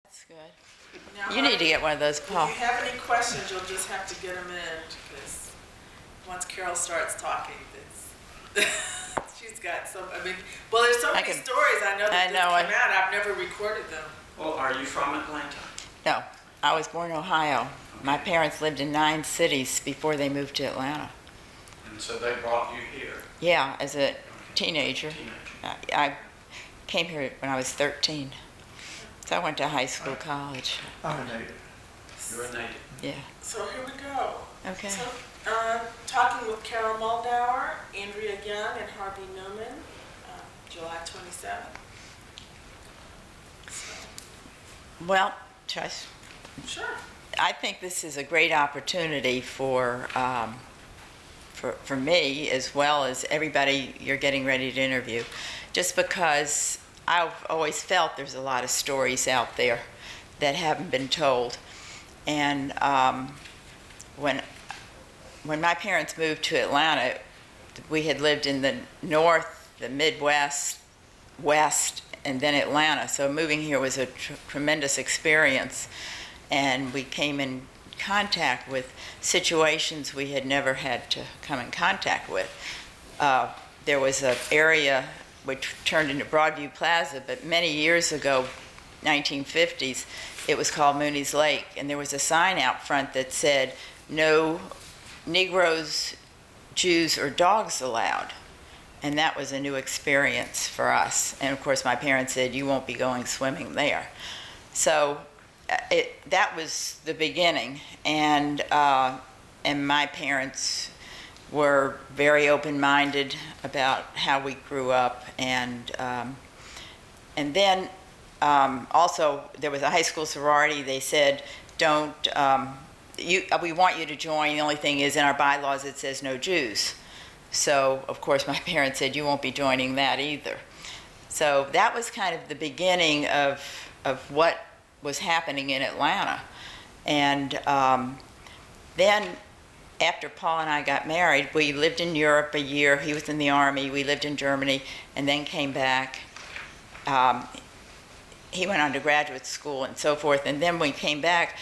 That's good. Now, You need to get one of those, if Paul. you have any questions, you'll just have to get them in, because once Carol starts talking, she's got some, well, there's so many stories I know that come out. I've never recorded them. Well, are you from Atlanta? No, I was born in Ohio. Okay. My parents lived in 9 cities before they moved to Atlanta. And so they brought you here? Yeah, as a teenager. I came here when I was 13. So I went to high school, college. I'm a native. You're a native. Yeah. So here we go. Okay. So, talking with Carol Muldawer, Andrea Young, and Harvey Newman, July 27th. So. Well, Trish. Sure. I think this is a great opportunity for me, as well as everybody you're getting ready to interview, just because I've always felt there's a lot of stories out there that haven't been told. And when my parents moved to Atlanta, we had lived in the North, the Midwest, West, and then Atlanta. So moving here was a tremendous experience. And we came in contact with situations we had never had to come in contact with. There was an area which turned into Broadview Plaza, but many years ago, 1950s, it was called Mooney's Lake, and there was a sign out front that said, "No Negroes, Jews, or dogs allowed." And that was a new experience for us. And of course, my parents said, "You won't be going swimming there." So that was the beginning, and my parents were very open-minded about how we grew up, and then also there was a high school sorority. They said, "Don't we want you to join? The only thing is, in our bylaws it says no Jews." So of course my parents said, "You won't be joining that either." So that was kind of the beginning of what was happening in Atlanta. And then after Paul and I got married, we lived in Europe a year. He was in the Army. We lived in Germany and then came back. He went on to graduate school and so forth. And then when we came back,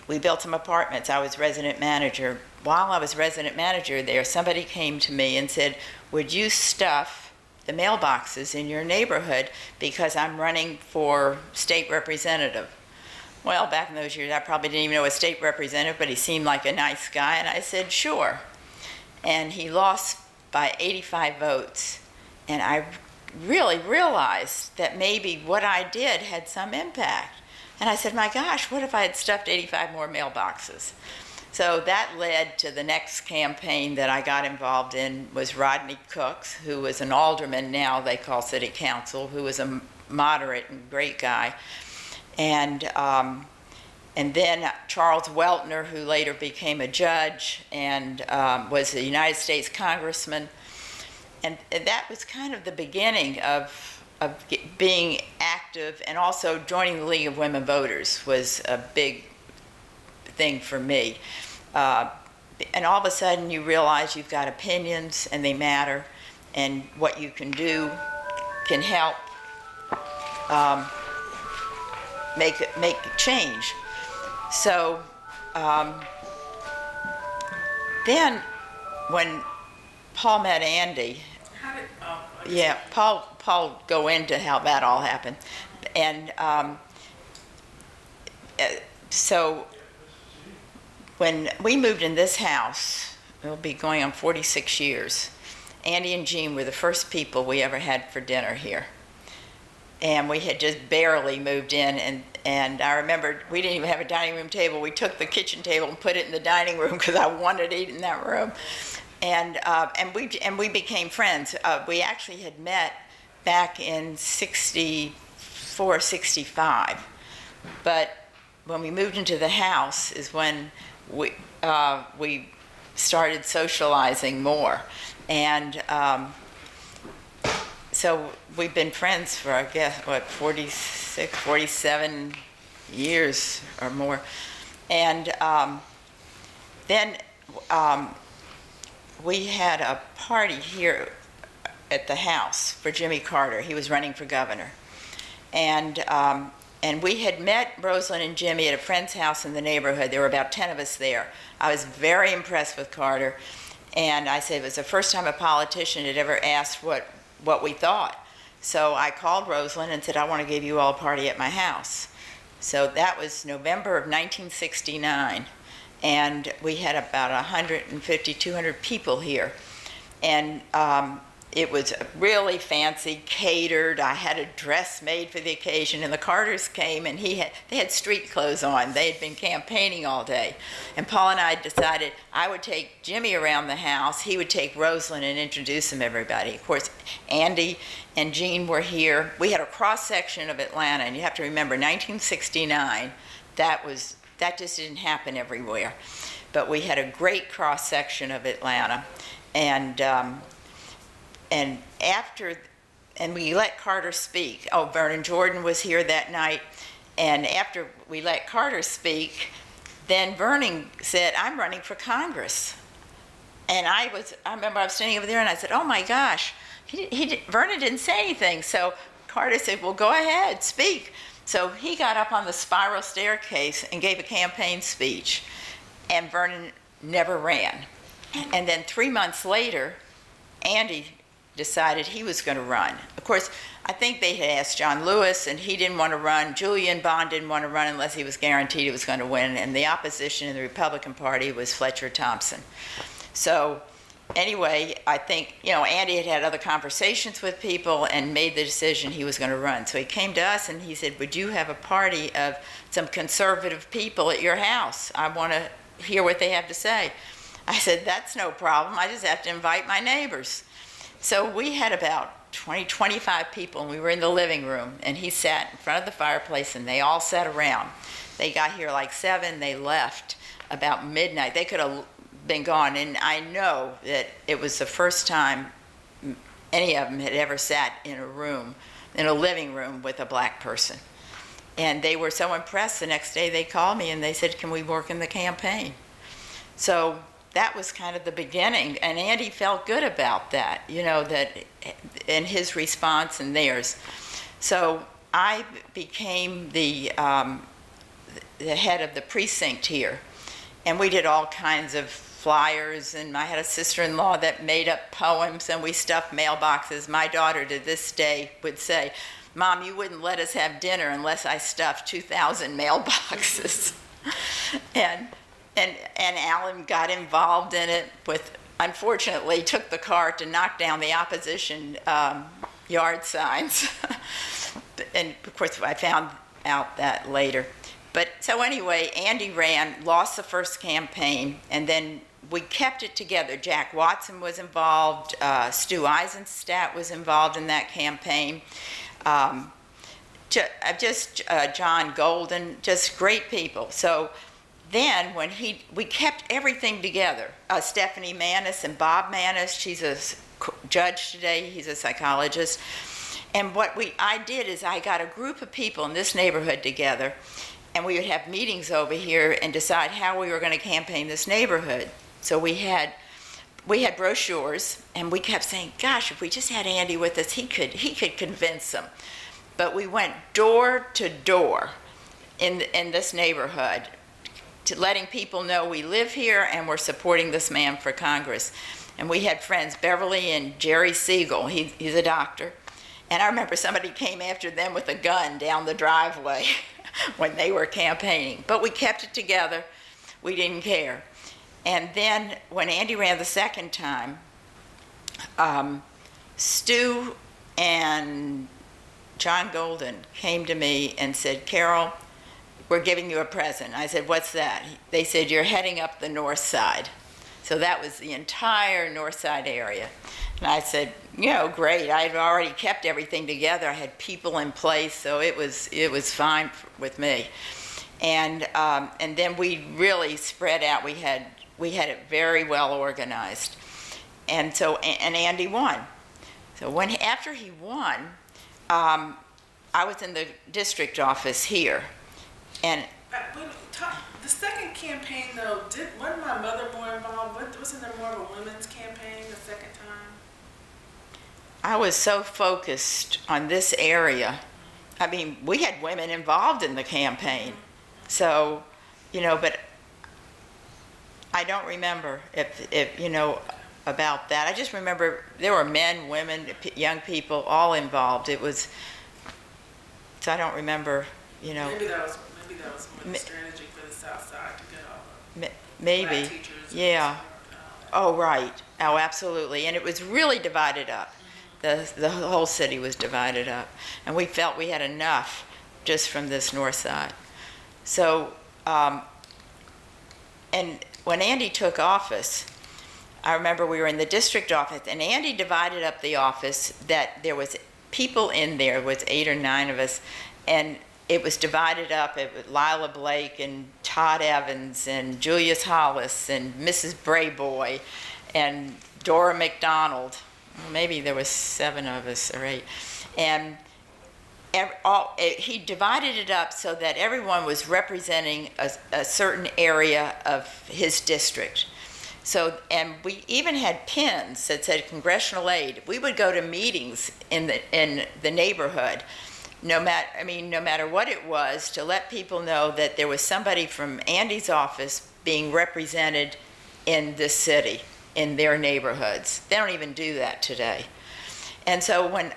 we built some apartments. I was resident manager. While I was resident manager there, somebody came to me and said, "Would you stuff the mailboxes in your neighborhood, because I'm running for state representative?" Well, back in those years, I probably didn't even know a state representative, but he seemed like a nice guy, and I said, "Sure." And he lost by 85 votes, and I really realized that maybe what I did had some impact. And I said, "My gosh, what if I had stuffed 85 more mailboxes?" So that led to the next campaign that I got involved in, was Rodney Cooks, who was an alderman now they call city council, who was a moderate and great guy. And then Charles Weltner, who later became a judge and was a United States congressman. And that was kind of the beginning of being active, and also joining the League of Women Voters was a big thing for me. And all of a sudden you realize you've got opinions and they matter, and what you can do can help make change. So then when Paul met Andy, Paul go into how that all happened. And so when we moved in this house, it'll be going on 46 years, Andy and Jean were the first people we ever had for dinner here. And we had just barely moved in, and I remember we didn't even have a dining room table. We took the kitchen table and put it in the dining room because I wanted to eat in that room. And we became friends. We actually had met back in 64, 65. But when we moved into the house is when we started socializing more. And so we've been friends for, I guess, 46, 47 years or more. And then we had a party here at the house for Jimmy Carter. He was running for governor. And And we had met Rosalind and Jimmy at a friend's house in the neighborhood. There were about 10 of us there. I was very impressed with Carter. And I said it was the first time a politician had ever asked what we thought. So I called Rosalind and said, I want to give you all a party at my house. So that was November of 1969. And we had about 150, 200 people here. And it was really fancy, catered. I had a dress made for the occasion, and the Carters came, and they had street clothes on. They had been campaigning all day. And Paul and I decided I would take Jimmy around the house. He would take Rosalind and introduce him to everybody. Of course, Andy and Jean were here. We had a cross-section of Atlanta, and you have to remember, 1969, that just didn't happen everywhere. But we had a great cross-section of Atlanta. And we let Carter speak. Oh, Vernon Jordan was here that night. And after we let Carter speak, then Vernon said, I'm running for Congress. And I remember I was standing over there and I said, oh my gosh, Vernon didn't say anything. So Carter said, well, go ahead, speak. So he got up on the spiral staircase and gave a campaign speech. And Vernon never ran. And then 3 months later, Andy decided he was going to run. Of course, I think they had asked John Lewis, and he didn't want to run. Julian Bond didn't want to run unless he was guaranteed he was going to win. And the opposition in the Republican Party was Fletcher Thompson. So anyway, I think, Andy had had other conversations with people and made the decision he was going to run. So he came to us and he said, would you have a party of some conservative people at your house? I want to hear what they have to say. I said, that's no problem. I just have to invite my neighbors. So we had about 20, 25 people, and we were in the living room, and he sat in front of the fireplace, and they all sat around. They got here like 7, they left about midnight. They could have been gone, and I know that it was the first time any of them had ever sat in a living room with a black person. And they were so impressed, the next day they called me, and they said, can we work in the campaign? So that was kind of the beginning, and Andy felt good about that, that in his response and theirs. So I became the head of the precinct here, and we did all kinds of flyers, and I had a sister-in-law that made up poems, and we stuffed mailboxes. My daughter to this day would say, Mom, you wouldn't let us have dinner unless I stuffed 2,000 mailboxes. And Alan got involved in it unfortunately, took the car to knock down the opposition yard signs. And of course, I found out that later. But so anyway, Andy ran, lost the first campaign, and then we kept it together. Jack Watson was involved, Stu Eisenstadt was involved in that campaign. John Golden, just great people. So then when we kept everything together. Stephanie Manis and Bob Manis, she's a judge today, he's a psychologist. And what I did is I got a group of people in this neighborhood together, and we would have meetings over here and decide how we were going to campaign this neighborhood. So we had brochures, and we kept saying, gosh, if we just had Andy with us, he could convince them. But we went door to door in this neighborhood, to letting people know we live here and we're supporting this man for Congress. And we had friends, Beverly and Jerry Siegel, he's a doctor. And I remember somebody came after them with a gun down the driveway when they were campaigning. But we kept it together, we didn't care. And then when Andy ran the second time, Stu and John Golden came to me and said, Carol, we're giving you a present. I said, what's that? They said, you're heading up the Northside. So that was the entire Northside area. And I said, great. I had already kept everything together. I had people in place, so it was fine with me. And then we really spread out. We had it very well organized. And Andy won. So after he won, I was in the district office here. And the second campaign, though, wasn't my mother more involved? Wasn't there more of a women's campaign the second time? I was so focused on this area. I mean, we had women involved in the campaign. So, but I don't remember if about that. I just remember there were men, women, young people, all involved. So I don't remember, Maybe that was more the strategy for the South Side to get all the maybe. black teachers. Yeah. Oh, right. Oh, absolutely. And it was really divided up. The whole city was divided up. And we felt we had enough just from this north side. So, and when Andy took office, I remember we were in the district office, and Andy divided up the office that there was people in there, was 8 or 9 of us, and it was divided up. It was Lila Blake and Todd Evans and Julius Hollis and Mrs. Brayboy and Dora McDonald. Well, maybe there was 7 of us or 8. And he divided it up so that everyone was representing a certain area of his district. So, and we even had pins that said congressional aid. We would go to meetings in the neighborhood, no matter what it was, to let people know that there was somebody from Andy's office being represented in this city, in their neighborhoods. They don't even do that today. And so when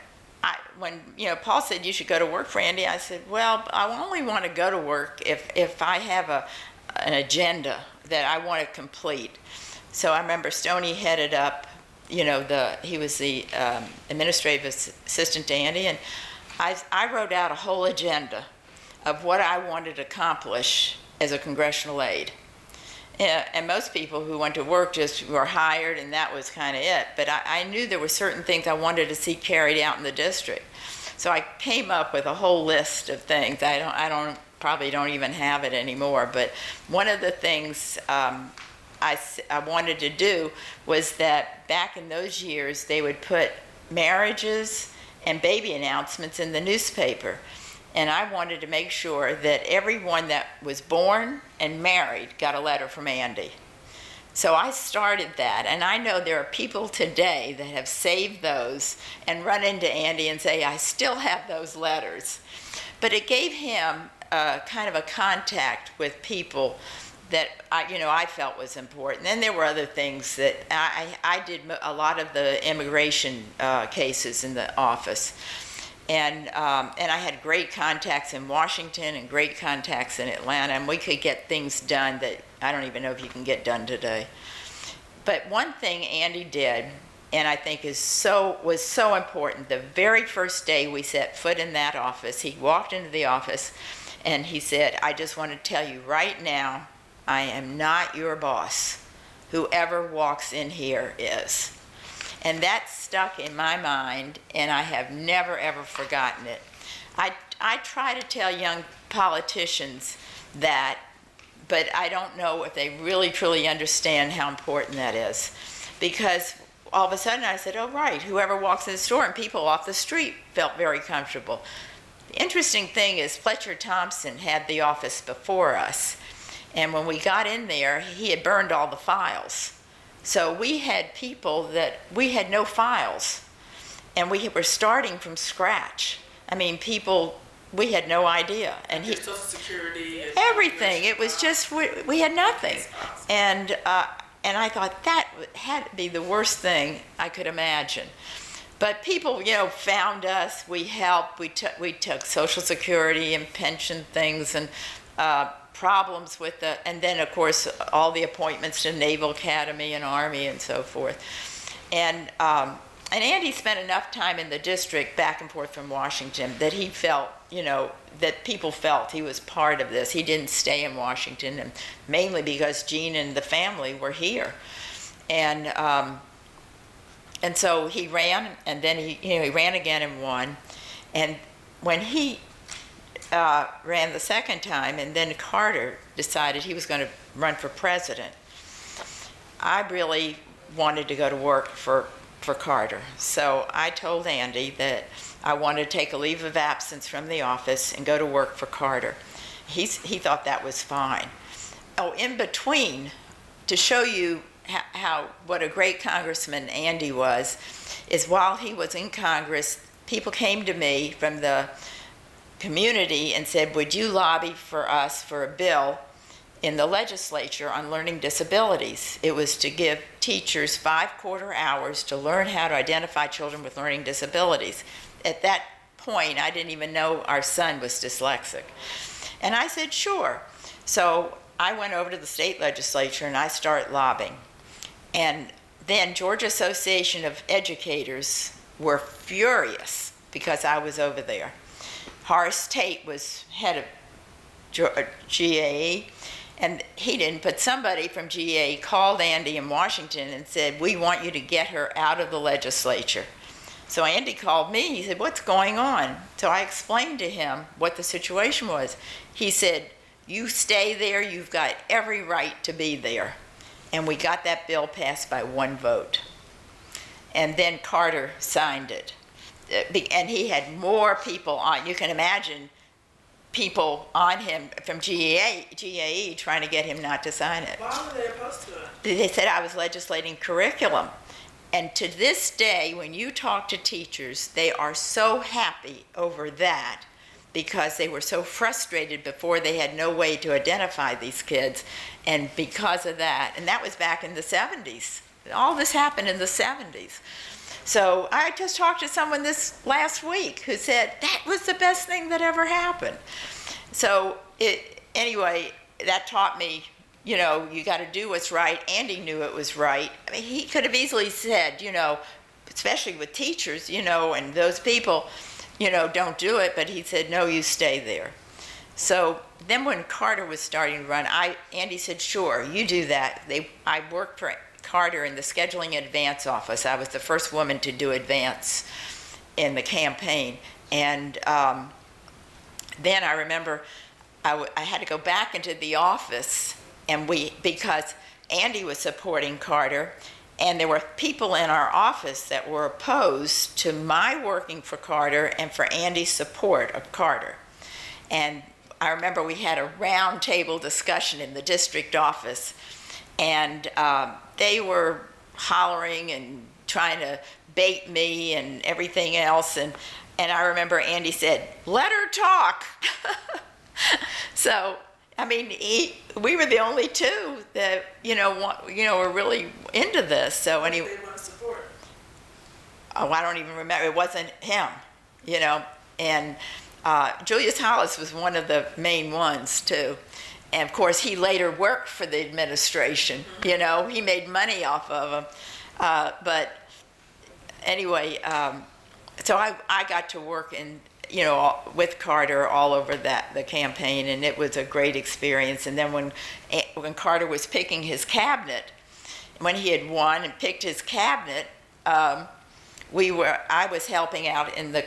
Paul said you should go to work for Andy, I said, well, I only want to go to work if I have an agenda that I want to complete. So I remember Stoney headed up, he was the administrative assistant to Andy, and I wrote out a whole agenda of what I wanted to accomplish as a congressional aide. And most people who went to work just were hired, and that was kind of it. But I knew there were certain things I wanted to see carried out in the district. So I came up with a whole list of things. I probably don't even have it anymore. But one of the things I wanted to do was that back in those years, they would put marriages and baby announcements in the newspaper. And I wanted to make sure that everyone that was born and married got a letter from Andy. So I started that, and I know there are people today that have saved those and run into Andy and say, I still have those letters. But it gave him kind of a contact with people that I felt was important. Then there were other things that I did a lot of the immigration cases in the office. And I had great contacts in Washington and great contacts in Atlanta, and we could get things done that I don't even know if you can get done today. But one thing Andy did, and I think was so important, the very first day we set foot in that office, he walked into the office and he said, I just want to tell you right now, I am not your boss. Whoever walks in here is. And that stuck in my mind, and I have never, ever forgotten it. I try to tell young politicians that, but I don't know if they really, truly understand how important that is. Because all of a sudden I said, oh, right, whoever walks in the store, and people off the street felt very comfortable. The interesting thing is Fletcher Thompson had the office before us. And when we got in there, he had burned all the files. So we had people that we had no files, and we were starting from scratch. I mean, we had no idea. And Social Security. Everything. It was just, we had nothing. And I thought that had to be the worst thing I could imagine. But people, found us. We helped. We took Social Security and pension things and problems with and then of course all the appointments to Naval Academy and Army and so forth. And Andy spent enough time in the district back and forth from Washington that he felt, that people felt he was part of this. He didn't stay in Washington, and mainly because Jean and the family were here. And so he ran, and then he ran again and won. And when he ran the second time, and then Carter decided he was going to run for president, I really wanted to go to work for Carter. So I told Andy that I wanted to take a leave of absence from the office and go to work for Carter. He thought that was fine. Oh, in between, to show you what a great congressman Andy was, is while he was in Congress, people came to me from the community and said, would you lobby for us for a bill in the legislature on learning disabilities? It was to give teachers 5 quarter hours to learn how to identify children with learning disabilities. At that point, I didn't even know our son was dyslexic. And I said, sure. So I went over to the state legislature and I started lobbying. And then Georgia Association of Educators were furious because I was over there. Horace Tate was head of GAE, and he didn't, but somebody from GAE called Andy in Washington and said, we want you to get her out of the legislature. So Andy called me, he said, what's going on? So I explained to him what the situation was. He said, you stay there, you've got every right to be there. And we got that bill passed by 1 vote. And then Carter signed it. And he had more people on. You can imagine people on him from GAE trying to get him not to sign it. Why were they opposed to it? They said I was legislating curriculum. And to this day, when you talk to teachers, they are so happy over that because they were so frustrated before they had no way to identify these kids. And because of that, and that was back in the 70s. All this happened in the 70s. So I just talked to someone this last week who said that was the best thing that ever happened. So anyway, that taught me, you know, you got to do what's right. Andy knew it was right. I mean, he could have easily said, you know, especially with teachers, you know, and those people, you know, don't do it. But he said, no, you stay there. So then when Carter was starting to run, Andy said, sure, you do that. I worked for Carter in the scheduling advance office. I was the first woman to do advance in the campaign. And then I remember I had to go back into the office because Andy was supporting Carter, and there were people in our office that were opposed to my working for Carter and for Andy's support of Carter. And I remember we had a round table discussion in the district office, and they were hollering and trying to bait me and everything else. And I remember Andy said, let her talk. So, I mean, we were the only two that, were really into this. So anyway, They want to support. Oh, I don't even remember. It wasn't him, And Julius Hollis was one of the main ones, too. And, of course, he later worked for the administration. He made money off of them. But anyway, so I got to work with Carter all over the campaign, and it was a great experience. And then when Carter was picking his cabinet, when he had won and picked his cabinet, I was helping out in the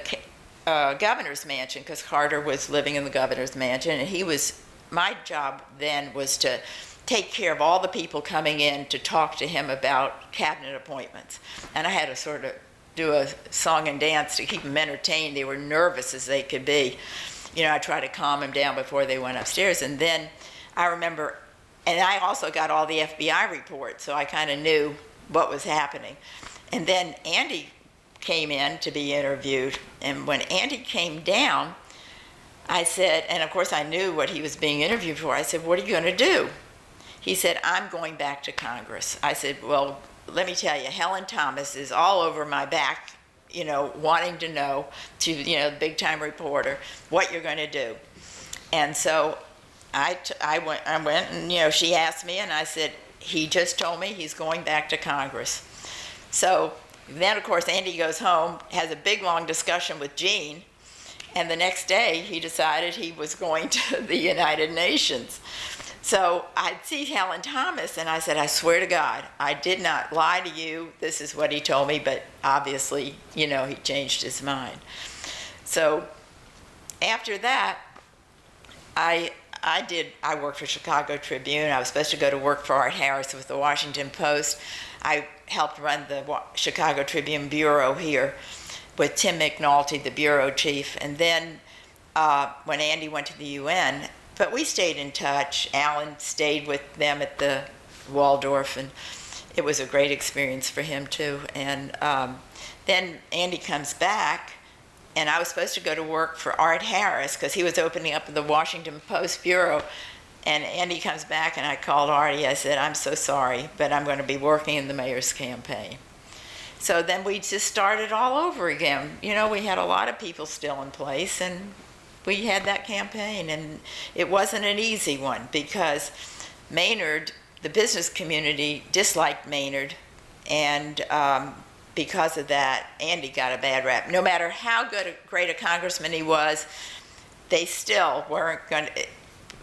governor's mansion because Carter was living in the governor's mansion, and my job then was to take care of all the people coming in to talk to him about cabinet appointments. And I had to sort of do a song and dance to keep them entertained. They were nervous as they could be. I tried to calm them down before they went upstairs. And then I remember, and I also got all the FBI reports, so I kind of knew what was happening. And then Andy came in to be interviewed. And when Andy came down, I said, and of course I knew what he was being interviewed for, I said, what are you going to do? He said, I'm going back to Congress. I said, well, let me tell you, Helen Thomas is all over my back, wanting to know, the big-time reporter, what you're going to do. And so I went, and, she asked me, and I said, he just told me he's going back to Congress. So then, of course, Andy goes home, has a big, long discussion with Jean, and the next day, he decided he was going to the United Nations. So I'd see Helen Thomas, and I said, I swear to God, I did not lie to you. This is what he told me, but obviously, he changed his mind. So after that, I worked for Chicago Tribune. I was supposed to go to work for Art Harris with the Washington Post. I helped run the Chicago Tribune bureau here with Tim McNulty, the bureau chief. And then when Andy went to the UN, but we stayed in touch. Alan stayed with them at the Waldorf, and it was a great experience for him too. And then Andy comes back, and I was supposed to go to work for Art Harris because he was opening up the Washington Post bureau. And Andy comes back, and I called Artie. I said, I'm so sorry, but I'm going to be working in the mayor's campaign. So then we just started all over again. You know, we had a lot of people still in place, and we had that campaign. And it wasn't an easy one because Maynard, the business community, disliked Maynard. And because of that, Andy got a bad rap. No matter how great a congressman he was, they still weren't going to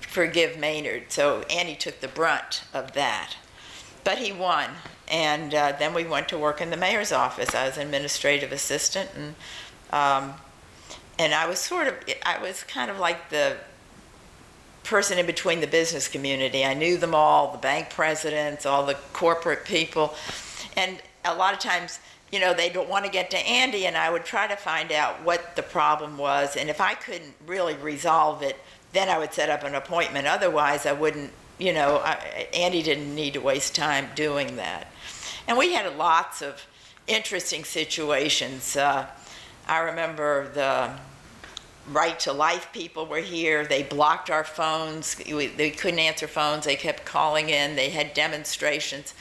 forgive Maynard. So Andy took the brunt of that. But he won. And then we went to work in the mayor's office. I was an administrative assistant, and I was kind of like the person in between the business community. I knew them all, the bank presidents, all the corporate people. And a lot of times, you know, they don't want to get to Andy, and I would try to find out what the problem was. And if I couldn't really resolve it, then I would set up an appointment. Otherwise, I wouldn't, you know, Andy didn't need to waste time doing that. And we had lots of interesting situations. I remember the Right to Life people were here. They blocked our phones. They couldn't answer phones. They kept calling in. They had demonstrations.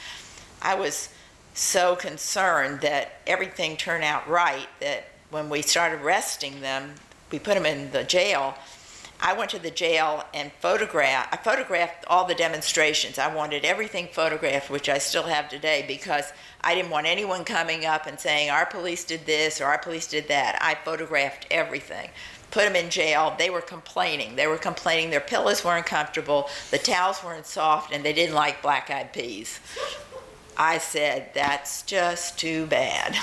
I was so concerned that everything turned out right, that when we started arresting them, we put them in the jail. I went to the jail and I photographed all the demonstrations. I wanted everything photographed, which I still have today, because I didn't want anyone coming up and saying, our police did this or our police did that. I photographed everything. Put them in jail. They were complaining. Their pillows weren't comfortable, the towels weren't soft, and they didn't like black-eyed peas. I said, that's just too bad.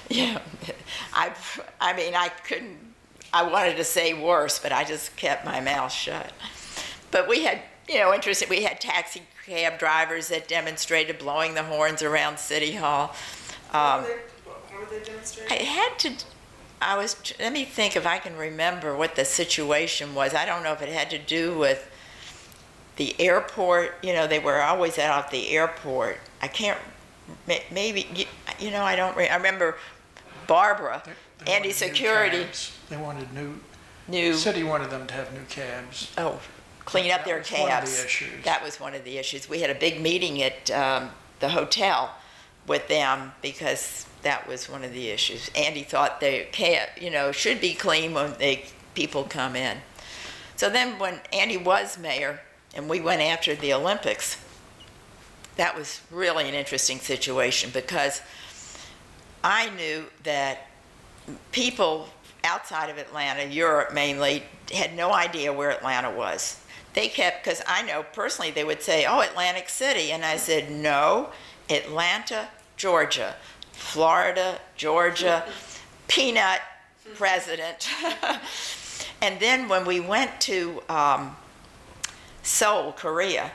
Yeah, I mean, I wanted to say worse, but I just kept my mouth shut. But we had, you know, we had taxi cab drivers that demonstrated, blowing the horns around City Hall. What were they demonstrating? Let me think if I can remember what the situation was. I don't know if it had to do with the airport. You know, they were always out at the airport. I can't, maybe, you know, I remember Barbara, They Andy wanted new Security. cabs. They wanted new. New. The city wanted them to have new cabs. Oh, clean up That their was cabs. one of the issues. That was one of the issues. We had a big meeting at the hotel with them because that was one of the issues. Andy thought their cab, you know, should be clean when people come in. So then when Andy was mayor and we went after the Olympics, that was really an interesting situation because I knew that people outside of Atlanta, Europe mainly, had no idea where Atlanta was. They kept, because I know personally they would say, oh, Atlantic City. And I said, no, Atlanta, Georgia, Florida, Georgia, peanut president. And then when we went to Seoul, Korea,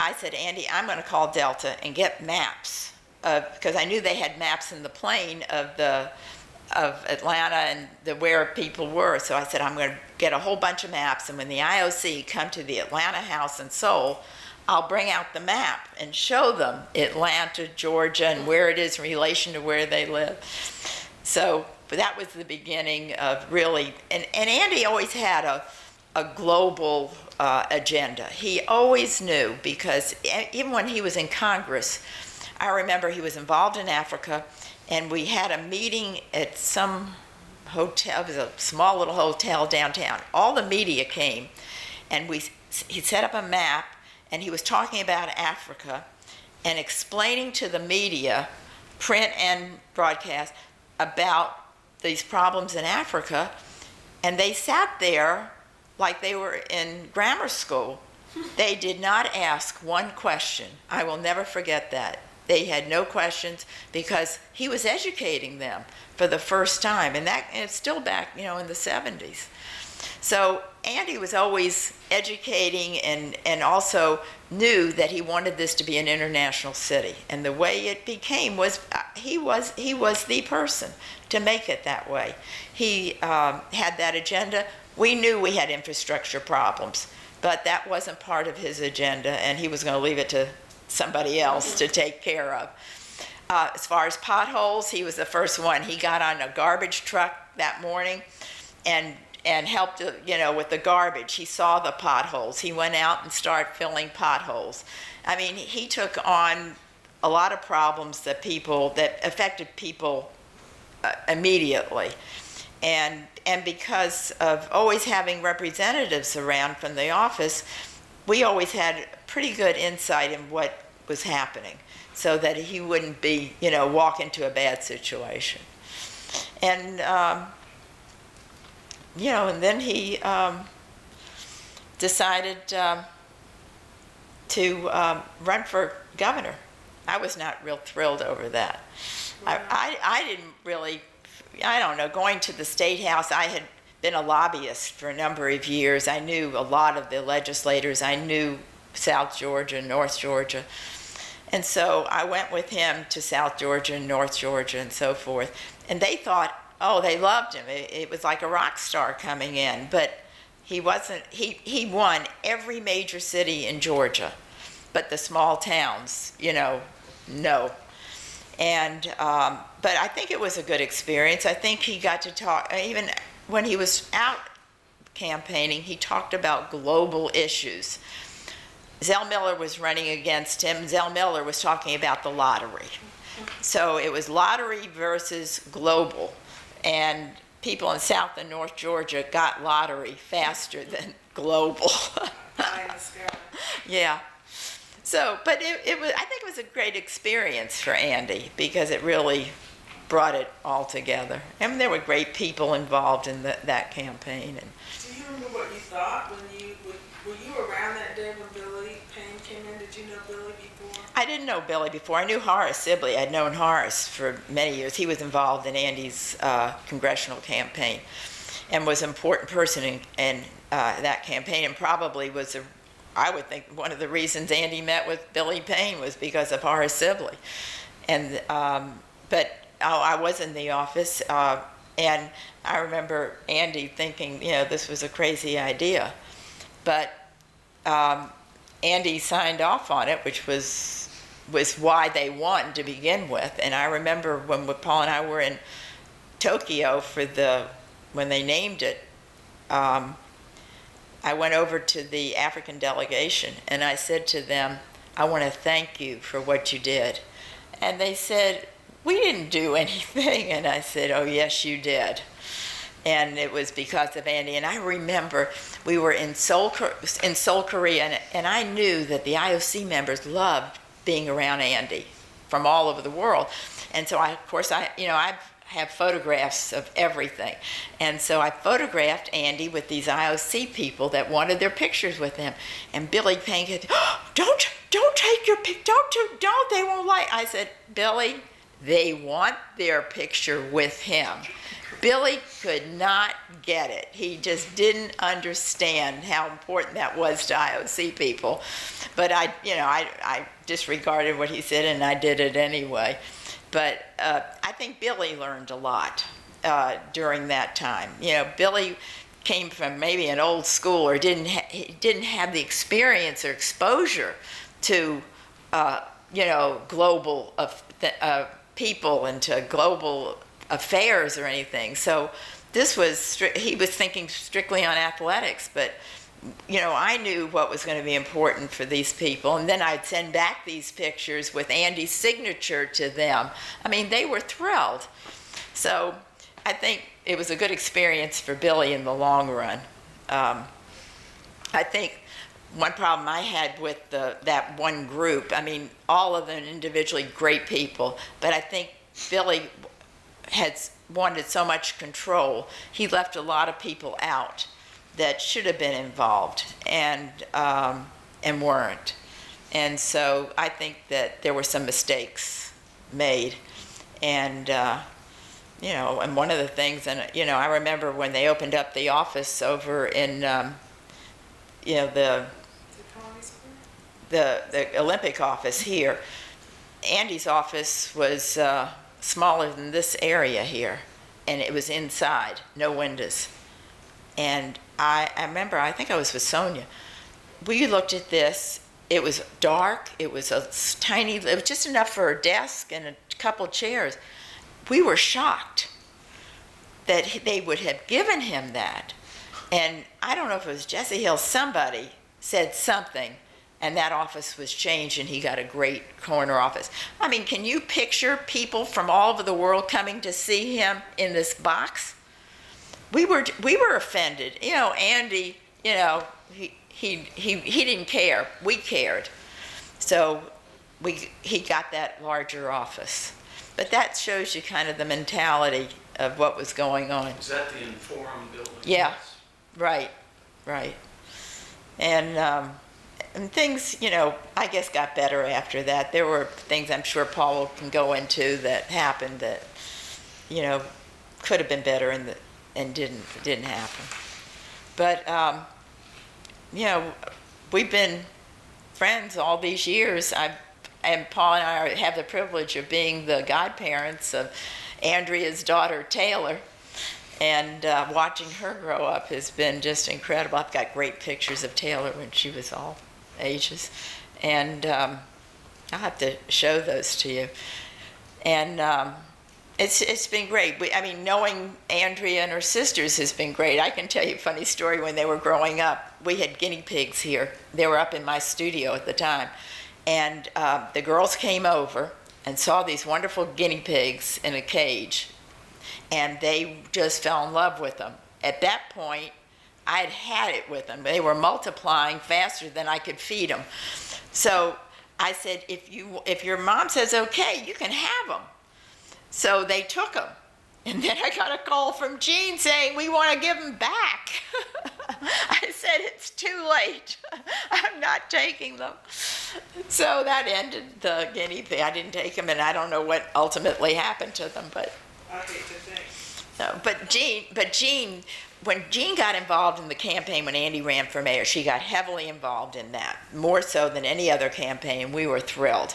I said, Andy, I'm going to call Delta and get maps, because I knew they had maps in the plane of Atlanta and where people were. So I said, I'm going to get a whole bunch of maps, and when the IOC come to the Atlanta house in Seoul, I'll bring out the map and show them Atlanta, Georgia, and where it is in relation to where they live. So but that was the beginning of really, and Andy always had a global agenda. He always knew, because even when he was in Congress, I remember he was involved in Africa, and we had a meeting at some hotel. It was a small little hotel downtown. All the media came, and he set up a map, and he was talking about Africa and explaining to the media, print and broadcast, about these problems in Africa. And they sat there like they were in grammar school. They did not ask one question. I will never forget that. They had no questions because he was educating them for the first time. And it's still back, in the 70s. So Andy was always educating and also knew that he wanted this to be an international city. And the way it became was he was the person to make it that way. He had that agenda. We knew we had infrastructure problems, but that wasn't part of his agenda, and he was going to leave it to somebody else to take care of. As far as potholes, he was the first one. He got on a garbage truck that morning and helped, with the garbage. He saw the potholes. He went out and started filling potholes. I mean, he took on a lot of problems that affected people immediately. And because of always having representatives around from the office, we always had pretty good insight in what was happening, so that he wouldn't be, walk into a bad situation. And, and then he decided to run for governor. I was not real thrilled over that. I didn't really, going to the State House, I had been a lobbyist for a number of years. I knew a lot of the legislators. I knew South Georgia, North Georgia. And so I went with him to South Georgia and North Georgia and so forth. And they thought, they loved him. It was like a rock star coming in. But he wasn't, he won every major city in Georgia, but the small towns, no. And, but I think it was a good experience. I think he got to talk, even when he was out campaigning, he talked about global issues. Zell Miller was running against him. Zell Miller was talking about the lottery. So it was lottery versus global. And people in South and North Georgia got lottery faster than global. Yeah. So, but it was, I think it was a great experience for Andy, because it really brought it all together. And there were great people involved in that campaign. And do you remember what you thought were you around that day when Billy Payne came in? Did you know Billy before? I didn't know Billy before. I knew Horace Sibley. I'd known Horace for many years. He was involved in Andy's congressional campaign and was an important person in that campaign, and probably was, I would think, one of the reasons Andy met with Billy Payne was because of Horace Sibley. And, but I was in the office, and I remember Andy thinking, this was a crazy idea. But Andy signed off on it, which was why they won to begin with. And I remember when Paul and I were in Tokyo when they named it, I went over to the African delegation and I said to them, I want to thank you for what you did. And they said, we didn't do anything. And I said, oh, yes, you did. And it was because of Andy. And I remember we were in Seoul, Korea, and I knew that the IOC members loved being around Andy from all over the world. And so I have photographs of everything. And so I photographed Andy with these IOC people that wanted their pictures with him. And Billy Payne said, don't take your pic, don't, they won't like. I said, Billy, they want their picture with him. Billy could not get it. He just didn't understand how important that was to IOC people. But I disregarded what he said and I did it anyway. But I think Billy learned a lot during that time. Billy came from maybe an old school or didn't have the experience or exposure to global people and to global affairs or anything. So he was thinking strictly on athletics, but I knew what was going to be important for these people. And then I'd send back these pictures with Andy's signature to them. I mean, they were thrilled. So I think it was a good experience for Billy in the long run. I think one problem I had with that one group, I mean, all of them individually great people, but I think Billy had wanted so much control, he left a lot of people out that should have been involved and weren't. And so I think that there were some mistakes made. And, and one of the things, I remember when they opened up the office over in, the Olympic office here, Andy's office was smaller than this area here, and it was inside, no windows. And I remember, I think I was with Sonia, we looked at this it was dark. It was tiny, it was just enough for a desk and a couple chairs. We were shocked that they would have given him that. And I don't know if it was Jesse Hill, somebody said something, and that office was changed, and he got a great corner office. I mean, can you picture people from all over the world coming to see him in this box? We were offended. You know, Andy, you know, he didn't care. We cared. So he got that larger office. But that shows you kind of the mentality of what was going on. Is that the Inforum building? Yeah, right. And things, you know, I guess got better after that. There were things I'm sure Paul can go into that happened that, you know, could have been better and didn't happen. But, you know, we've been friends all these years. And Paul and I have the privilege of being the godparents of Andrea's daughter, Taylor. And watching her grow up has been just incredible. I've got great pictures of Taylor when she was all ages. And I'll have to show those to you. And it's been great. I mean, knowing Andrea and her sisters has been great. I can tell you a funny story. When they were growing up, we had guinea pigs here. They were up in my studio at the time. And the girls came over and saw these wonderful guinea pigs in a cage. And they just fell in love with them. At that point, I had it with them. They were multiplying faster than I could feed them. So I said, if your mom says okay, you can have them. So they took them. And then I got a call from Jean saying, we want to give them back. I said, it's too late. I'm not taking them. So that ended the guinea pig. I didn't take them, and I don't know what ultimately happened to them, but. I hate to think. No, but Jean, when Jean got involved in the campaign when Andy ran for mayor, she got heavily involved in that, more so than any other campaign. We were thrilled.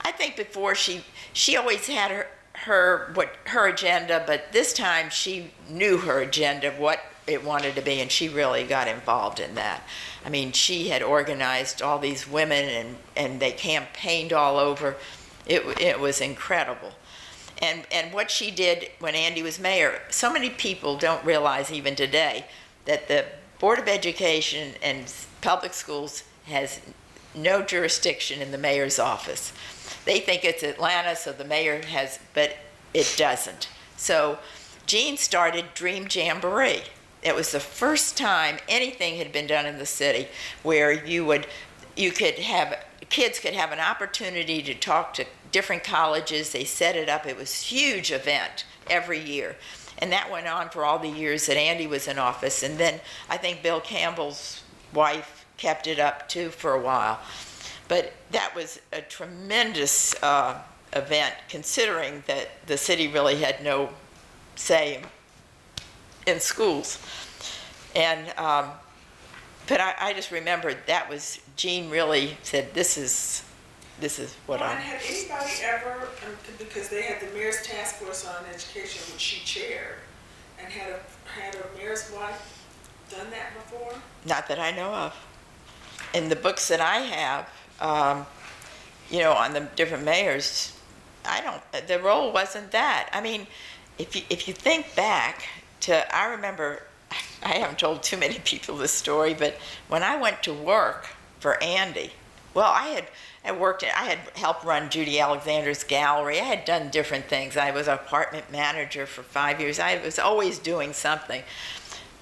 I think before she always had her agenda, but this time she knew her agenda, what it wanted to be, and she really got involved in that. I mean, she had organized all these women, and they campaigned all over. It was incredible. And what she did when Andy was mayor, so many people don't realize even today that the Board of Education and public schools has no jurisdiction in the mayor's office. They think it's Atlanta, so the mayor has, but it doesn't. So Jean started Dream Jamboree. It was the first time anything had been done in the city where kids could have an opportunity to talk to different colleges. They set it up. It was a huge event every year. And that went on for all the years that Andy was in office. And then I think Bill Campbell's wife kept it up too for a while. But that was a tremendous event, considering that the city really had no say in schools. And but I just remembered that was, Jean really said, this is what And I'm. had anybody ever, because they had the mayor's task force on education, which she chaired, and had a mayor's wife done that before? Not that I know of. In the books that I have, you know, on the different mayors, the role wasn't that. I mean, if you think back to, I remember, I haven't told too many people this story, but when I went to work for Andy, well, I had helped run Judy Alexander's gallery. I had done different things. I was an apartment manager for 5 years. I was always doing something.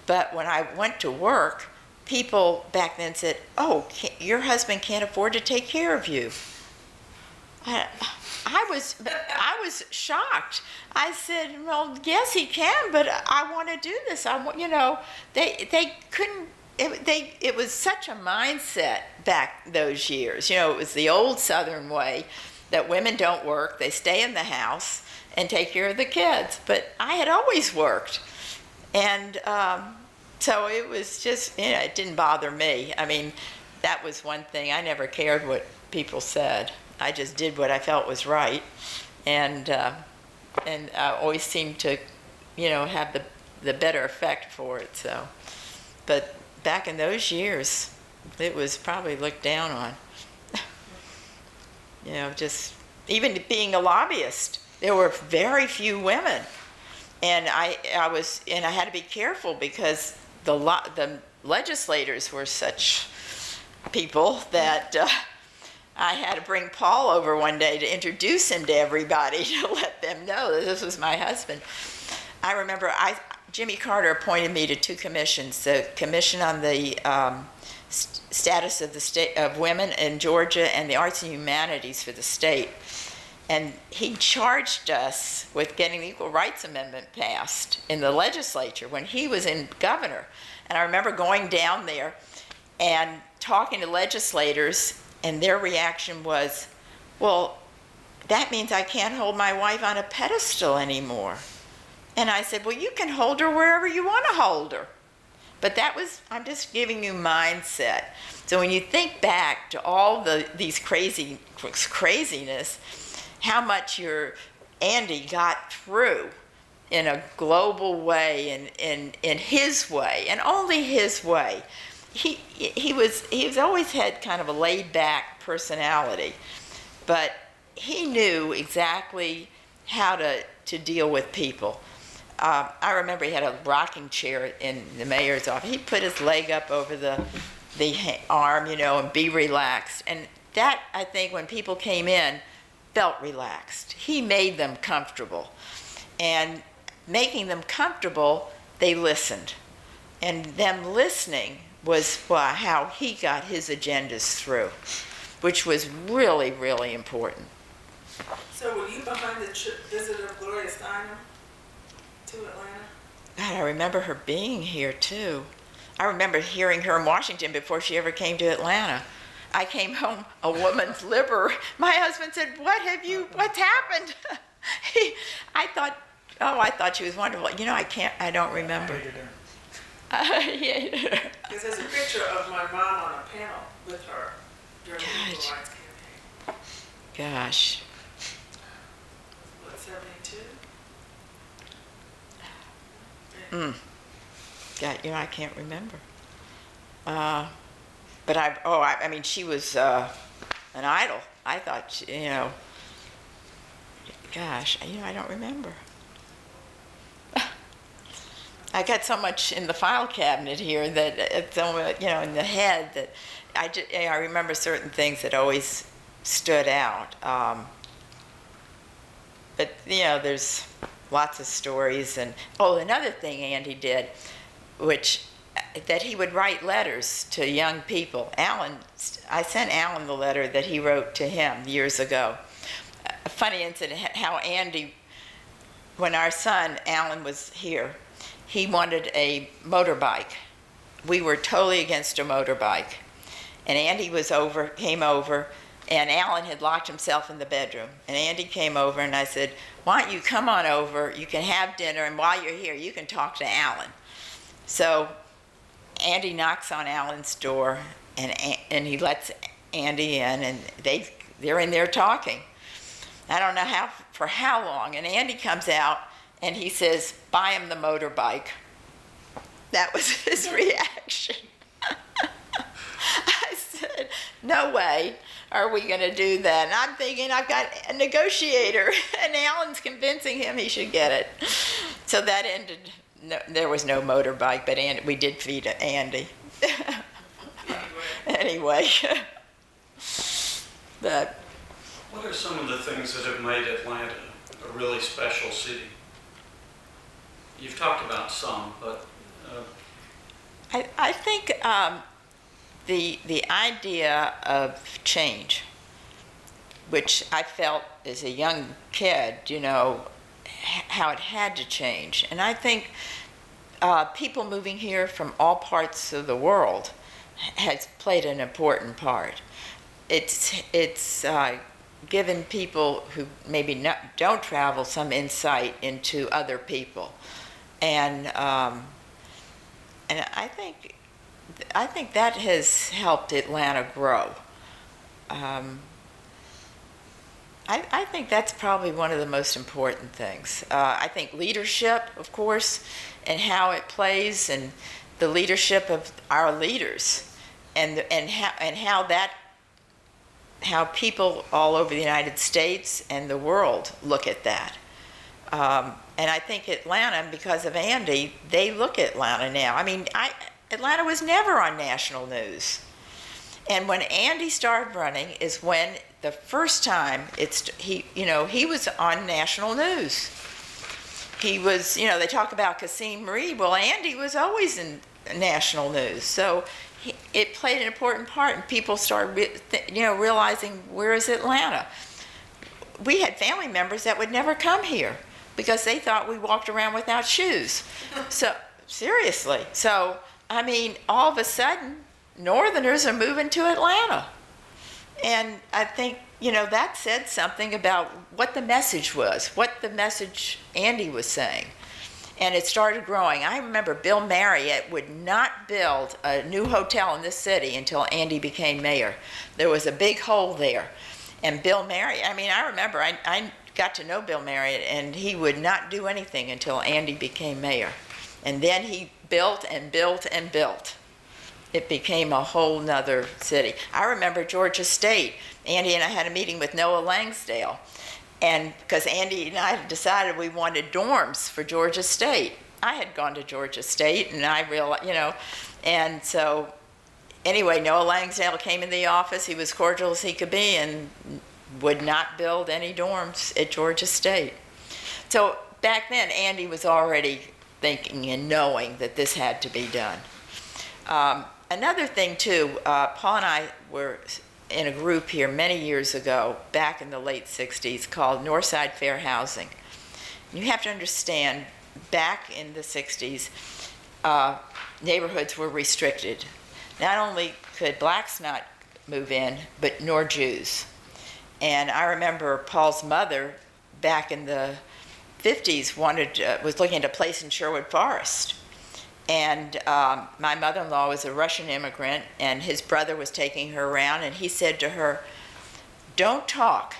But when I went to work, people back then said, oh, your husband can't afford to take care of you. I was shocked. I said, well, yes, he can, but I want to do this. They couldn't. It was such a mindset back those years. You know, it was the old Southern way that women don't work, they stay in the house and take care of the kids. But I had always worked. And so it was just, you know, it didn't bother me. I mean, that was one thing. I never cared what people said. I just did what I felt was right. And I always seemed to, you know, have the better effect for it. So, but back in those years, It was probably looked down on. You know, just even being a lobbyist, there were very few women, and I had to be careful because the legislators were such people that I had to bring Paul over one day to introduce him to everybody to let them know that this was my husband. I remember Jimmy Carter appointed me to 2 commissions: the commission on the status of the state of women in Georgia and the arts and humanities for the state. And he charged us with getting the Equal Rights Amendment passed in the legislature when he was in governor. And I remember going down there and talking to legislators, and their reaction was, well, that means I can't hold my wife on a pedestal anymore. And I said, well, you can hold her wherever you want to hold her. But that was, I'm just giving you mindset. So when you think back to all these craziness, how much your Andy got through in a global way and in his way, and only his way. He was always had kind of a laid back personality, but he knew exactly how to deal with people. I remember he had a rocking chair in the mayor's office. He'd put his leg up over the arm, you know, and be relaxed. And that, I think, when people came in, felt relaxed. He made them comfortable. And making them comfortable, they listened. And them listening was how he got his agendas through, which was really, really important. So were you behind the visit of Gloria Steinem to Atlanta? God, I remember her being here too. I remember hearing her in Washington before she ever came to Atlanta. I came home a woman's liver. My husband said, what's happened? I thought she was wonderful. You know, I don't remember. Because there's a picture of my mom on a panel with her during the Equal Rights campaign. Gosh. What, 72? God, you know, I can't remember. But I mean, she was an idol. I thought, you know, gosh, you know, I don't remember. I got so much in the file cabinet here that it's, you know, in the head that I remember certain things that always stood out. But, you know, there's lots of stories. And, another thing Andy did, that he would write letters to young people. I sent Alan the letter that he wrote to him years ago. A funny incident, how Andy, when our son Alan was here, he wanted a motorbike. We were totally against a motorbike. And Andy came over, and Alan had locked himself in the bedroom. And Andy came over, and I said, why don't you come on over, you can have dinner, and while you're here, you can talk to Alan. So Andy knocks on Alan's door, and he lets Andy in, and they're in there talking. I don't know for how long, and Andy comes out, and he says, buy him the motorbike. That was his reaction. I said, no way are we going to do that. And I'm thinking, I've got a negotiator, and Alan's convincing him he should get it. So that ended. No, there was no motorbike, but we did feed Andy. Anyway. But What are some of the things that have made Atlanta a really special city? You've talked about some, but... I think the idea of change, which I felt as a young kid, you know, how it had to change. And I think people moving here from all parts of the world has played an important part. It's given people who maybe don't travel some insight into other people. And I think that has helped Atlanta grow. I think that's probably one of the most important things. I think leadership, of course, and how it plays, and the leadership of our leaders. how people all over the United States and the world look at that. And I think Atlanta, because of Andy, they look at Atlanta now. I mean, Atlanta was never on national news. And when Andy started running is when the first time he was on national news. He was, they talk about Kasim Reed. Well, Andy was always in national news. So it played an important part, and people started, realizing, where is Atlanta? We had family members that would never come here because they thought we walked around without shoes. So, seriously. So, I mean, all of a sudden, Northerners are moving to Atlanta. And I think, that said something about what the message was, what the message Andy was saying. And it started growing. I remember Bill Marriott would not build a new hotel in this city until Andy became mayor. There was a big hole there. And Bill Marriott, I remember I got to know Bill Marriott, and he would not do anything until Andy became mayor. And then he built and built and built. It became a whole nother city. I remember Georgia State. Andy and I had a meeting with Noah Langsdale. And because Andy and I had decided we wanted dorms for Georgia State. I had gone to Georgia State, and I realized, and so anyway, Noah Langsdale came in the office. He was cordial as he could be and would not build any dorms at Georgia State. So back then, Andy was already thinking and knowing that this had to be done. Another thing, too, Paul and I were in a group here many years ago, back in the late 60s, called Northside Fair Housing. You have to understand, back in the 60s, neighborhoods were restricted. Not only could blacks not move in, but nor Jews. And I remember Paul's mother, back in the 50s, was looking at a place in Sherwood Forest. And my mother-in-law was a Russian immigrant, and his brother was taking her around, and he said to her, "Don't talk."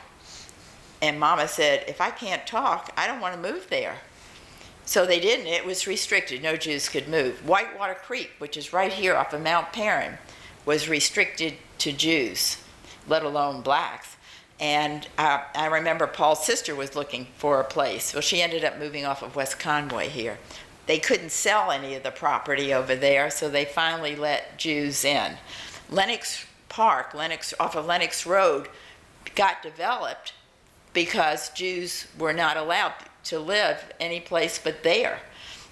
And Mama said, "If I can't talk, I don't want to move there." So they didn't. It was restricted. No Jews could move. Whitewater Creek, which is right here off of Mount Perrin, was restricted to Jews, let alone blacks. And I remember Paul's sister was looking for a place. Well, she ended up moving off of West Conway here. They couldn't sell any of the property over there, so they finally let Jews in. Lenox Park, off of Lenox Road, got developed because Jews were not allowed to live any place but there.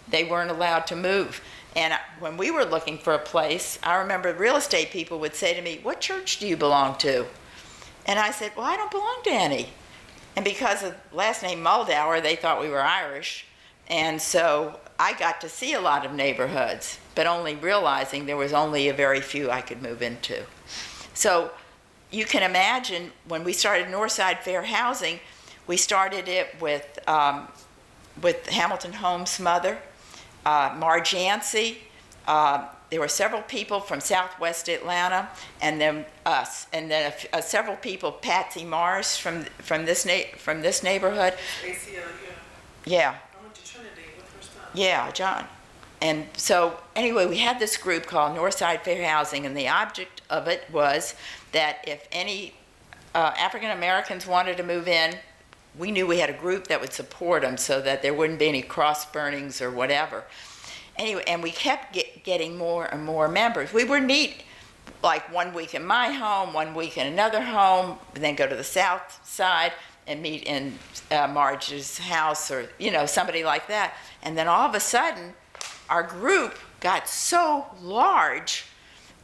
They weren't allowed to move. And when we were looking for a place, I remember real estate people would say to me, "What church do you belong to?" And I said, "Well, I don't belong to any." And because of last name Muldawer, they thought we were Irish. And so I got to see a lot of neighborhoods, but only realizing there was only a very few I could move into. So you can imagine when we started Northside Fair Housing, we started it with Hamilton Holmes' mother, Marge Yancey. There were several people from Southwest Atlanta, and then us, and then several people, Patsy Morris from this neighborhood. ACL, Yeah. I went to Trinity with her son. Yeah, John. And so anyway, we had this group called Northside Fair Housing, and the object of it was that if any African Americans wanted to move in, we knew we had a group that would support them so that there wouldn't be any cross burnings or whatever. Anyway, and we kept getting more and more members. We would meet like 1 week in my home, 1 week in another home, then go to the south side and meet in Marge's house or, somebody like that. And then all of a sudden, our group got so large,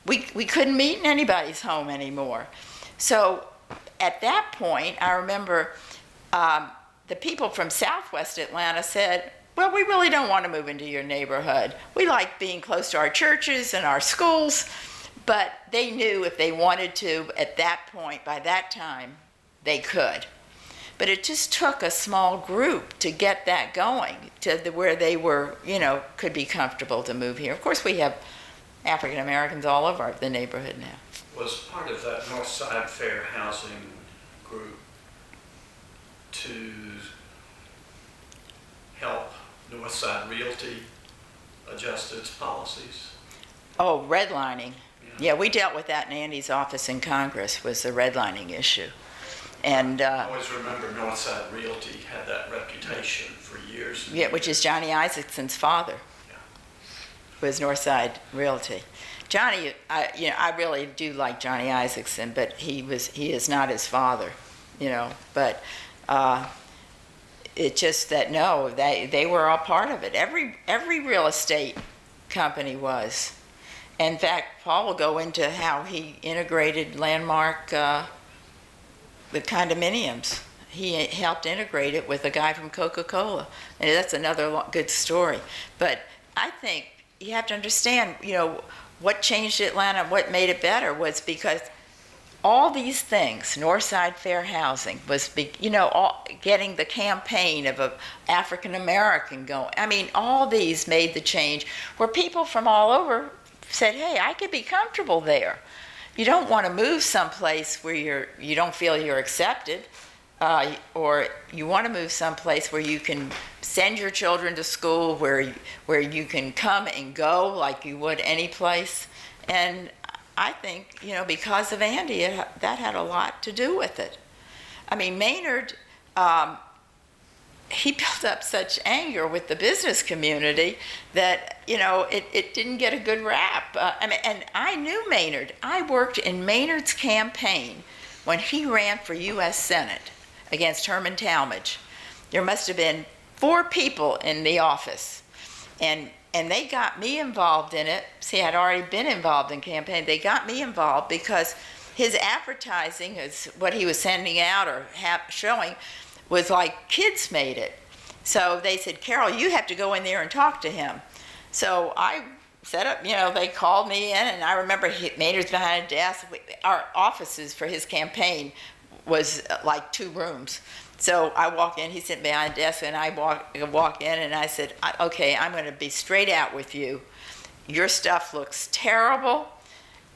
we couldn't meet in anybody's home anymore. So at that point, I remember the people from Southwest Atlanta said, "Well, we really don't want to move into your neighborhood. We like being close to our churches and our schools." But they knew if they wanted to, at that point, by that time, they could. But it just took a small group to get that going to where they were, could be comfortable to move here. Of course, we have African Americans all over the neighborhood now. Was part of that Northside Fair Housing group to help Northside Realty adjust its policies? Oh, redlining. Yeah. Yeah, we dealt with that in Andy's office in Congress, was the redlining issue. And, I always remember Northside Realty had that reputation for years. yeah, which is Johnny Isaacson's father, was Northside Realty. Johnny, I really do like Johnny Isaacson, but he is not his father, but it's just that, no, they were all part of it. Every real estate company was. In fact, Paul will go into how he integrated Landmark, the condominiums. He helped integrate it with a guy from Coca-Cola. And that's another good story. But I think you have to understand, what changed Atlanta, what made it better was because all these things, Northside Fair Housing, was, getting the campaign of an African American going. I mean, all these made the change where people from all over said, hey, I could be comfortable there. You don't want to move someplace where you don't feel you're accepted, or you want to move someplace where you can send your children to school, where you can come and go like you would any place. And I think, because of Andy, that had a lot to do with it. I mean, Maynard, he built up such anger with the business community that, it didn't get a good rap. And I knew Maynard. I worked in Maynard's campaign when he ran for U.S. Senate against Herman Talmadge. There must have been 4 people in the office. And they got me involved in it. See, I'd already been involved in campaign. They got me involved because his advertising, is what he was sending out or showing, was like kids made it. So they said, Carol, you have to go in there and talk to him. So I set up, they called me in, and I remember Maynard's behind a desk. Our offices for his campaign was like 2 rooms. So I walk in, he's sitting behind a desk, and I walk in, and I said, okay, I'm going to be straight out with you. Your stuff looks terrible.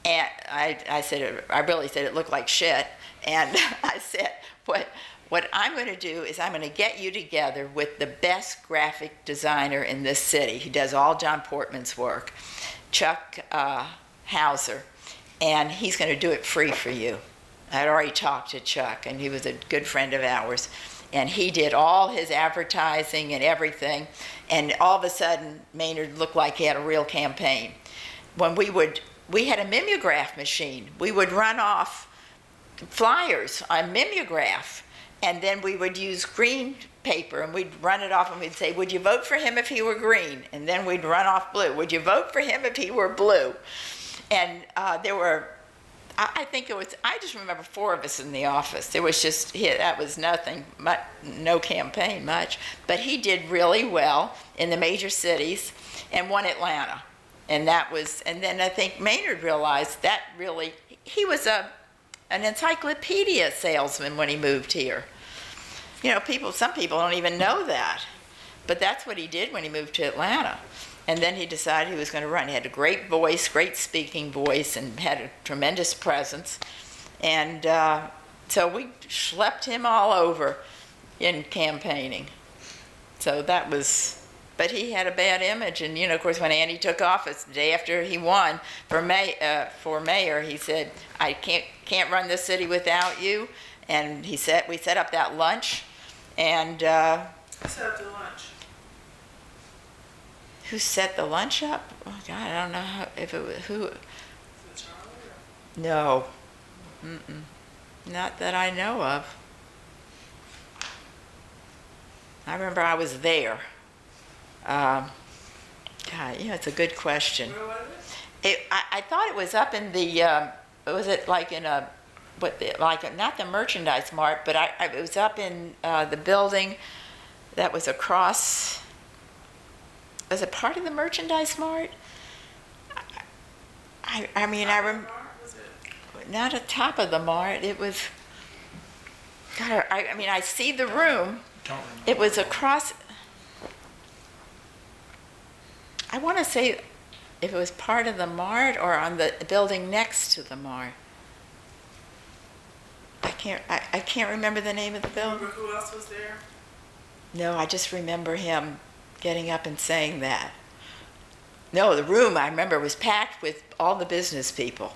And I said, I really said it looked like shit. And I said, what I'm going to do is I'm going to get you together with the best graphic designer in this city. He does all John Portman's work, Chuck Hauser, and he's going to do it free for you. I'd already talked to Chuck, and he was a good friend of ours. And he did all his advertising and everything. And all of a sudden, Maynard looked like he had a real campaign. When we had a mimeograph machine. We would run off flyers on mimeograph. And then we would use green paper, and we'd run it off, and we'd say, would you vote for him if he were green? And then we'd run off blue. Would you vote for him if he were blue? And there were, I think it was, I just remember 4 of us in the office. There was just, that was nothing, no campaign much. But he did really well in the major cities and won Atlanta. And then I think Maynard realized that really, he was an encyclopedia salesman when he moved here. Some people don't even know that. But that's what he did when he moved to Atlanta. And then he decided he was going to run. He had a great voice, great speaking voice, and had a tremendous presence. And so we schlepped him all over in campaigning. So that was, but he had a bad image. And, of course, when Andy took office, the day after he won for mayor, he said, I can't run this city without you. And we set up that lunch. And Who set up the lunch? Who set the lunch up? Oh, God, I don't know if it was who. Was it Charlie or? No. Not that I know of. I remember I was there. God, it's a good question. Where was it? I thought it was up in the, was it like in a, not the merchandise mart, but it was up in the building that was across. Was it part of the merchandise mart? I mean, I remember. Not at top of the mart. It was. God, I see the room. Don't remember. It was across. I want to say if it was part of the mart or on the building next to the mart. I can't remember the name of the building. Remember who else was there? No, I just remember him getting up and saying that. No, the room, I remember, was packed with all the business people.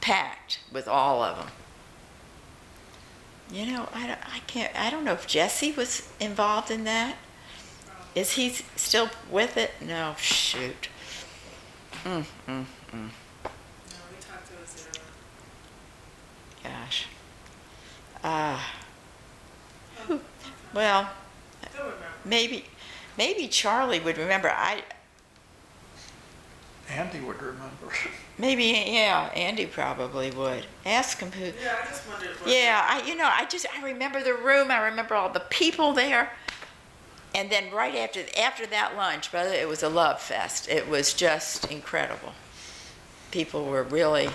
Packed with all of them. You know, I don't know if Jesse was involved in that. Is he still with it? No, shoot. No, he talked to us Gosh. Well, Don't remember. maybe Charlie would remember. Andy would remember. Maybe, yeah, Andy probably would. Ask him who. Yeah, I just wondered. Yeah, I remember the room. I remember all the people there. And then right after that lunch, brother, it was a love fest. It was just incredible. People were really,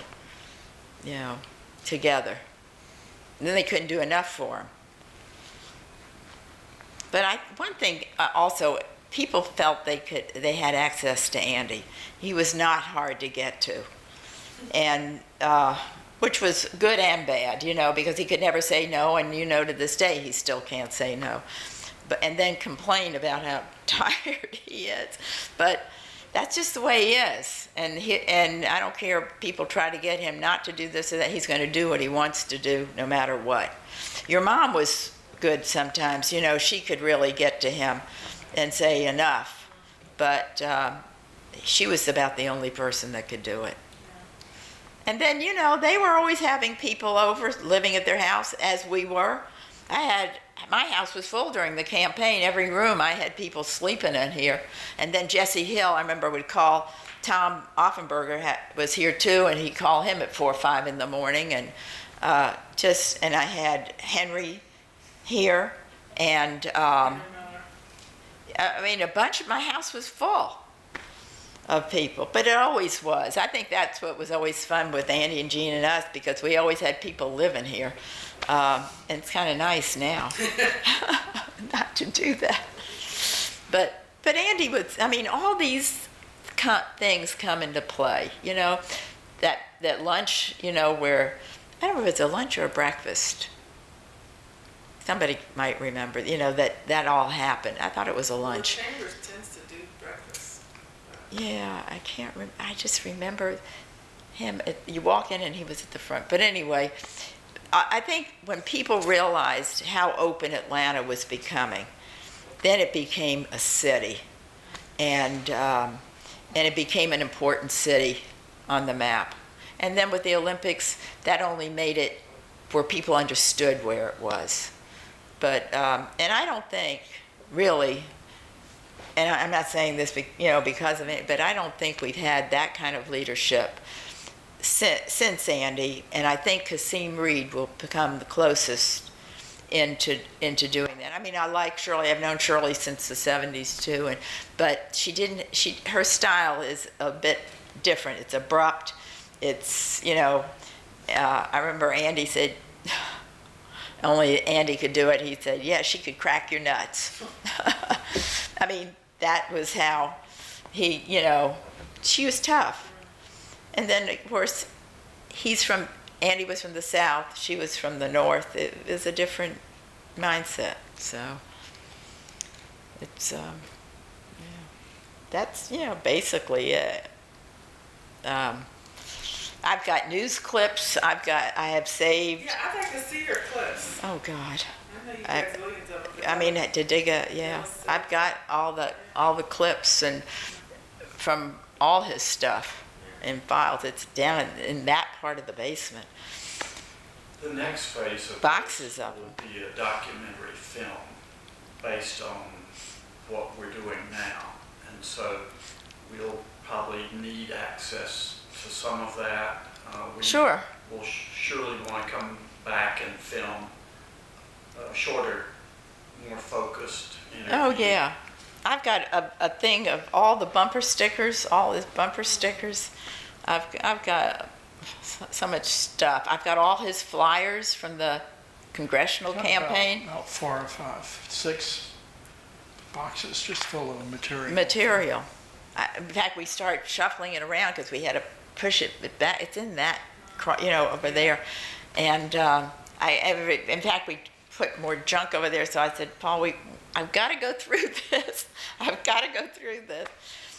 together. And then they couldn't do enough for him. But one thing also, people felt they had access to Andy. He was not hard to get to, and which was good and bad, because he could never say no, and to this day he still can't say no. And then complain about how tired he is. But that's just the way he is. And I don't care if people try to get him not to do this or that. He's going to do what he wants to do no matter what. Your mom was good sometimes. She could really get to him and say enough. But she was about the only person that could do it. And then, they were always having people over, living at their house, as we were. My house was full during the campaign. Every room I had people sleeping in here. And then Jesse Hill, I remember, would call. Tom Offenberger was here too, and he'd call him at 4 or 5 in the morning. And and I had Henry here, and a bunch of my house was full of people, but it always was. I think that's what was always fun with Andy and Jean and us, because we always had people living here. And it's kind of nice now not to do that. But Andy was, all these things come into play, that lunch, where, I don't know if it's a lunch or a breakfast. Somebody might remember, that all happened. I thought it was a lunch. Well, Chambers tends to do breakfast. Yeah, I can't remember. I just remember him. You walk in and he was at the front. But anyway, I think when people realized how open Atlanta was becoming, then it became a city, and it became an important city on the map. And then with the Olympics, that only made it where people understood where it was. But and I don't think really, and I'm not saying this because of it, but I don't think we've had that kind of leadership since Andy, and I think Kasim Reed will become the closest into doing that. I like Shirley. I've known Shirley since the 70s too, but her style is a bit different. It's abrupt. It's I remember Andy said, only Andy could do it. He said, yeah, she could crack your nuts. That was how he, she was tough. And then, of course, Andy was from the South, she was from the North. It was a different mindset. So it's, that's, basically it. I've got news clips. I have saved. Yeah, I'd like to see your clips. Oh God. I know you guys millions of them. To dig a, I've got all the clips and from all his stuff in files. It's down in that part of the basement. The next phase of Boxes this of will be a documentary film based on what we're doing now. And so we'll probably need access to some of that. Sure. We'll surely want to come back and film shorter, more focused interview. Oh yeah. I've got a thing of all the bumper stickers, all his bumper stickers. I've got so much stuff. I've got all his flyers from the congressional campaign. About 4 or 5, 6 boxes just full of material. In fact, we start shuffling it around because we had to push it back. It's in that, over there. And in fact, we put more junk over there. So I said, Paul, I've got to go through this. I've got to go through this.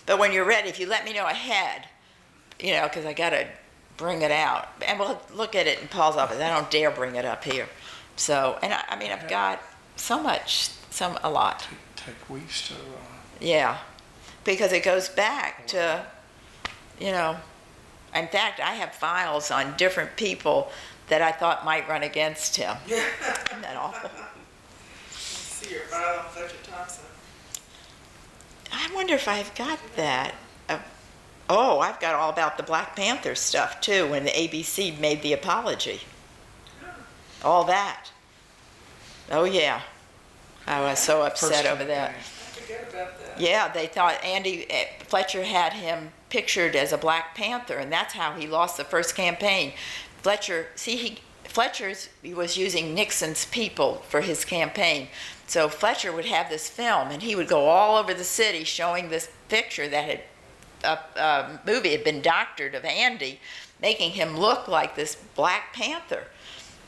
But when you're ready, if you let me know ahead, you know, because I got to bring it out. And we'll look at it in Paul's office. I don't dare bring it up here. So, and I mean, I've got so much, a lot. Take weeks to, Yeah, because it goes back to, you know, in fact, I have files on different people that I thought might run against him. Isn't that awful? Let's see your file on Fletcher Thompson. I wonder if I've got that. Oh, I've got all about the Black Panther stuff too, when the ABC made the apology. All that. Oh yeah. I was so upset over that. I forget about that. Yeah, they thought Fletcher had him pictured as a Black Panther, and that's how he lost the first campaign. Fletcher was using Nixon's people for his campaign. So Fletcher would have this film, and he would go all over the city showing this picture that had a movie had been doctored of Andy, making him look like this Black Panther.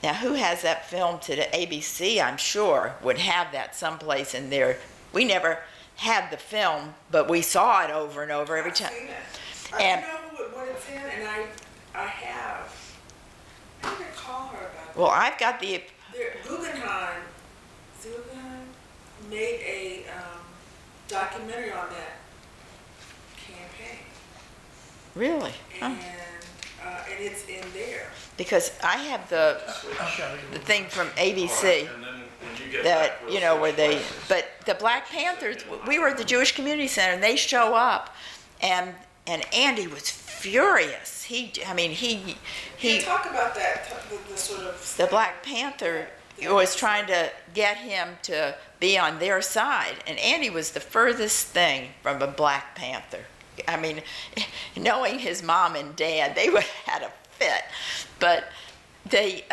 Now, who has that film to the ABC, I'm sure, would have that someplace in there. We never had the film, but we saw it over and over every time. I've seen it. And- I know what it's in, and I have. I didn't call her about it. Well, I've got the, Guggenheim made a documentary on that campaign, really? Huh. and it's in there. Because I have the thing from ABC. And then when you get That, back, you know, where they, we'll- but the Black Panthers, we were at the Jewish Community Center, and they show up, and Andy was furious. He Can you talk about that, the sort of... the Black Panther was trying to get him to be on their side, and Andy was the furthest thing from a Black Panther. I mean, knowing his mom and dad, they would have had a fit, but they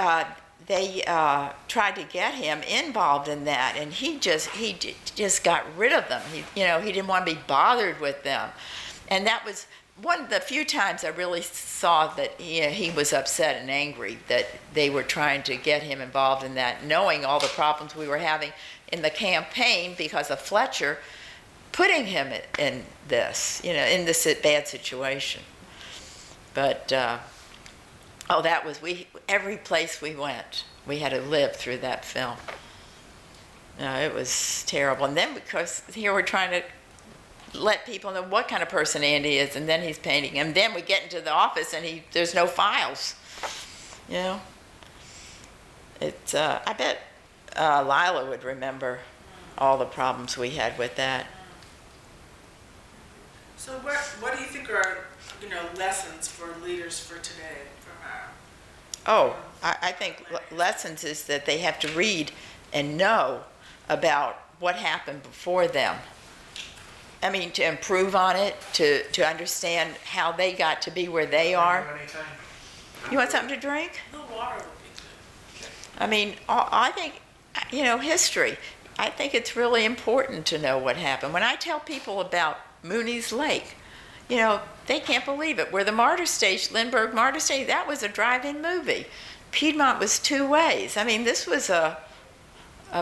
tried to get him involved in that, and he just got rid of them. He didn't want to be bothered with them, and that was one of the few times I really saw that he was upset and angry that they were trying to get him involved in that, knowing all the problems we were having in the campaign because of Fletcher putting him in this, in this bad situation. But every place we went, we had to live through that film. It was terrible. And then because here we're trying to let people know what kind of person Andy is, and then he's painting. And then we get into the office and there's no files. It's I bet Lila would remember all the problems we had with that. So what do you think are, lessons for leaders for today from our... I think lessons is that they have to read and know about what happened before them. I mean, to improve on it, to understand how they got to be where they are. You want something to drink? No water would be good. I mean, I think, history. I think it's really important to know what happened. When I tell people about Mooney's Lake, they can't believe it. Where the Martyr Station, Lindbergh Martyr Station, that was a drive-in movie. Piedmont was two ways. I mean, this was a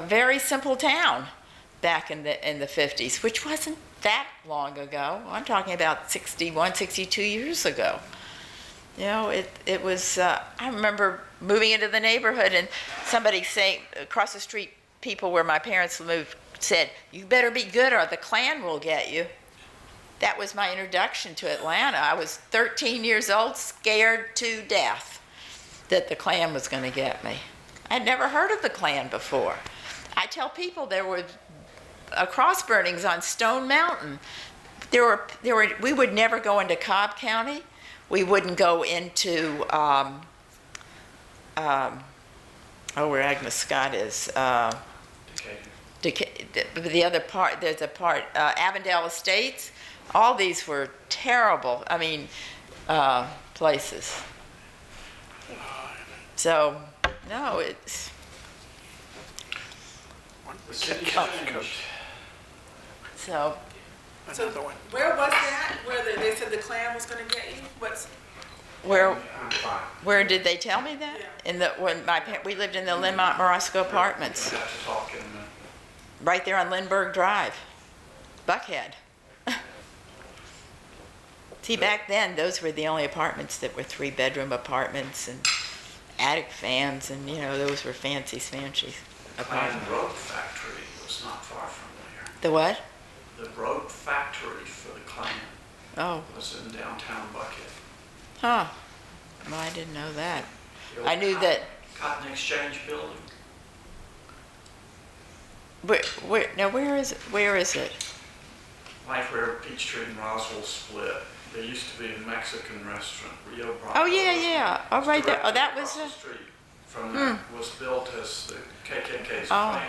very simple town back in the 50s, which wasn't that long ago. I'm talking about 61, 62 years ago. It was, I remember moving into the neighborhood and somebody saying, across the street, people where my parents moved said, "You better be good or the Klan will get you." That was my introduction to Atlanta. I was 13 years old, scared to death that the Klan was going to get me. I'd never heard of the Klan before. I tell people there were cross burnings on Stone Mountain. We would never go into Cobb County. We wouldn't go into where Agnes Scott is. The other part, there's a part, Avondale Estates. All these were terrible, places. So, no, it's... The city Coach. changed. So, Another one. Where was that? Where they said the Klan was going to get you? where did they tell me that? Yeah. We lived in the Linmont Morosco Apartments, We'll have to talk in right there on Lindbergh Drive, Buckhead. See, back then, those were the only apartments that were 3-bedroom apartments and attic fans, and those were fancy Clan apartments. Rope Factory was not far from there. The what? The rope factory for the Klan Oh, was in downtown Buckhead. huh. Well, I didn't know that. The old I knew that. Cotton Exchange building. Now, where is it? Where is it? Right where Peachtree and Roswell split. There used to be a Mexican restaurant, Rio Bravo. Oh, yeah. Oh, right there. Oh, that was Across the a... street from that was built as the KKK's Oh.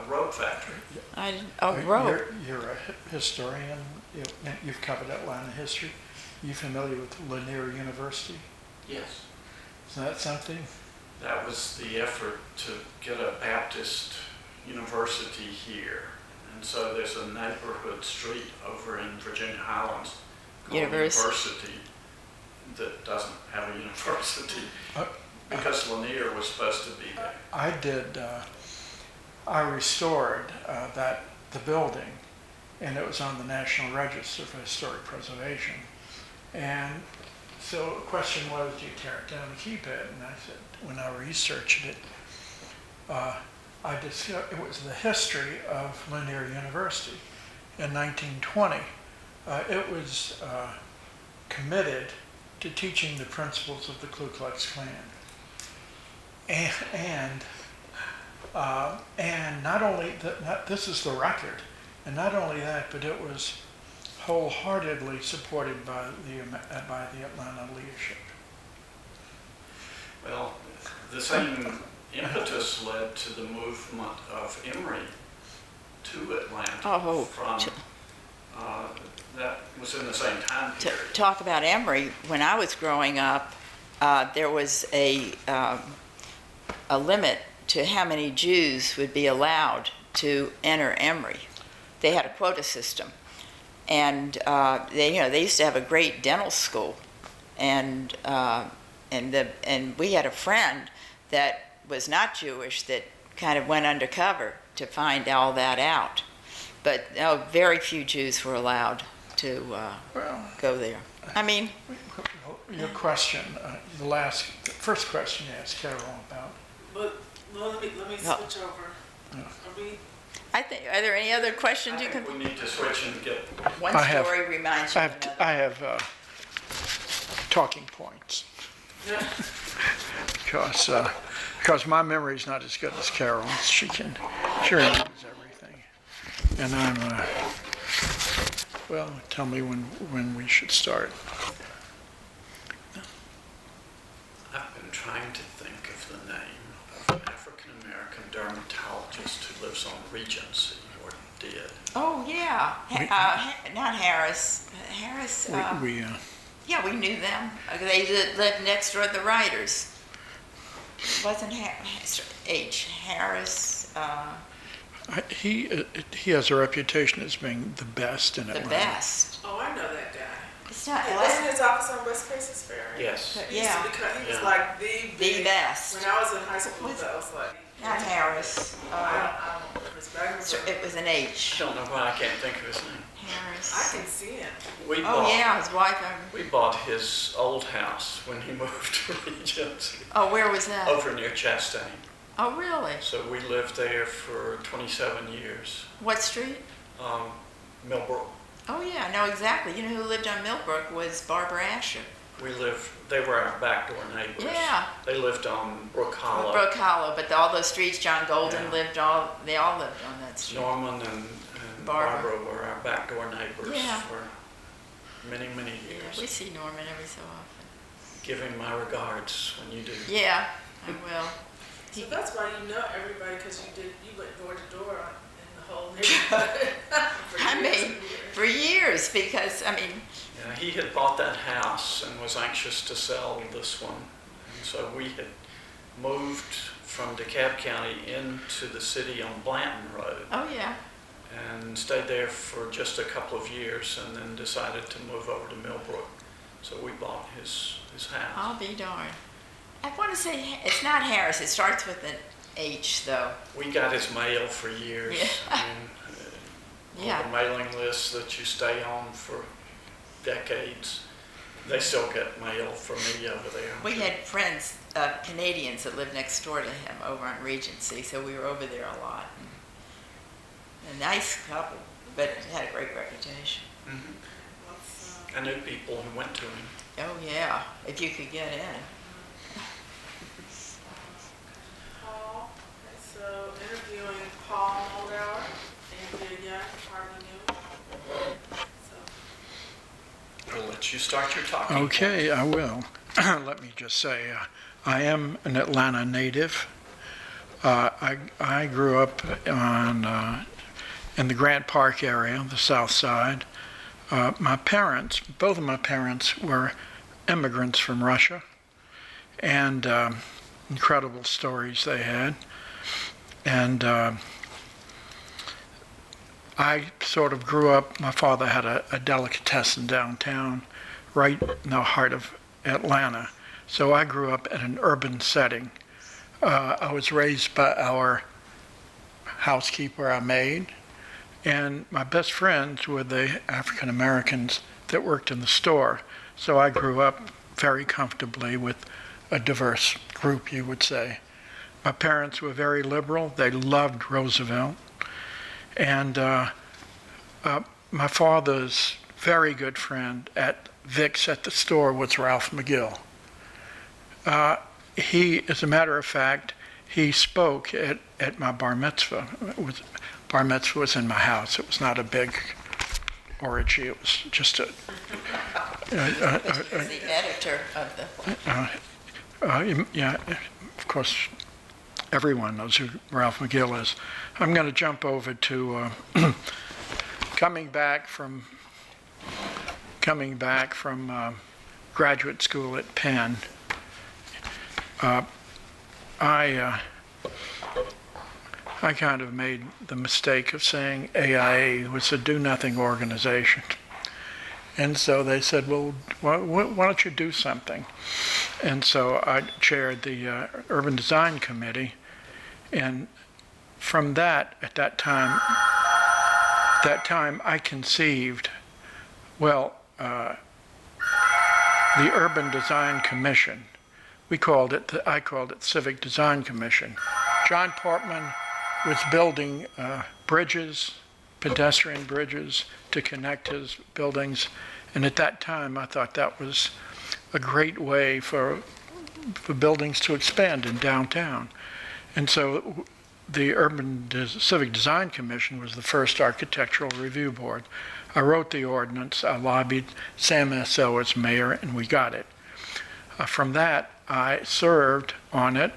rope factory. I didn't... Oh, road. You're a historian. You've covered Atlanta history. You familiar with Lanier University? Yes. Is that something? That was the effort to get a Baptist university here. And so there's a neighborhood street over in Virginia Highlands called University that doesn't have a university because Lanier was supposed to be there. I restored the building, and it was on the National Register for Historic Preservation. And so the question was, do you tear it down and keep it? And I said, when I researched it, I discovered it was the history of Lanier University. In 1920, it was committed to teaching the principles of the Ku Klux Klan. And not only that, this is the record, and not only that, but it was wholeheartedly supported by the Atlanta leadership. Well, the same impetus led to the movement of Emory to Atlanta. Oh, that was in the same time To period. talk about Emory, when I was growing up, there was a limit to how many Jews would be allowed to enter Emory. They had a quota system, and they used to have a great dental school, and we had a friend that was not Jewish that kind of went undercover to find all that out. But very few Jews were allowed to go there. I mean, Your question, the first question you asked Carol about. But let me switch over. I think, are there any other questions I you think can? we need to switch and get. One story reminds you of another. I have talking points because my memory is not as good as Carol's. She remembers everything, and I'm well. Tell me when we should start. I've been trying to think of the name of an African-American dermatologist who lives on Regency, or did. Oh, yeah. Not Harris. Harris, yeah, we knew them. They lived next door to the Writers. Wasn't Harris, He has a reputation as being the best in the Atlanta. best. Oh, I know that guy. It's not, Wasn't his office on West Paces Ferry? Yes. He used to be, he was Yeah. like the best. When I was in high school, that was like. Not Harris. I don't remember his background. It was an I H. don't know why I can't think of his name. Harris. I can see him. Oh, yeah, his wife. We bought his old house when he moved to Regency, Oh, where was that? over near Chastain. Oh, really? So we lived there for 27 years. What street? Millbrook. Oh, yeah, I know exactly. You know who lived on Millbrook was Barbara Asher. They were our backdoor neighbors. Yeah. They lived on Brook Hollow. Brook Hollow, but all those streets, John Golden Yeah. they all lived on that street. Norman and Barbara. Barbara were our backdoor neighbors Yeah. for many, many Yeah, years. we see Norman every so often. Give him my regards when you do. Yeah, I will. So that's why you know everybody, because you went door to door in the whole neighborhood. I mean, for years, because, I mean, Yeah, he had bought that house and was anxious to sell this one. And so we had moved from DeKalb County into the city on Blanton Road oh, yeah. and stayed there for just a couple of years and then decided to move over to Millbrook. So we bought his house. I'll be darned. I want to say, it's not Harris. It starts with an H, though. We got his mail for years. Yeah. I mean, Yeah. on the mailing list that you stay on for decades. They still get mail from me over there. We had friends, Canadians, that lived next door to him over on Regency, so we were over there a lot. A nice couple, but had a great reputation. Mm-hmm. I knew people who went to him. Oh yeah, if you could get in. Paul, so interviewing Paul Muldawer, Andrea Young, hardly knew. I'll let you start your talking. Okay, I will. Let me just say, I am an Atlanta native. I grew up in the Grant Park area, the South Side. My parents, both of my parents, were immigrants from Russia, and incredible stories they had. And I sort of grew up, my father had a delicatessen downtown, right in the heart of Atlanta. So I grew up in an urban setting. I was raised by our housekeeper, our maid, and my best friends were the African Americans that worked in the store. So I grew up very comfortably with a diverse group, you would say. My parents were very liberal. They loved Roosevelt. And my father's very good friend at Vic's at the store was Ralph McGill. He, as a matter of fact, he spoke at my bar mitzvah. Bar mitzvah was in my house. It was not a big orgy. It was just a The editor of the. yeah, of course, everyone knows who Ralph McGill is. I'm going to jump over to coming back from graduate school at Penn. I kind of made the mistake of saying AIA was a do-nothing organization. And so they said, well, why don't you do something? And so I chaired the Urban Design Committee. And from that, at that time I conceived, the Urban Design Commission. I called it Civic Design Commission. John Portman was building bridges, pedestrian bridges, to connect his buildings. And at that time, I thought that was a great way for buildings to expand in downtown. And so the Civic Design Commission was the first architectural review board. I wrote the ordinance, I lobbied Sam S.L. as mayor, and we got it. From that, I served on it,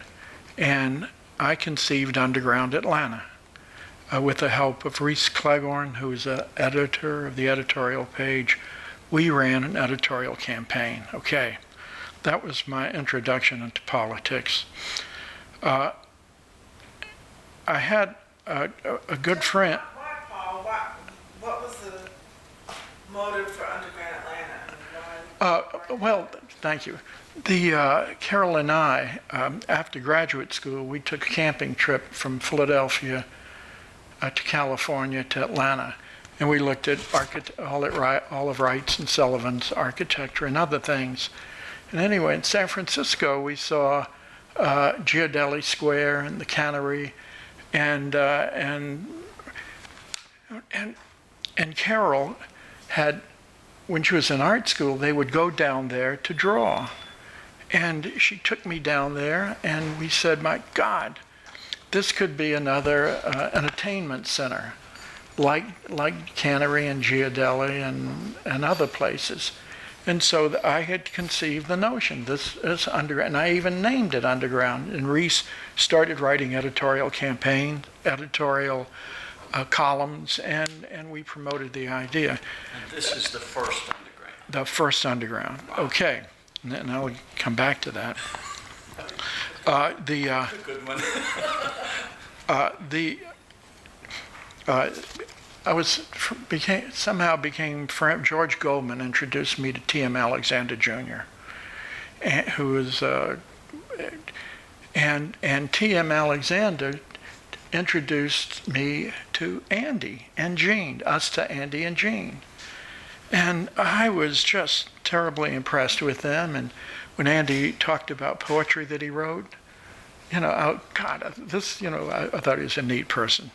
and I conceived Underground Atlanta with the help of Reese Cleghorn, who was the editor of the editorial page. We ran an editorial campaign. Okay, that was my introduction into politics. I had a good friend. Why, Paul? What was the motive for Underground Atlanta? Well, thank you. Carol and I, after graduate school, we took a camping trip from Philadelphia to California to Atlanta, and we looked at Olive Wright's and Sullivan's architecture and other things. And anyway, in San Francisco, we saw Giardelli Square and the Cannery, and Carol had, when she was in art school, they would go down there to draw. And she took me down there, and we said, my God, this could be another entertainment center, like Cannery and Giardelli and other places. And so I had conceived the notion, this is Underground, and I even named it Underground. And Reese started writing editorial campaign, editorial columns, and we promoted the idea. And this is the first Underground. The first Underground, okay. And I'll come back to that. A good one. Somehow became friend. George Goldman introduced me to T.M. Alexander Jr., who was and T.M. Alexander introduced me to Andy and Jean, us to Andy and Jean. And I was just terribly impressed with them. And when Andy talked about poetry that he wrote, God, this, I thought he was a neat person.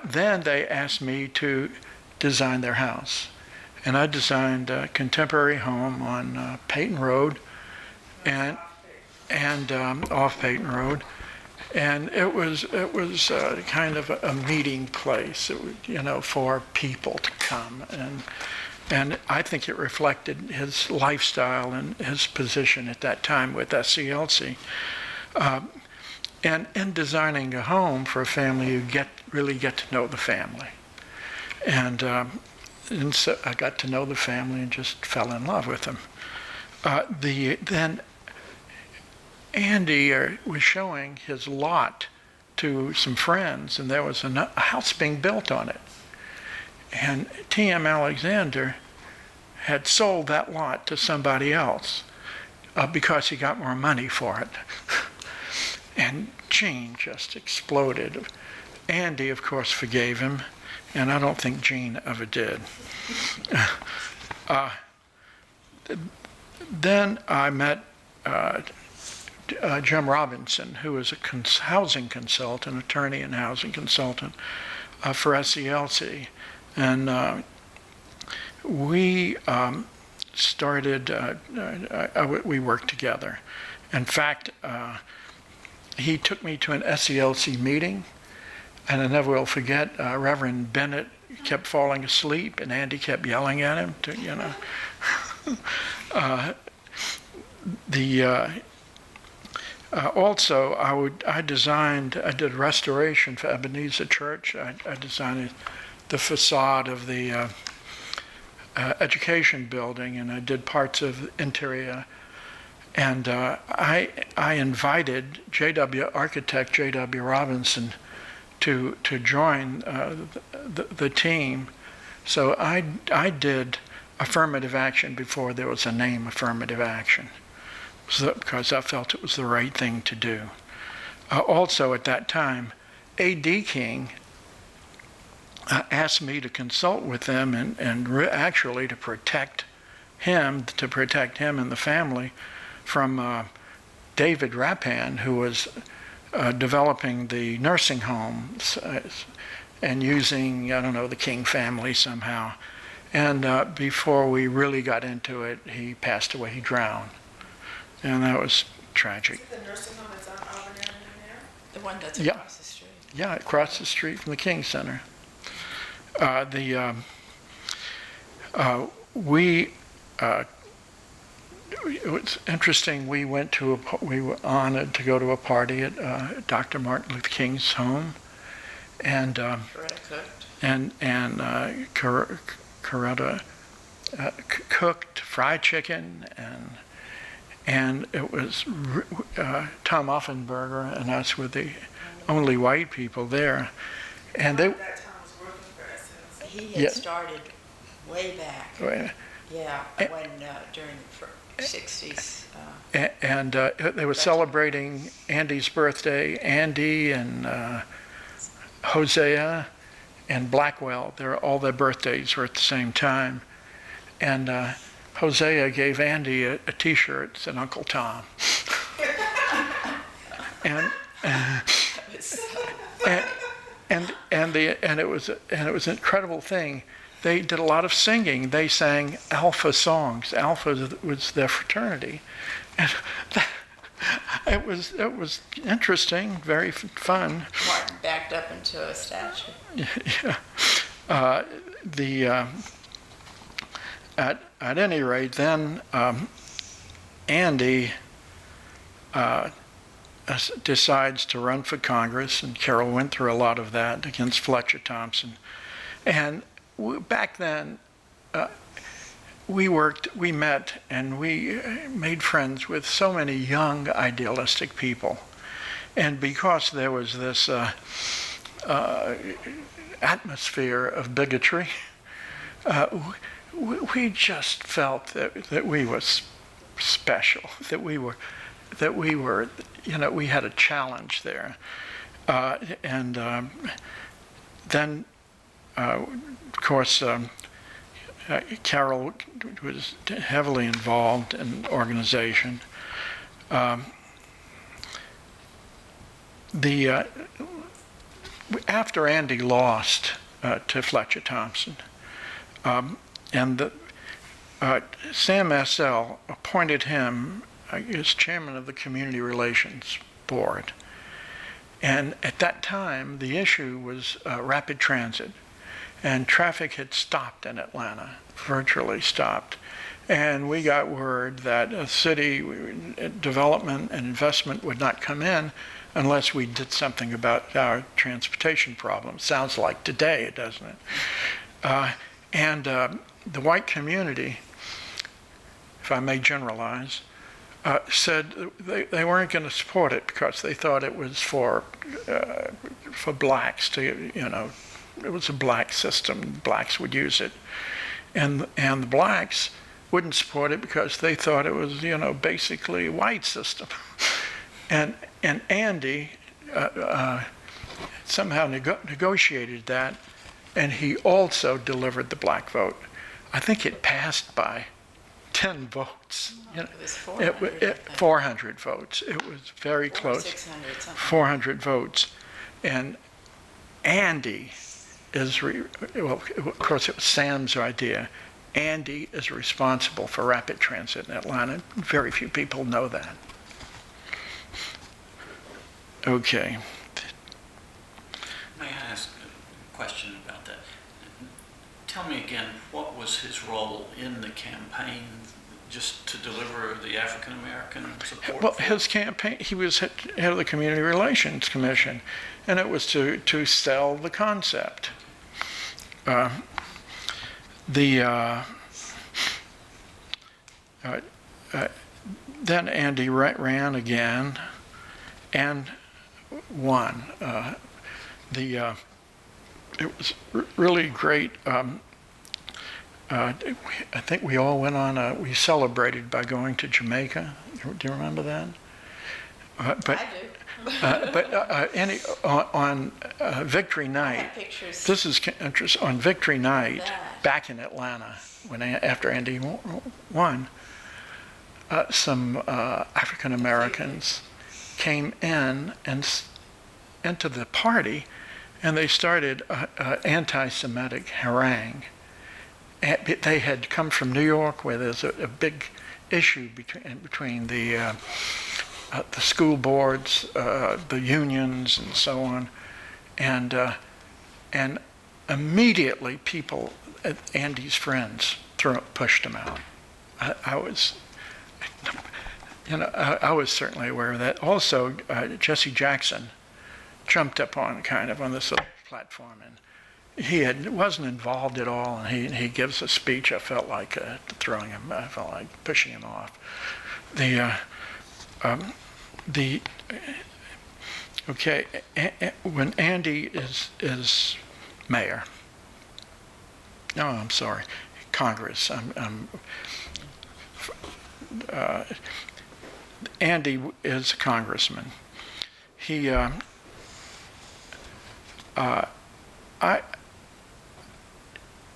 Then they asked me to design their house. And I designed a contemporary home on Peyton Road and off Peyton Road. And it was kind of a meeting place, for people to come. And I think it reflected his lifestyle and his position at that time with SCLC. And in designing a home for a family, you really get to know the family. And so I got to know the family and just fell in love with them. Then Andy was showing his lot to some friends, and there was a house being built on it. And T.M. Alexander had sold that lot to somebody else because he got more money for it. And Gene just exploded. Andy, of course, forgave him, and I don't think Gene ever did. Then I met Jim Robinson, who was a housing consultant, attorney and housing consultant for SCLC. And we started, we worked together. In fact, he took me to an SCLC meeting, and I never will forget, Reverend Bennett kept falling asleep, and Andy kept yelling at him to, also, I did restoration for Ebenezer Church. I designed the facade of the education building, and I did parts of interior. And I invited architect J.W. Robinson to join the team. So I did affirmative action before there was a name affirmative action, because I felt it was the right thing to do. Also at that time, A.D. King asked me to consult with them and actually to protect him and the family from David Rappan, who was developing the nursing homes and using, the King family somehow. And before we really got into it, he passed away. He drowned. And that was tragic. Is it the nursing home that's on Auburn Avenue there? The one that's across the street. Yeah, across the street from the King Center. It was interesting. We were honored to go to a party at Dr. Martin Luther King's home, and Coretta cooked fried chicken, and it was Tom Offenberger and us were the only white people there, and they. That Tom was working for SLC. He had started way back. When during the 60s. And they were celebrating Andy's birthday. Andy and Hosea and Blackwell, all their birthdays were at the same time. And Hosea gave Andy a T-shirt that said Uncle Tom. and it was an incredible thing. They did a lot of singing. They sang Alpha songs. Alpha was their fraternity, and it was interesting, very fun. Martin backed up into a statue. Yeah. At any rate, then Andy decides to run for Congress, and Carol went through a lot of that against Fletcher Thompson, and. Back then, we met, and we made friends with so many young, idealistic people. And because there was this atmosphere of bigotry, we just felt that we were special, that we were, we had a challenge there. Then. Of course, Carol was heavily involved in organization. After Andy lost to Fletcher Thompson, and Sam Massell appointed him as chairman of the Community Relations Board. And at that time, the issue was rapid transit. And traffic had stopped in Atlanta, virtually stopped. And we got word that a city development and investment would not come in unless we did something about our transportation problem. Sounds like today, doesn't it? The white community, if I may generalize, said they weren't going to support it because they thought it was for blacks to, it was a black system. Blacks would use it, and the blacks wouldn't support it because they thought it was, basically a white system. And Andy somehow negotiated that, and he also delivered the black vote. I think it passed by 10 votes. It was 400. 400 votes. It was very close. 600 something. 400 votes. And Andy is, of course it was Sam's idea. Andy is responsible for rapid transit in Atlanta. Very few people know that. Okay. May I ask a question about that? Tell me again, what was his role in the campaign, just to deliver the African American support? Well, his campaign, he was head of the Community Relations Commission, and it was to sell the concept. Then Andy ran again and won. It was really great. I think we all went on we celebrated by going to Jamaica. Do you remember that? I do. On Victory Night, Pictures. this is interesting. On Victory Night, back in Atlanta, after Andy won, some African Americans came in and into the party, and they started anti-Semitic harangue. They had come from New York, where there's a big issue between the school boards, the unions, and so on, and immediately people, Andy's friends, pushed him out. I was certainly aware of that. Also, Jesse Jackson jumped up on this little platform, and he wasn't involved at all. And he gives a speech. I felt like throwing him. I felt like pushing him off. When Andy is mayor. No, I'm sorry, Congress. Andy is a congressman.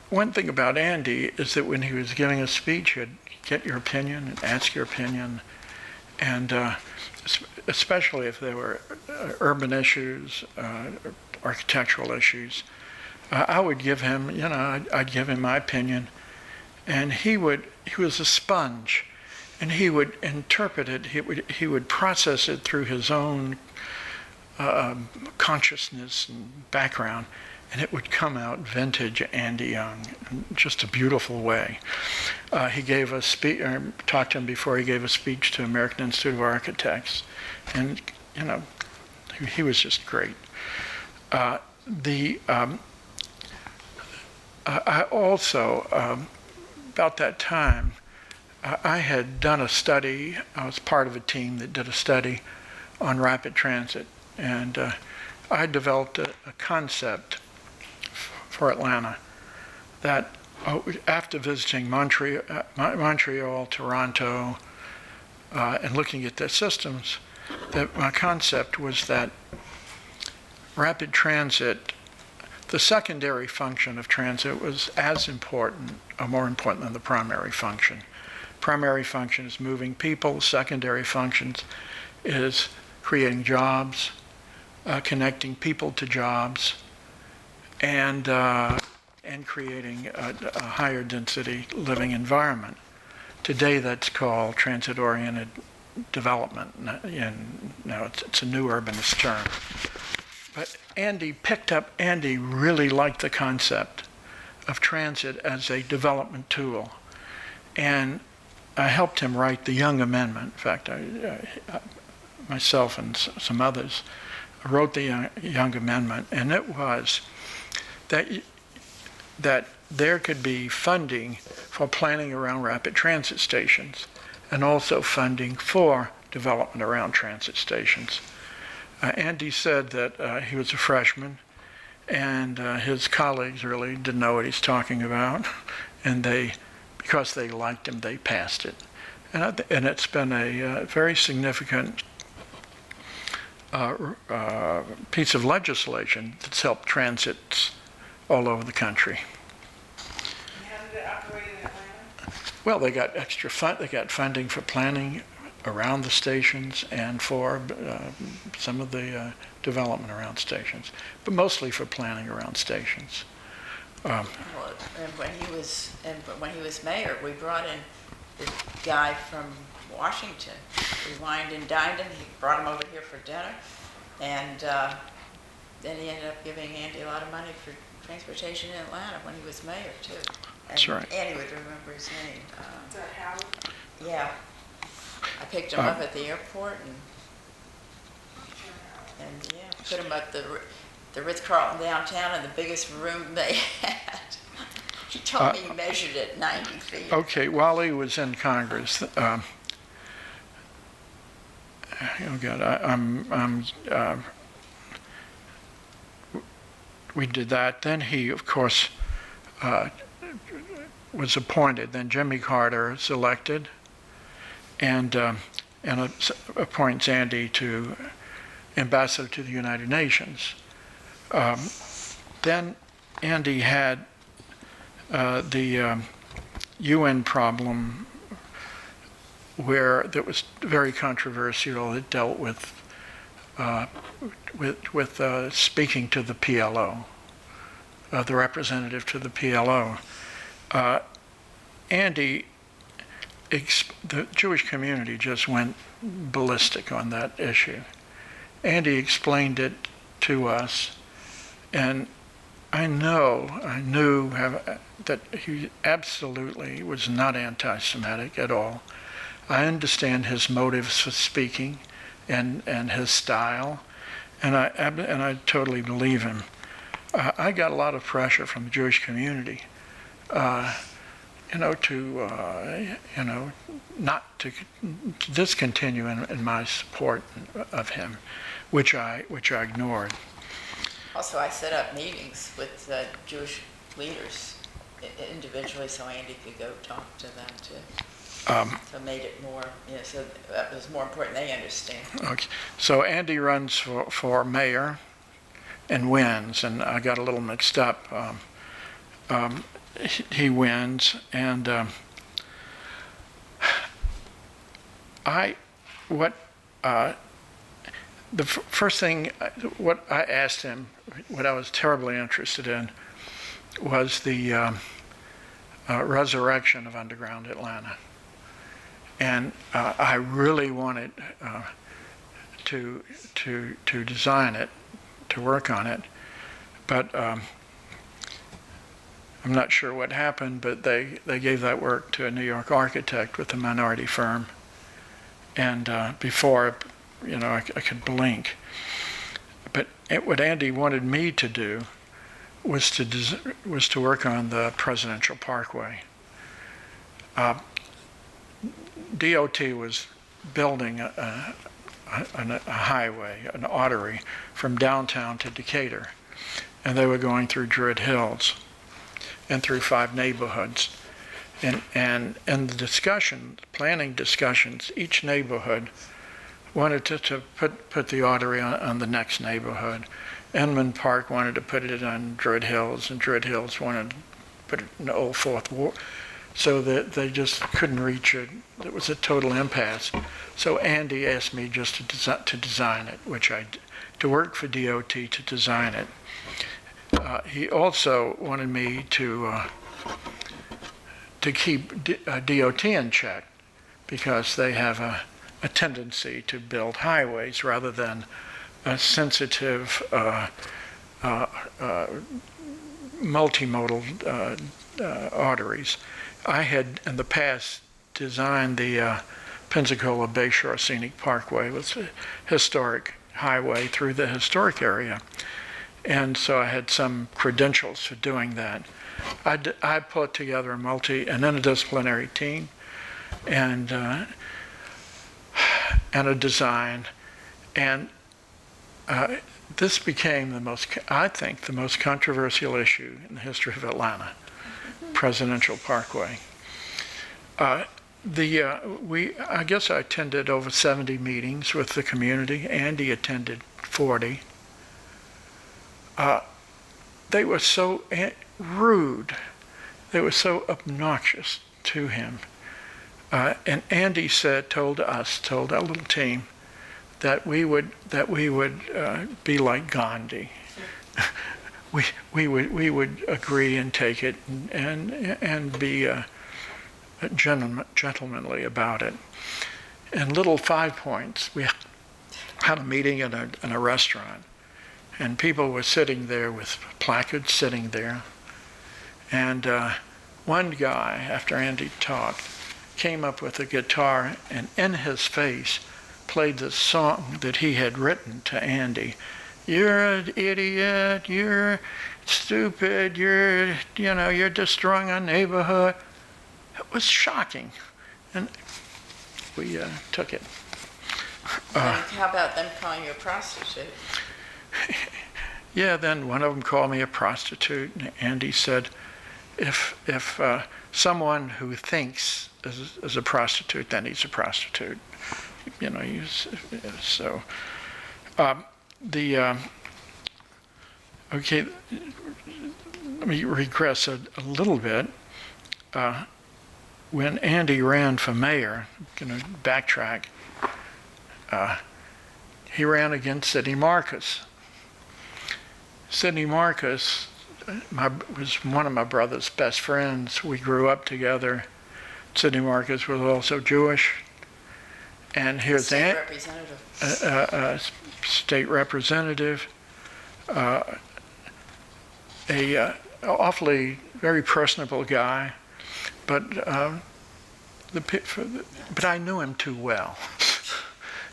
One thing about Andy is that when he was giving a speech, he'd get your opinion and ask your opinion, and especially if there were urban issues, architectural issues, I would give him, I'd give him my opinion, and he was a sponge, and he would interpret it, he would process it through his own consciousness and background, and it would come out vintage Andy Young in just a beautiful way. He gave a speech, talked to him before he gave a speech to American Institute of Architects, and he was just great. I also, about that time, I had done a study. I was part of a team that did a study on rapid transit, and I developed a concept for Atlanta that after visiting Montreal, Toronto, and looking at their systems, that my concept was that rapid transit, the secondary function of transit was as important are more important than the primary function. Primary function is moving people. Secondary functions is creating jobs, connecting people to jobs, and creating a higher density living environment. Today that's called transit-oriented development, and now it's a new urbanist term. But Andy really liked the concept of transit as a development tool. And I helped him write the Young Amendment. In fact, myself and some others wrote the Young Amendment, and it was that there could be funding for planning around rapid transit stations and also funding for development around transit stations. Andy said that he was a freshman and his colleagues really didn't know what he's talking about, and because they liked him, they passed it. And it's been a very significant piece of legislation that's helped transits all over the country. And how did it operate in Atlanta? Well, they got extra they got funding for planning around the stations and for some of the development around stations, but mostly for planning around stations. Well, and when he was mayor, we brought in the guy from Washington. We wined and dined him. He brought him over here for dinner, and then he ended up giving Andy a lot of money for transportation in Atlanta when he was mayor too. And That's right. Andy would remember his name. Is that Howard? Yeah, I picked him up at the airport and yeah, put him at the Ritz-Carlton downtown in the biggest room they had. He told me he measured it 90 feet. Okay, while he was in Congress, oh God, we did that. Then he, of course, was appointed. Then Jimmy Carter is elected, and appoints Andy to ambassador to the United Nations. Then Andy had the UN problem where that was very controversial. It dealt with speaking to the PLO, the representative to the PLO. Andy, the Jewish community just went ballistic on that issue. Andy explained it to us, and I knew that he absolutely was not anti-Semitic at all. I understand his motives for speaking and his style, and I totally believe him. I got a lot of pressure from the Jewish community, not to discontinue in my support of him, which I ignored. Also, I set up meetings with Jewish leaders individually so Andy could go talk to them too. So it made it more, so that was more important they understand. Okay, so Andy runs for mayor and wins, and I got a little mixed up. He wins, and the first thing what I asked him, what I was terribly interested in, was the resurrection of underground Atlanta. And I really wanted to design it, to work on it, but I'm not sure what happened. But they gave that work to a New York architect with a minority firm, and before I could blink. But what Andy wanted me to do was to work on the Presidential Parkway. DOT was building a highway, an artery from downtown to Decatur, and they were going through Druid Hills and through 5 neighborhoods. And in the planning discussions, each neighborhood wanted to put the artery on the next neighborhood. Inman Park wanted to put it on Druid Hills, and Druid Hills wanted to put it in the old Fourth Ward, so that they just couldn't reach it. It was a total impasse. So Andy asked me just to design it, to work for DOT to design it. He also wanted me to keep DOT in check, because they have a tendency to build highways rather than sensitive multimodal arteries. I had in the past designed the Pensacola Bayshore Scenic Parkway. It was a historic highway through the historic area, and so I had some credentials for doing that. I put together an interdisciplinary team and a design, and this became the most controversial issue in the history of Atlanta, Presidential Parkway. I guess I attended over 70 meetings with the community. Andy attended 40. They were so rude. They were so obnoxious to him. And Andy told our little team, that we would be like Gandhi. we would agree and take it and be gentlemanly about it. And little 5 points. We had a meeting in a restaurant, and people were sitting there with placards sitting there. And one guy, after Andy talked, came up with a guitar and in his face played the song that he had written to Andy. You're an idiot, you're stupid, you're destroying our neighborhood. It was shocking, and we took it. How about them calling you a prostitute? Yeah, then one of them called me a prostitute, and Andy said, if someone who thinks is a prostitute, then he's a prostitute. So okay, let me regress a little bit. When Andy ran for mayor, I'm going to backtrack, he ran against Sidney Marcus. Sidney Marcus was one of my brother's best friends. We grew up together. Sidney Marcus was also Jewish. And here's State representative. State representative, awfully very personable guy, but I knew him too well.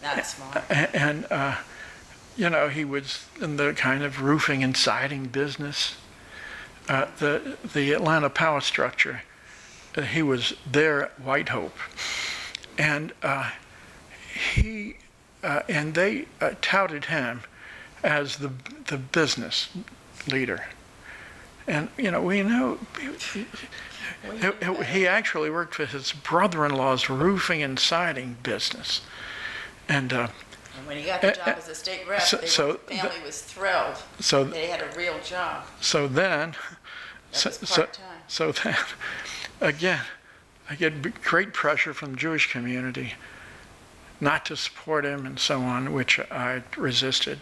Not smart. And he was in the kind of roofing and siding business. The Atlanta power structure, he was their White Hope, and they touted him as the business leader. And we know he actually worked for his brother-in-law's roofing and siding business. And when he got the job as a state rep, the family was thrilled. So they had a real job. So then, that was part-time. So then, again, I get great pressure from the Jewish community not to support him and so on, which I resisted.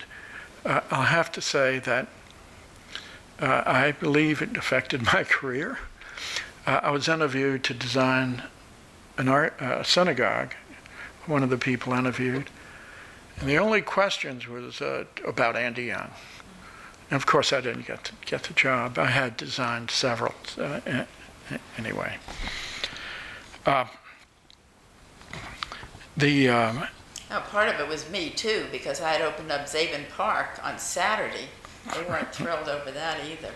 I'll have to say that I believe it affected my career. I was interviewed to design a synagogue, one of the people interviewed, and the only questions was about Andy Young. And of course I didn't get the job. I had designed several anyway. Part of it was me too, because I had opened up Zabin Park on Saturday. They weren't thrilled over that either.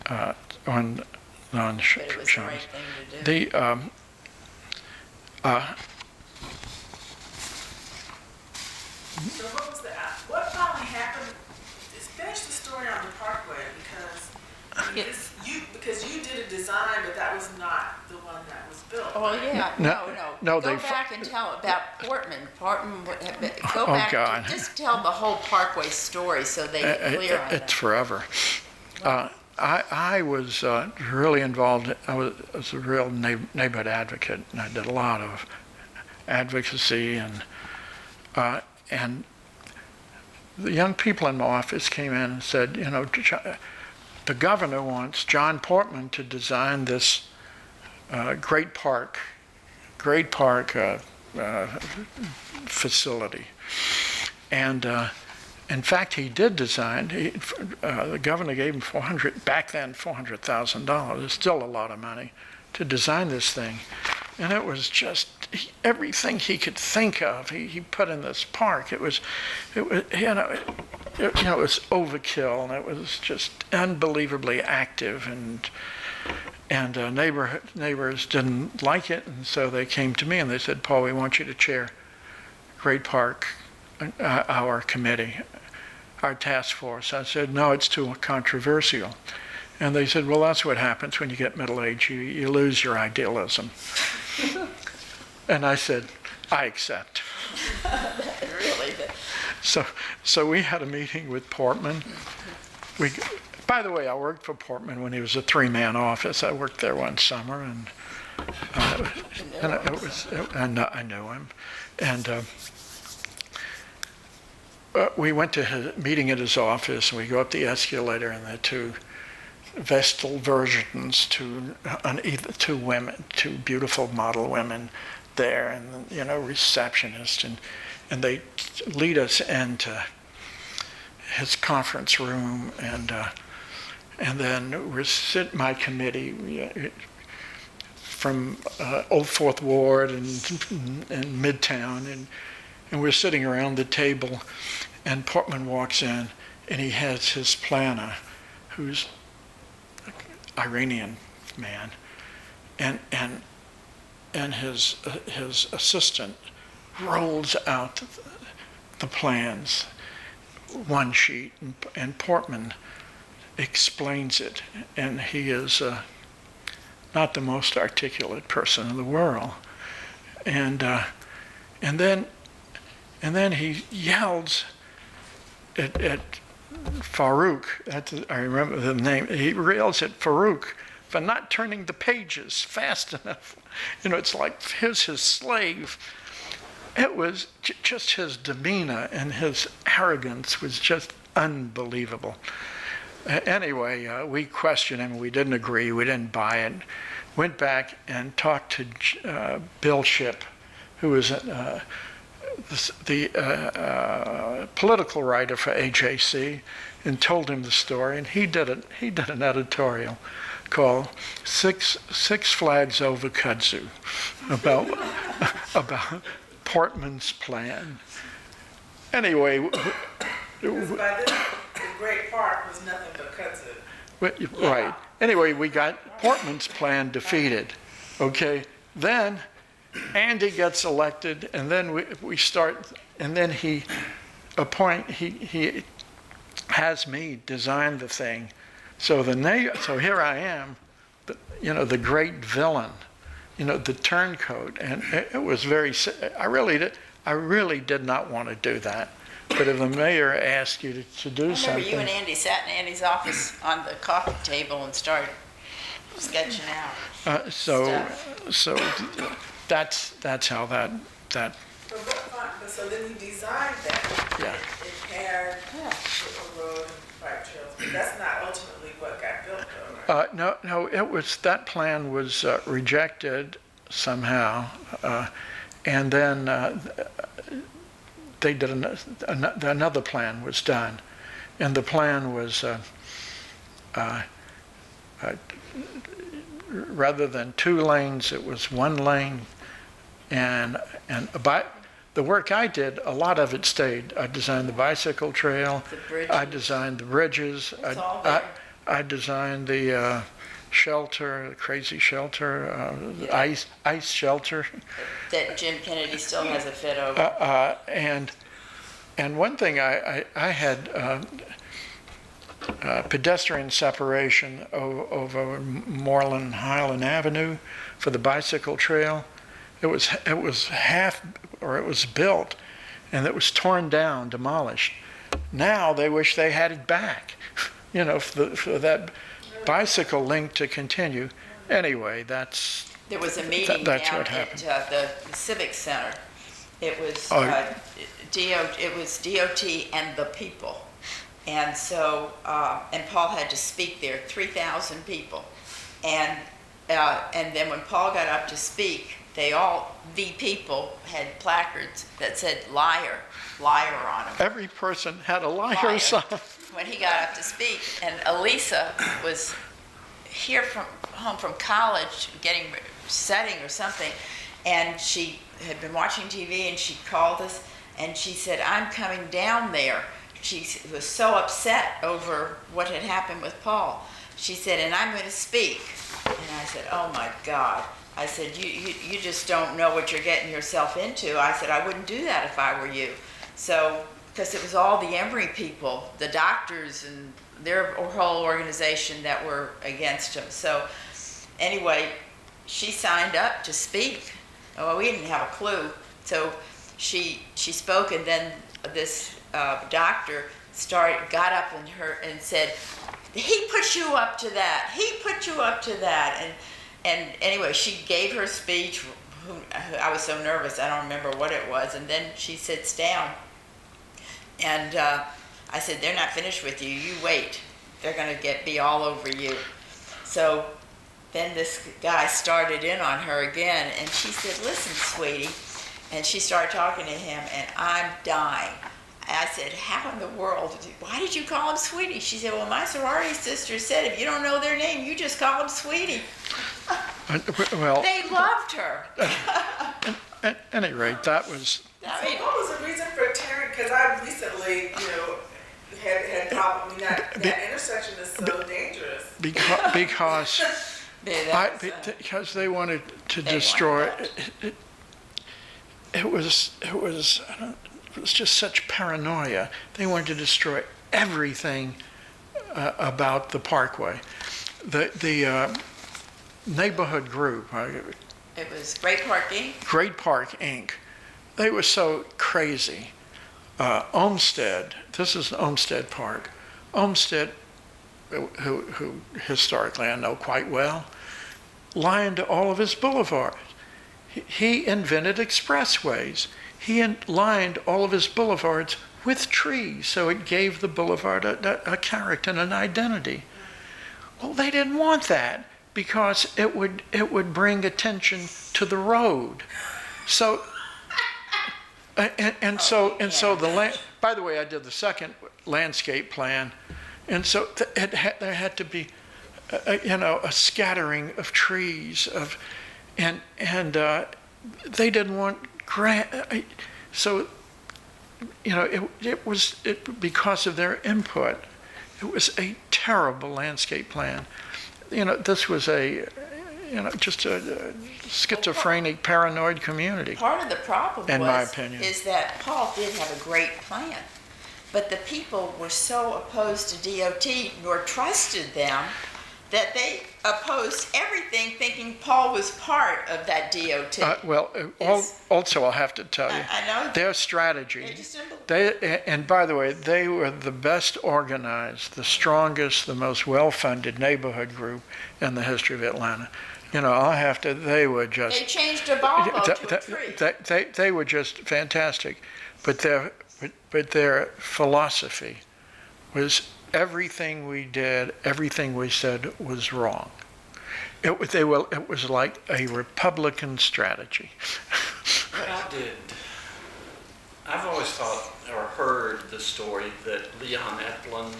But it was the right thing to do. So what finally happened? Finish the story on the Parkway, because you did a design, but that was not the one that was built. Oh yeah, no. Go back and tell about Portman. Go back. Just tell the whole Parkway story so they get clear on it. It's forever. I was really involved. I was a real neighborhood advocate, and I did a lot of advocacy, and the young people in my office came in and said, you know, the governor wants John Portman to design this great park facility. And in fact, he did design. The governor gave him $400,000. It's still a lot of money to design this thing, and it was just everything he could think of. He put in this park. It was overkill, and it was just unbelievably active, and neighbors didn't like it, and so they came to me and they said, Paul, we want you to chair Great Park, our committee, our task force. I said, no, it's too controversial. And they said, well, that's what happens when you get middle age. You lose your idealism. And I said, I accept. Really? So we had a meeting with Portman. By the way, I worked for Portman when he was a three-man office. I worked there one summer, and I knew him. And we went to his meeting at his office, and we go up the escalator, and there are two Vestal versions, two women, two beautiful model women there, and receptionist, and they lead us into his conference room, and then we're sitting, my committee from Old Fourth Ward and Midtown, and we're sitting around the table, and Portman walks in, and he has his planner, who's an Iranian man, and his assistant rolls out the plans, one sheet, and Portman explains it, and he is not the most articulate person in the world, and then he yells at Farouk. I remember the name. He yells at Farouk for not turning the pages fast enough. It's like here's his slave. It was just his demeanor and his arrogance was just unbelievable. Anyway, we questioned him. We didn't agree. We didn't buy it. Went back and talked to Bill Shipp, who was the political writer for AJC, and told him the story. And he did an editorial called Six Flags Over Kudzu about Portman's plan. Anyway, because by then, the Great Park was nothing but kudzu. Right. Anyway, we got Portman's plan defeated. Okay. Then Andy gets elected, and then we start, and then he has me design the thing. So here I am, the great villain, the turncoat, and it was I really did not want to do that. But if the mayor asked you to do something... I remember you and Andy sat in Andy's office on the coffee table and started sketching out. So stuff. That's how that. So then you designed that. Yeah. It had a road and bike trails, but that's not ultimately what got built, though, right? No. That plan was rejected somehow, and then they did another plan was done, and the plan was rather than 2 lanes, it was 1 lane, and the work I did, a lot of it stayed. I designed the bicycle trail. I designed the bridges. I designed the shelter, the crazy shelter, ice shelter. That Jim Kennedy still has a fit over. And one thing I had pedestrian separation over Moreland Highland Avenue for the bicycle trail. It was built, and it was torn down, demolished. Now they wish they had it back, for that bicycle link to continue. Anyway, There was a meeting that's down what at happened. the Civic Center. It was Oh. it was DOT and the people. And so, and Paul had to speak there, 3,000 people. And then when Paul got up to speak, the people had placards that said liar, liar on them. Every person had a liar sign. When he got up to speak. And Elisa was home from college, getting setting or something, and she had been watching TV, and she called us, and she said, I'm coming down there. She was so upset over what had happened with Paul. She said, and I'm going to speak. And I said, oh my God. I said, you just don't know what you're getting yourself into. I said, I wouldn't do that if I were you. So, because it was all the Emory people, the doctors and their whole organization that were against him. So anyway, she signed up to speak. Well, we didn't have a clue. So she spoke, and then this doctor got up and said, he put you up to that. He put you up to that. And anyway, she gave her speech. I was so nervous, I don't remember what it was. And then she sits down. And I said, they're not finished with you. You wait. They're going to be all over you. So then this guy started in on her again. And she said, listen, sweetie. And she started talking to him, and I'm dying. I said, how in the world, why did you call him Sweetie? She said, well, my sorority sister said if you don't know their name, you just call them Sweetie. Well, They loved her. at any rate, that was... So what was the reason for tearing, because I recently, had problem, that intersection is so dangerous. Because they wanted to destroy... It was just such paranoia. They wanted to destroy everything about the Parkway. The neighborhood group. It was Great Park Inc. Great Park Inc. They were so crazy. Olmsted. This is Olmsted Park. Olmsted, who historically I know quite well, lined all of his boulevards. He invented expressways. He lined all of his boulevards with trees, so it gave the boulevard a character and an identity. Well, they didn't want that because it would bring attention to the road. So so the land. By the way, I did the second landscape plan, and so there had to be a scattering of trees and they didn't want so it was because of their input. It was a terrible landscape plan. This was just a schizophrenic, paranoid community. Part of the problem in my opinion, is that Paul did have a great plan, but the people were so opposed to DOT nor trusted them that they opposed everything, thinking Paul was part of that DOT. Also I'll have to tell you, I know their strategy. they just didn't And by the way, they were the best organized, the strongest, the most well-funded neighborhood group in the history of Atlanta. They were just... They changed a Volvo to a tree. They were just fantastic. But their philosophy was everything we did, everything we said was wrong. It was like a Republican strategy. I've always thought or heard the story that Leon Eplin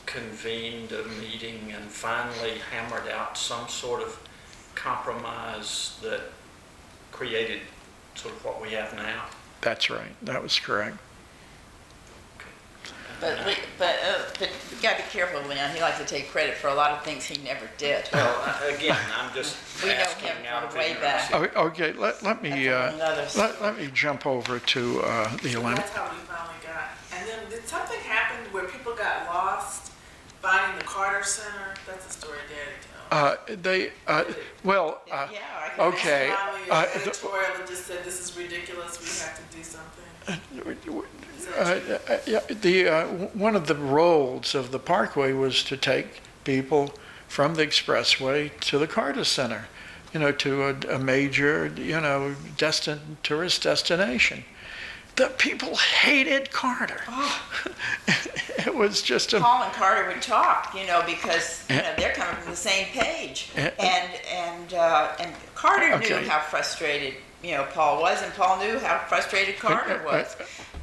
convened a meeting and finally hammered out some sort of compromise that created sort of what we have now. That's right. That was correct. But you got to be careful, Leon. He likes to take credit for a lot of things he never did. Well, again, I'm just We know asking him out from of way ignorance. back. Okay, let me jump over to the Olympic. That's how we finally got. And then did something happen where people got lost finding the Carter Center? That's a story Daddy told. Okay. Finally, an editorial that just said this is ridiculous. We have to do something. One of the roles of the Parkway was to take people from the expressway to the Carter Center, to a major, tourist destination. The people hated Carter. Oh. It was just Paul and Carter would talk, because they're coming from the same page, and Carter Okay. knew how frustrated Paul was, and Paul knew how frustrated Carter was.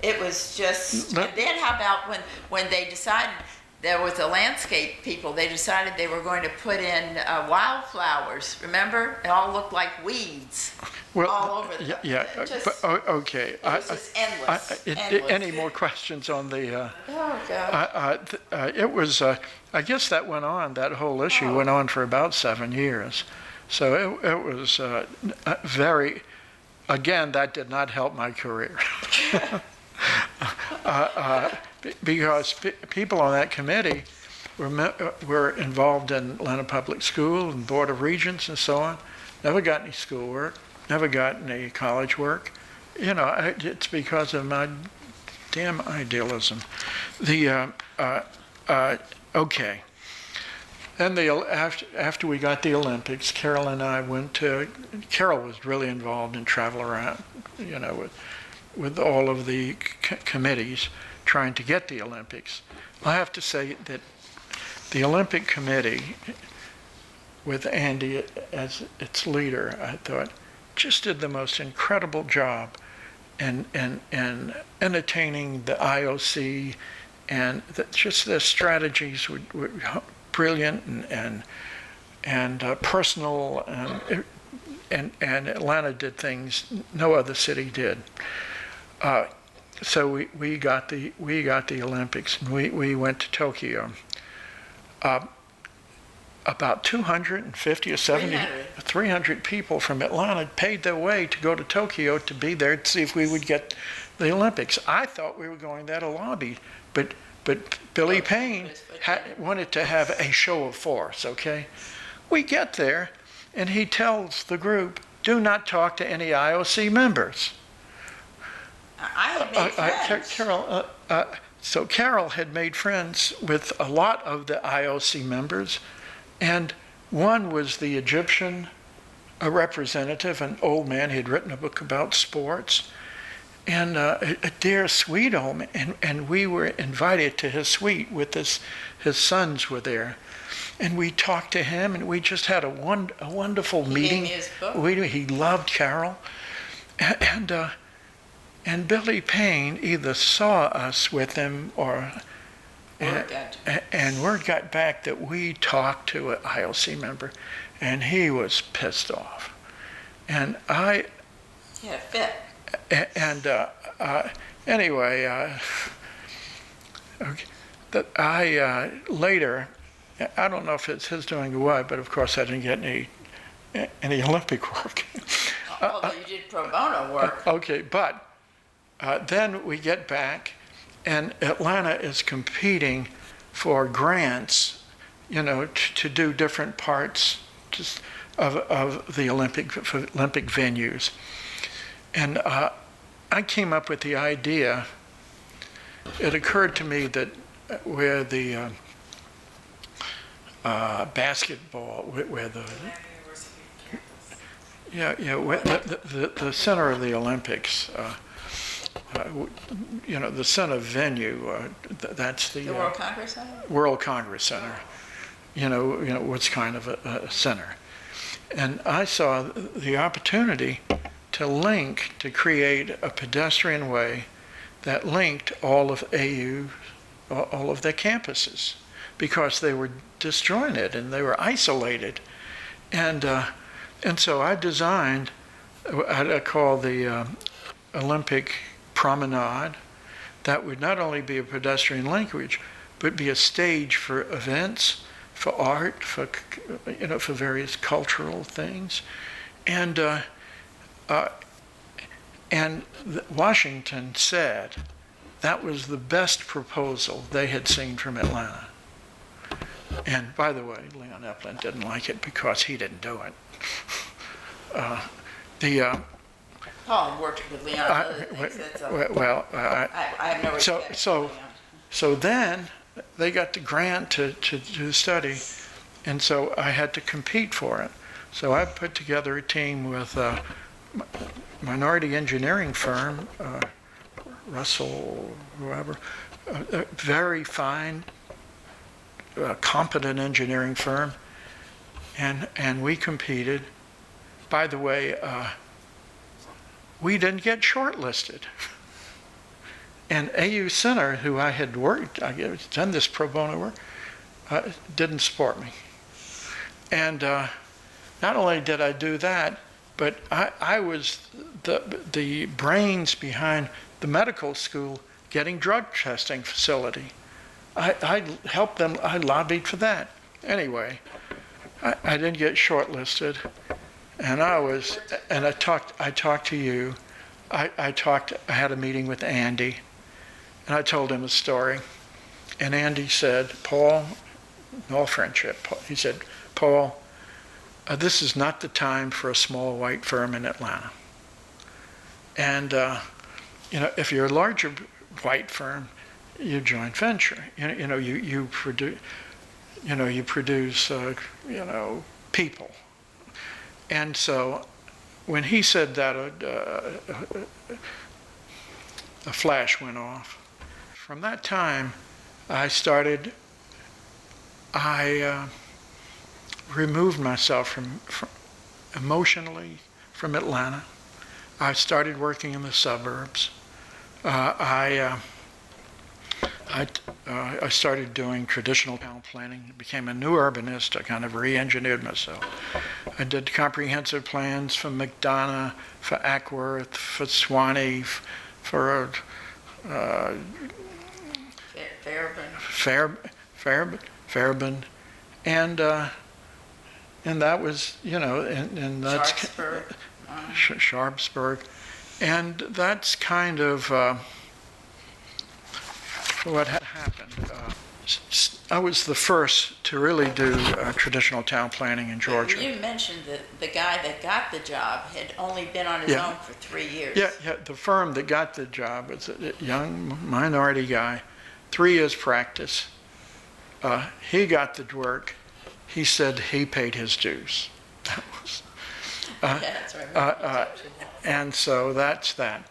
It was just. And then how about when they decided there was the landscape people? They decided they were going to put in wildflowers. Remember, it all looked like weeds. All over the okay. It was just endless. Endless. Any more questions on the? Oh God. It was. I guess that went on. That whole issue went on for about 7 years. So it was very. Again, that did not help my career. Because people on that committee were involved in Atlanta Public School and Board of Regents and so on. Never got any schoolwork. Never got any college work. It's because of my damn idealism. Okay. Then after we got the Olympics, Carol and I went to. Carol was really involved in travel around, with all of the committees trying to get the Olympics. I have to say that the Olympic Committee, with Andy as its leader, I thought, just did the most incredible job in entertaining the IOC, and just their strategies were brilliant and personal, and Atlanta did things no other city did. So we got the Olympics, and we went to Tokyo. About 250 or 70, 300 people from Atlanta paid their way to go to Tokyo to be there to see if we would get the Olympics. I thought we were going there to lobby, but Billy Payne wanted to have a show of force, okay? We get there, and he tells the group, do not talk to any IOC members. I had made friends. So Carol had made friends with a lot of the IOC members, and one was the Egyptian representative, an old man. He had written a book about sports, and a dear, sweet old man. And we were invited to his suite with his sons were there. And we talked to him, and we just had a wonderful meeting. Gave me his book. He loved Carol. And Billy Payne either saw us with him or... And word got back that we talked to an IOC member, and he was pissed off. And I... He had a fit. Anyway, later, I don't know if it's his doing or what, but of course I didn't get any Olympic work. Although you did pro bono work. Okay, but then we get back, and Atlanta is competing for grants, to do different parts of the Olympic venues. And I came up with the idea. It occurred to me that where the basketball, where the the center of the Olympics, the center venue, that's the World Congress Center. World Congress Center. What's kind of a center, and I saw the opportunity to create a pedestrian way that linked all of AU, all of their campuses, because they were disjointed and they were isolated, and so I designed what I call the Olympic Promenade, that would not only be a pedestrian linkage, but be a stage for events, for art, for various cultural things, and Washington said that was the best proposal they had seen from Atlanta. And by the way, Leon Epplin didn't like it because he didn't do it. Paul worked with Leon on other things. I have no respect for Leon. So then they got the grant to study, and so I had to compete for it. So I put together a team with a minority engineering firm, Russell, whoever, a very fine, competent engineering firm, and we competed. By the way, we didn't get shortlisted. And AU Center, who I had done this pro bono work, didn't support me. And not only did I do that, but I was the brains behind the medical school getting drug testing facility. I helped them, I lobbied for that. Anyway, I didn't get shortlisted, and I talked to you. I had a meeting with Andy, and I told him a story. And Andy said, Paul, in all friendship, he said, Paul, this is not the time for a small white firm in Atlanta. And, if you're a larger white firm, you joint venture. You produce people. And so when he said that, a flash went off. From that time, I removed myself from emotionally from Atlanta. I started working in the suburbs. I started doing traditional town planning, became a new urbanist. I kind of re-engineered myself. I did comprehensive plans for McDonough, for Ackworth, for Swanee, for Fairbairn, and that was, and that's Sharpsburg, and that's kind of what had happened. I was the first to really do traditional town planning in Georgia. You mentioned that the guy that got the job had only been on his own for 3 years. Yeah, the firm that got the job was a young minority guy, 3 years practice. He got the work. He said he paid his dues. That was, that's right. And so that's that.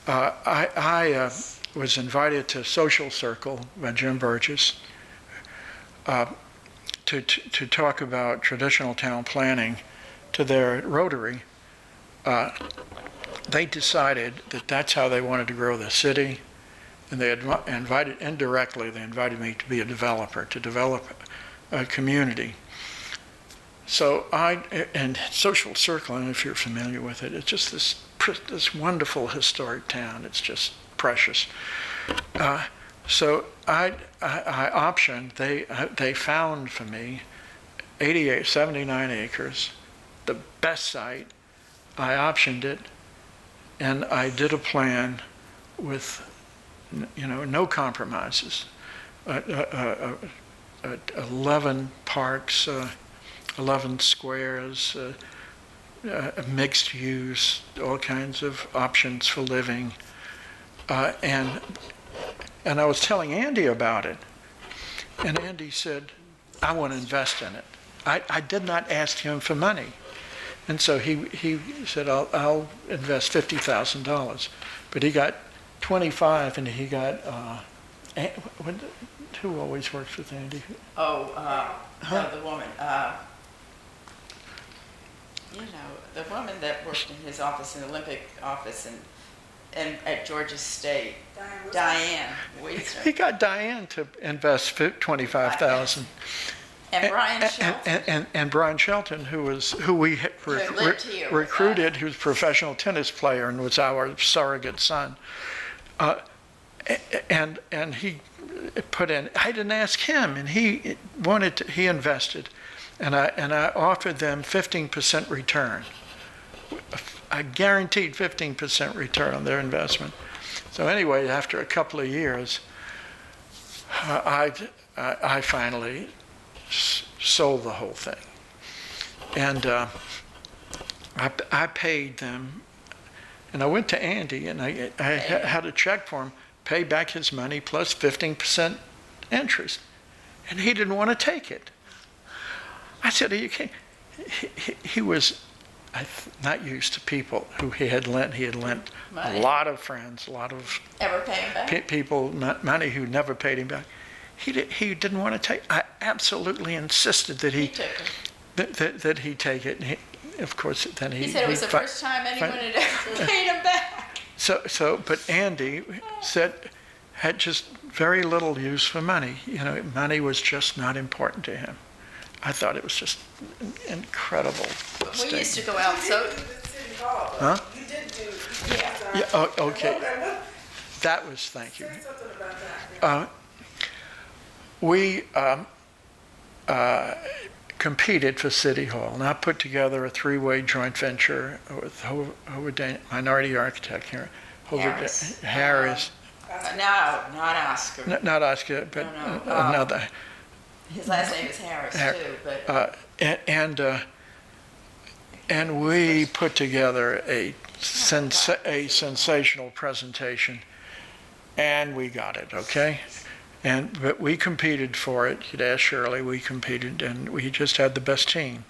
I was invited to Social Circle by Jim Burgess to talk about traditional town planning to their Rotary. They decided that that's how they wanted to grow the city, and they invited me to be a developer, to develop a community. So and Social Circle, I don't know if you're familiar with it, it's just this wonderful historic town. It's just precious. So I optioned, they found for me 79 acres, the best site. I optioned it, and I did a plan with, no compromises. 11 parks, 11 squares, mixed use, all kinds of options for living. And I was telling Andy about it, and Andy said, I want to invest in it. I did not ask him for money. And so he said, I'll invest $50,000. But he got 25, and he got, who always works with Andy? The woman. The woman that worked in his office, in the Olympic office, and at Georgia State, Diane Weiser. He got Diane to invest $25,000. And Brian Shelton. And Brian Shelton, who we recruited, who's a professional tennis player and was our surrogate son. And he put in, I didn't ask him, and he invested. And I offered them 15% return. I guaranteed 15% return on their investment. So anyway, after a couple of years, I finally sold the whole thing. And I paid them, and I went to Andy, and I had a check for him, pay back his money plus 15% interest. And he didn't want to take it. I said, you can't. He was not used to people who he had lent. He had lent Money. a lot of friends, a lot of Ever pay him back? people money who never paid him back. He didn't want to take. I absolutely insisted that He took it. that he take it. And of course, then He said it was the first time anyone had ever paid him back. But Andy had just very little use for money. Money was just not important to him. I thought it was just an incredible We used to go out so. You did do the city hall, Huh? You did do. Yeah. Yeah. Oh, okay. Thank That was. Thank you. Say something about that. We competed for City Hall, and I put together a three-way joint venture with minority architect here, Harris. No, not Oscar. Not Oscar, but No. another. His last name is Harris too, but And we put together a sensational presentation, and we got it. Okay. But we competed for it. You'd ask Shirley, we competed, and we just had the best team.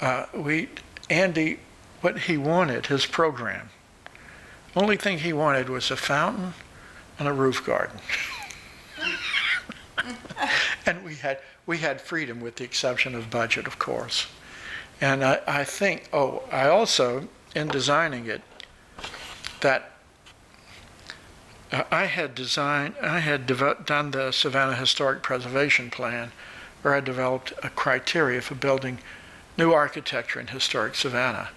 Andy, what he wanted, his program, only thing he wanted was a fountain and a roof garden. And we had freedom with the exception of budget, of course. And I think, I also, in designing it, that I had done the Savannah Historic Preservation Plan, where I developed a criteria for building new architecture in historic Savannah.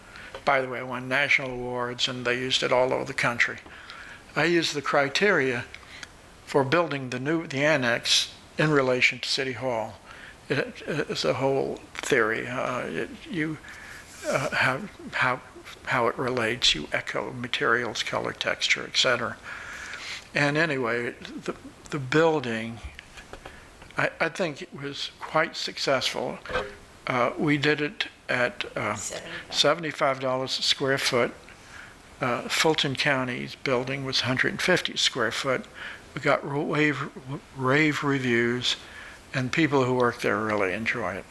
By the way, I won national awards, and they used it all over the country. I used the criteria for building the annex in relation to City Hall. It's a whole theory. How it relates. You echo materials, color, texture, etc. And anyway, the building, I think it was quite successful. We did it at $75 a square foot. Fulton County's building was 150 square foot. We got rave reviews, and people who work there really enjoy it.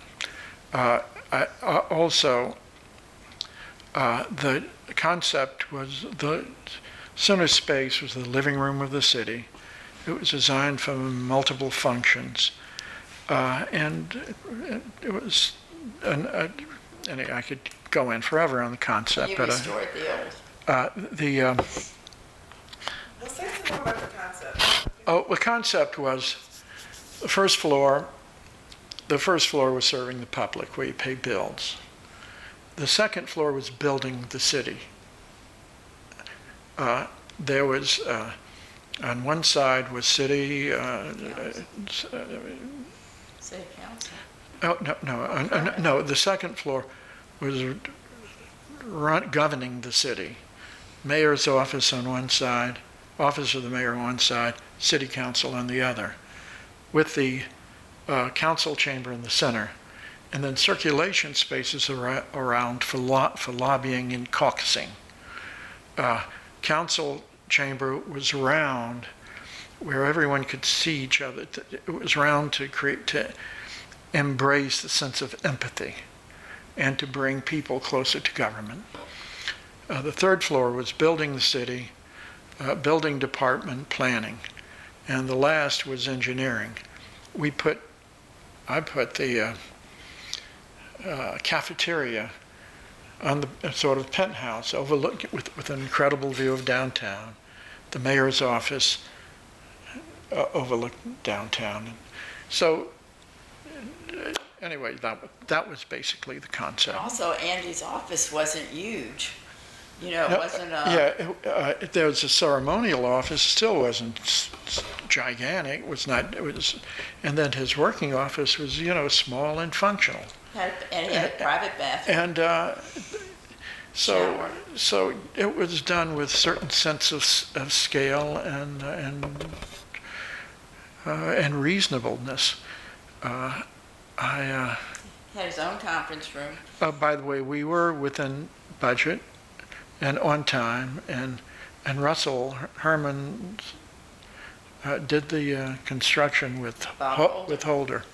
The concept was the center space was the living room of the city. It was designed for multiple functions, and it was. Anyway, I could go in forever on the concept, you but restored the old. Well, say something about the concept. The concept was the first floor. The first floor was serving the public, where you pay bills. The second floor was building the city. There was, on one side was city. City council. No. The second floor was governing the city. Mayor's office on one side, office of the mayor on one side, city council on the other, with the council chamber in the center, and then circulation spaces around for lobbying and caucusing. Council chamber was round where everyone could see each other. It was round to embrace the sense of empathy and to bring people closer to government. The third floor was building the city, building department, planning, and the last was engineering. I put the cafeteria on the sort of penthouse overlooking with an incredible view of downtown. The mayor's office overlooked downtown. So anyway, that was basically the concept. Also, Andy's office wasn't huge. It wasn't a... Yeah, there was a ceremonial office, still wasn't gigantic, and then his working office was, small and functional. And he had a private bathroom. And so it was done with certain sense of scale and reasonableness. Had his own conference room. By the way, we were within budget and on time, and Russell Herman's did the construction with Bob with Holder.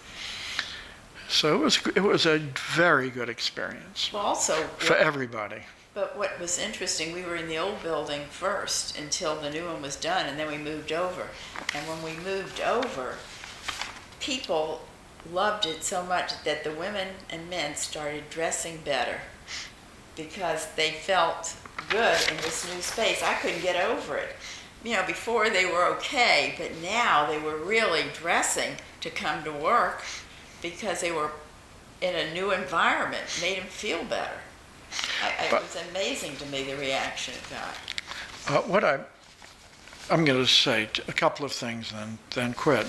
So it was a very good experience Well, also, for everybody. but what was interesting, we were in the old building first until the new one was done, and then we moved over. And when we moved over, people loved it so much that the women and men started dressing better because they felt good in this new space. I couldn't get over it. Before they were okay, but now they were really dressing to come to work because they were in a new environment, made them feel better. It was amazing to me, the reaction it got. I'm going to say a couple of things, then quit.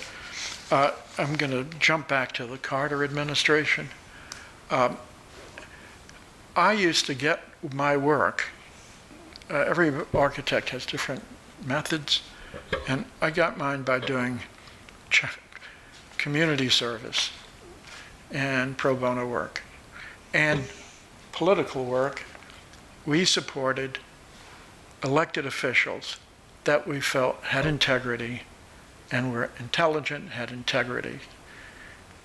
I'm going to jump back to the Carter administration. I used to get my work. Every architect has different methods, and I got mine by doing community service and pro bono work and political work. We supported elected officials that we felt had integrity and were intelligent, had integrity.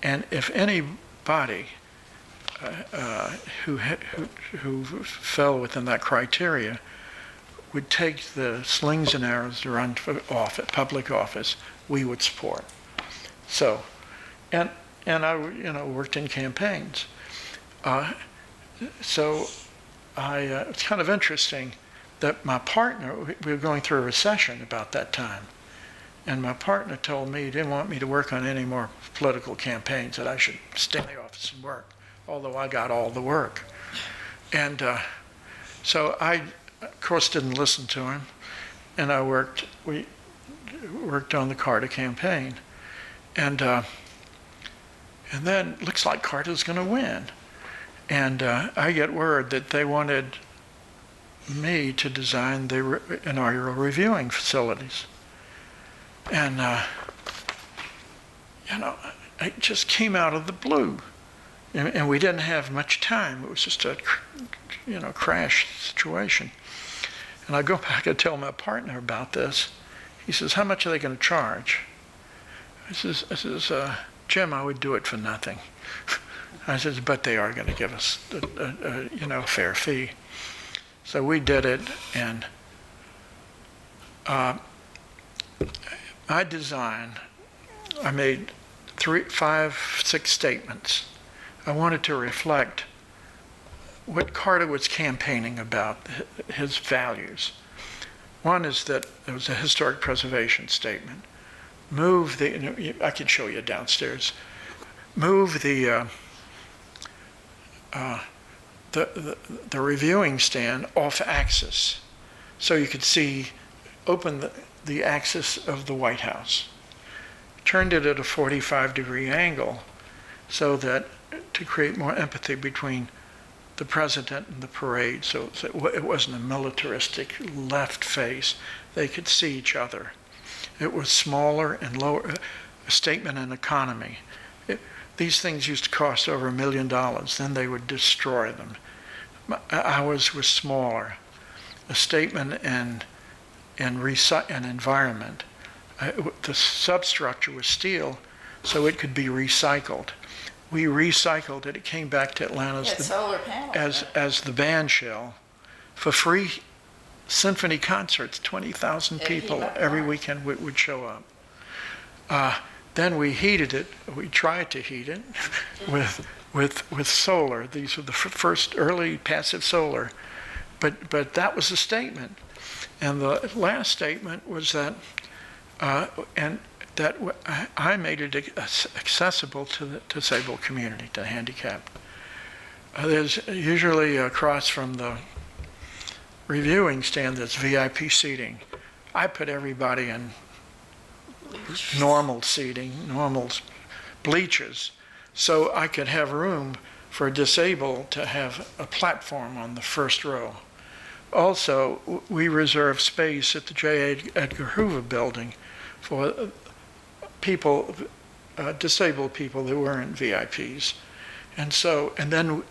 And if anybody who fell within that criteria would take the slings and arrows to run for public office, we would support. So, and I worked in campaigns. So it's kind of interesting that my partner, we were going through a recession about that time, and my partner told me he didn't want me to work on any more political campaigns, that I should stay in the office and work, although I got all the work. And so I, of course, didn't listen to him, and we worked on the Carter campaign. And then it looks like Carter's going to win. And I get word that they wanted me to design the inaugural reviewing facilities. And, it just came out of the blue. And we didn't have much time. It was just a, crash situation. And I go back and tell my partner about this. He says, "How much are they going to charge?" I says, "Jim, I would do it for nothing." I says, "But they are going to give us a fair fee." So we did it, and I made 5, 6 statements. I wanted to reflect what Carter was campaigning about, his values. One is that it was a historic preservation statement. I can show you downstairs. Move the reviewing stand off axis so you could open the axis of the White House. Turned it at a 45-degree angle so that to create more empathy between the president and the parade, so it wasn't a militaristic left face. They could see each other. It was smaller and lower, a statement in economy. These things used to cost over $1 million, then they would destroy them. Ours was smaller. A statement in environment. The substructure was steel, so it could be recycled. We recycled it. It came back to Atlanta solar panels, as the band shell for free symphony concerts. 20,000 people every weekend would show up. Then we heated it. We tried to heat it with solar. These were the first early passive solar, but that was a statement. And the last statement was that, I made it accessible to the disabled community, to handicapped. There's usually across from the reviewing stand that's VIP seating. I put everybody in normal seating, normal bleachers, so I could have room for disabled to have a platform on the first row. Also, we reserve space at the J. Edgar Hoover building for people, disabled people that weren't VIPs. And then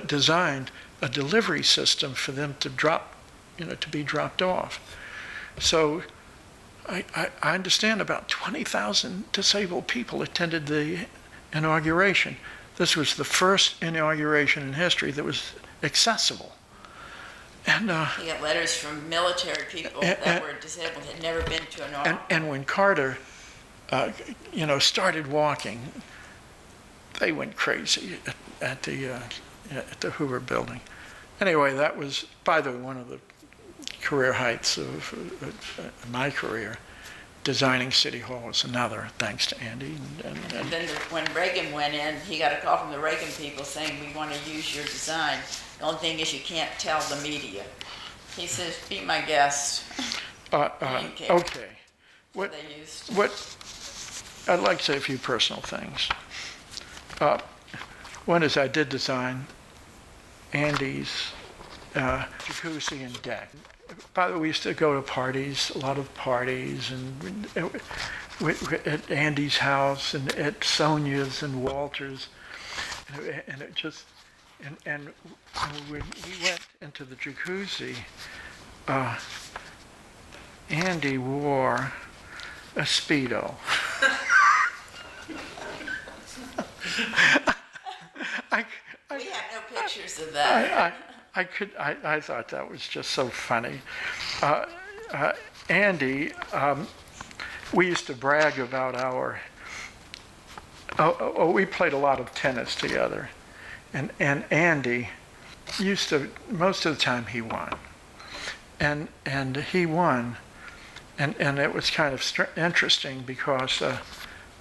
designed a delivery system for them to to be dropped off. So I understand about 20,000 disabled people attended the inauguration. This was the first inauguration in history that was accessible. And He got letters from military people that were disabled, had never been to an army. and when Carter, started walking, they went crazy at the Hoover Building. Anyway, that was, by the way, one of the career heights of my career. Designing City Hall was another, thanks to Andy. And then when Reagan went in, he got a call from the Reagan people saying, we want to use your design. The only thing is you can't tell the media. He says, be my guest. Okay. What I'd like to say a few personal things. One is I did design Andy's jacuzzi and deck. By the way, we used to go to parties, a lot of parties, and at Andy's house and at Sonia's and Walter's, and it just, and when we went into the jacuzzi, Andy wore a Speedo. We had no pictures of that. I thought that was just so funny. Andy, we used to brag about we played a lot of tennis together. And Andy used to, most of the time he won. And he won, and it was kind of interesting because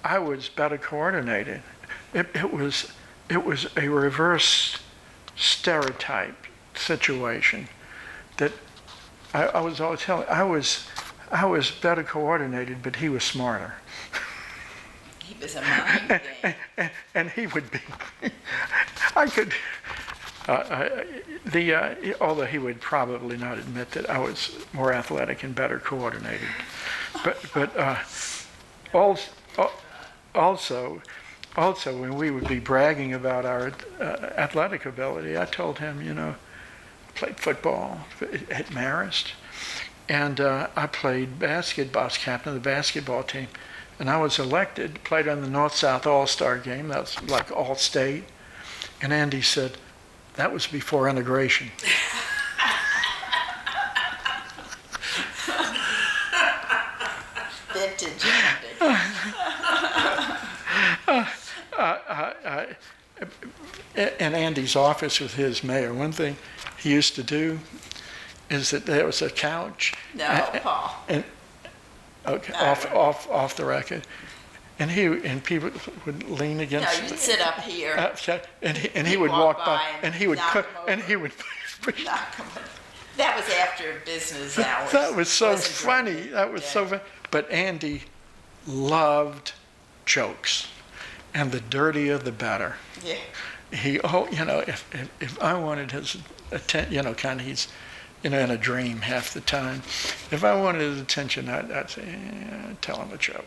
I was better coordinated. It was a reverse stereotype situation that I was always telling. I was better coordinated, but he was smarter. He was a mind game. And he would be. I could. Although he would probably not admit that I was more athletic and better coordinated, but also when we would be bragging about our athletic ability, I told him, played football at Marist, and I played basketball. I was captain of the basketball team, and I was elected, played on the North-South All-Star game. That was like All-State. And Andy said, that was before integration. Vintage Andy. In Andy's office with his mayor, one thing he used to do is that there was a couch. No, Paul. Okay, No. off the record, and people would lean against. No, you'd sit up here. And he would walk by, and he would knock him and over. he would. Knock him over. That was after business hours. That was so Wasn't funny. drinking. That was so funny. But Andy loved jokes, and the dirtier the better. Yeah. If I wanted his attention, kind of he's, in a dream half the time. If I wanted his attention, I'd say, tell him a joke.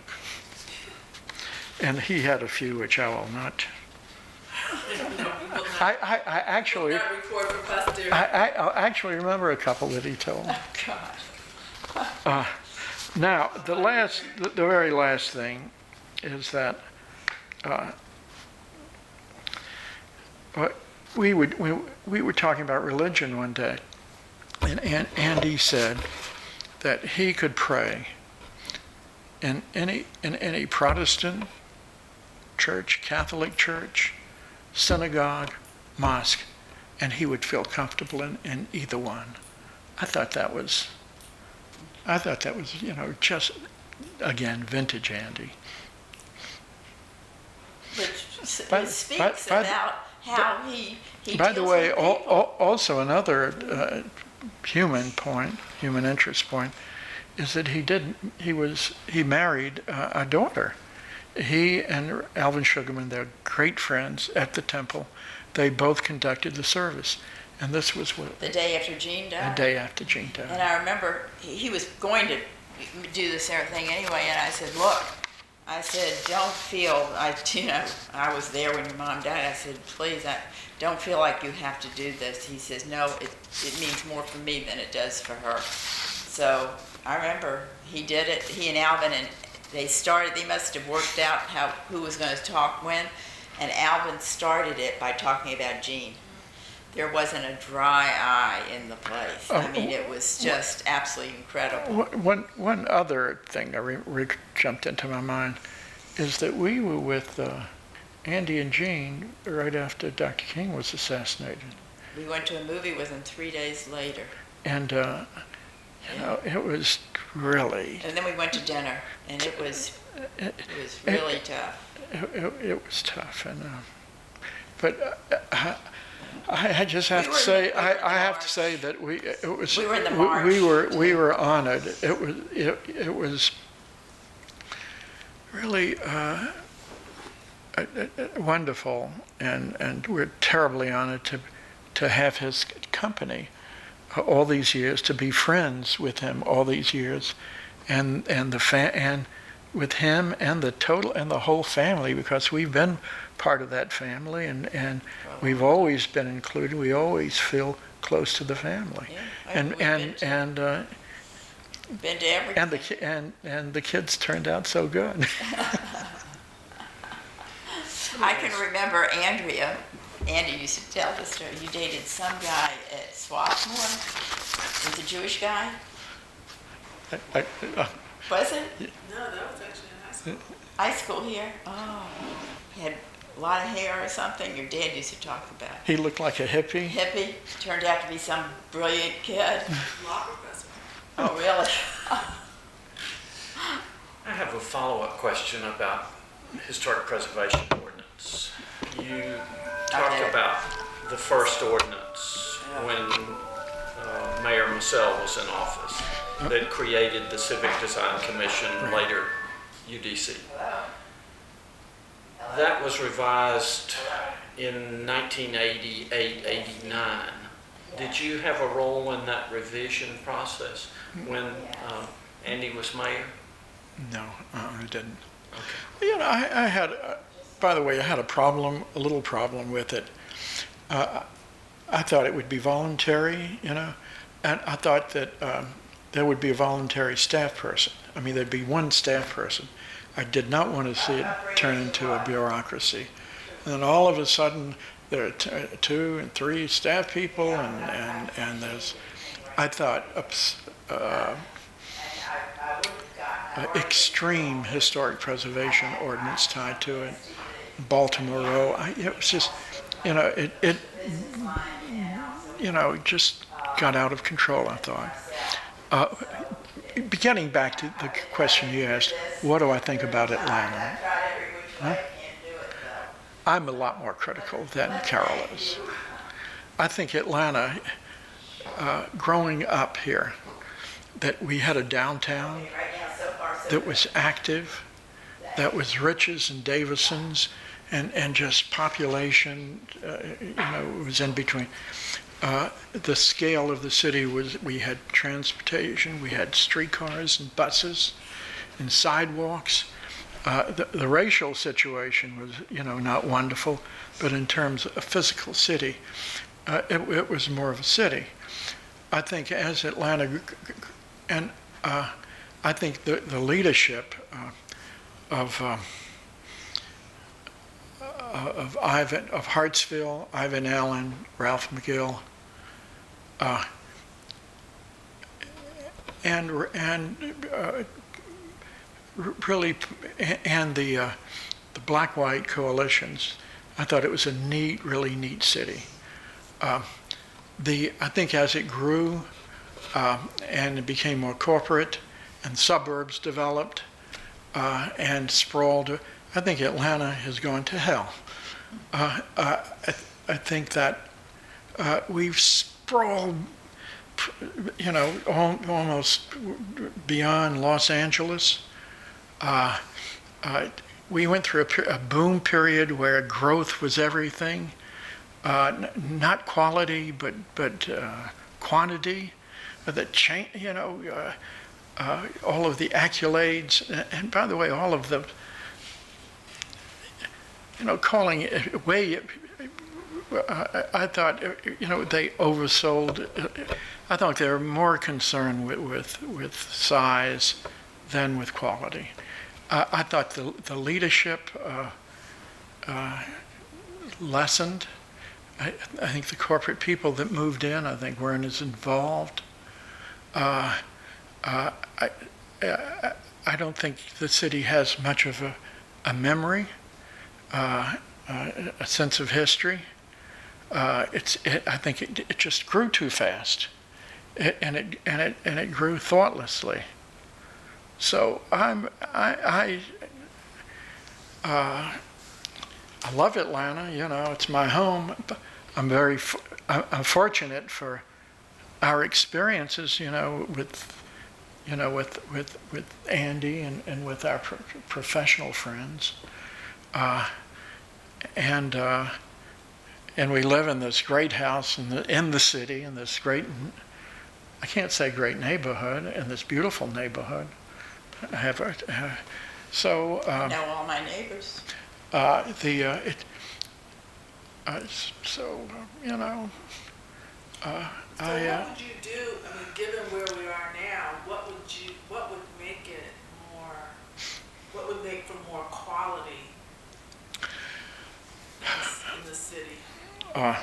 And he had a few which I will not. I actually. Not record for posterity. I actually remember a couple that he told. Oh, God. Now, the very last thing is that we were talking about religion one day, and Andy said that he could pray in any Protestant church, Catholic church, synagogue, mosque, and he would feel comfortable in either one. I thought that was, just, again, vintage Andy. Which speaks about how he By the deals way, with people. also another human interest point, is that he married a daughter. He and Alvin Sugarman, they're great friends at the temple. They both conducted the service. And this was The day after Jean died. the day after Jean died. And I remember he was going to do this thing anyway, and I said, look, don't feel, I was there when your mom died. I said, please, don't feel like you have to do this. He says, no, it means more for me than it does for her. So I remember he did it, he and Alvin, and they must have worked out who was going to talk when, and Alvin started it by talking about Gene. There wasn't a dry eye in the place. I mean, it was just absolutely incredible. One other thing that jumped into my mind is that we were with Andy and Gene right after Dr. King was assassinated. We went to a movie with him 3 days later. And, it was really... And then we went to dinner, and it was really tough. It was tough, and but I just have to say, I have to say that we were in the march. We were honored. It was really wonderful, and we're terribly honored to have his company all these years, to be friends with him all these years, and with him and the whole family, because we've been part of that family, and we've always been included. We always feel close to the family, been to everything. And the kids turned out so good. I can remember Andrea. Andy used to tell the story. You dated some guy at Swarthmore. Was a Jewish guy? Was it? No, that was actually in high school. High school here? Oh. He had a lot of hair or something. Your dad used to talk about. He looked like a hippie. Hippie. Turned out to be some brilliant kid. Law professor. Oh, really? I have a follow-up question about historic preservation ordinance. You talked about the first ordinance when Mayor Massell was in office that created the Civic Design Commission, later UDC. That was revised in 1988-89. Did you have a role in that revision process when Andy was mayor? No, I didn't. Okay. You know, I had, by the way, I had a little problem with it. I thought it would be voluntary, and I thought that there would be a voluntary staff person. I mean, there'd be one staff person. I did not want to see it turn into a bureaucracy. And then all of a sudden, there are 2 and 3 staff people, and there's, I thought, extreme historic preservation ordinance tied to it. Baltimore Row. It was just, it just got out of control, I thought. Getting back to the question you asked, what do I think about Atlanta? Huh? I'm a lot more critical than Carol is. I think Atlanta, growing up here, that we had a downtown that was active, that was Rich's and Davison's, and just population, was in between. The scale of the city was, we had transportation, we had streetcars and buses and sidewalks. The racial situation was, not wonderful, but in terms of a physical city, it was more of a city. I think as Atlanta, and I think the leadership of Hartsville, Ivan Allen, Ralph McGill, really, and the black-white coalitions. I thought it was a really neat city. I think as it grew and it became more corporate and suburbs developed and sprawled, I think Atlanta has gone to hell. I think that we've sprawled, almost beyond Los Angeles. We went through a boom period where growth was everything, not quality, but quantity. All of the accolades, and by the way, all of the, calling it I thought, they oversold. I thought they were more concerned with size than with quality. I thought the leadership lessened. I think the corporate people that moved in, I think, weren't as involved. I don't think the city has much of a memory, a sense of history. I think it just grew too fast, and it grew thoughtlessly. So I love Atlanta. It's my home. I'm fortunate for our experiences. With Andy and with our professional friends, and we live in this great house in the city, in this great, I can't say great neighborhood, in this beautiful neighborhood. I know all my neighbors. So what would you do? I mean, given where we are now, what would make it more? What would make for more quality in the city? But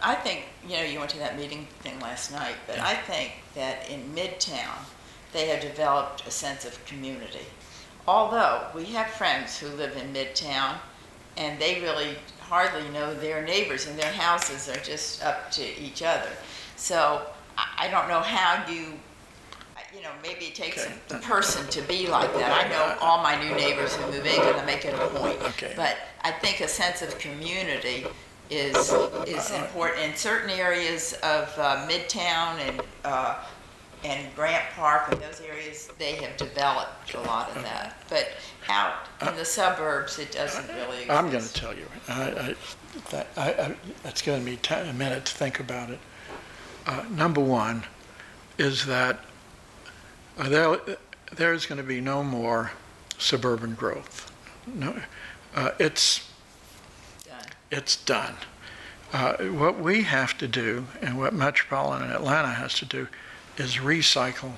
I think, you went to that meeting thing last night, but I think that in Midtown, they have developed a sense of community. Although we have friends who live in Midtown, and they really hardly know their neighbors, and their houses are just up to each other. So I don't know how maybe it takes a person to be like that. I know all my new neighbors who move in because I make it a point. Okay. But I think a sense of community is important in certain areas of Midtown and Grant Park and those areas. They have developed a lot of that, but out in the suburbs, it doesn't really exist. I'm going to tell you, it's given me a minute to think about it. Number one is that there's going to be no more suburban growth. No, it's done. What we have to do, and what Metropolitan Atlanta has to do, is recycle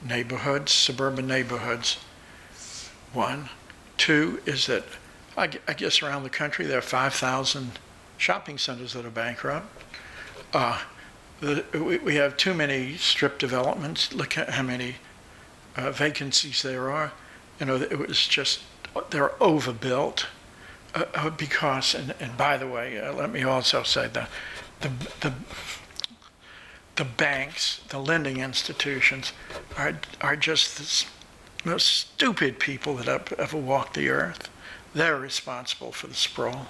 neighborhoods, suburban neighborhoods. One. Two is that I guess around the country there are 5,000 shopping centers that are bankrupt. We have too many strip developments. Look at how many vacancies there are. It was just, they're overbuilt because, and by the way, let me also say that the banks, the lending institutions, are just the most stupid people that have ever walked the earth. They're responsible for the sprawl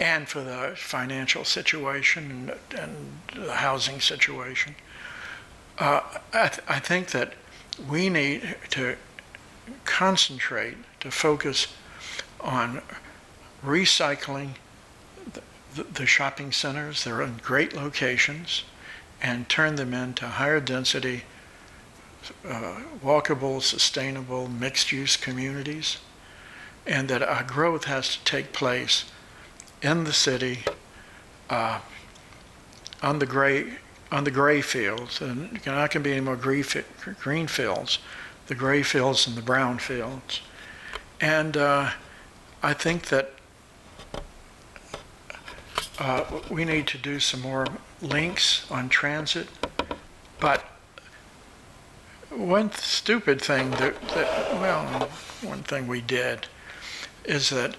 and for the financial situation and the housing situation. I think that we need to concentrate, to focus on recycling the shopping centers. They're in great locations, and turn them into higher density, walkable, sustainable, mixed-use communities, and that our growth has to take place in the city, on the gray fields, and there not going to be any more green fields, the gray fields and the brown fields. And I think that we need to do some more links on transit, but one stupid thing one thing we did is that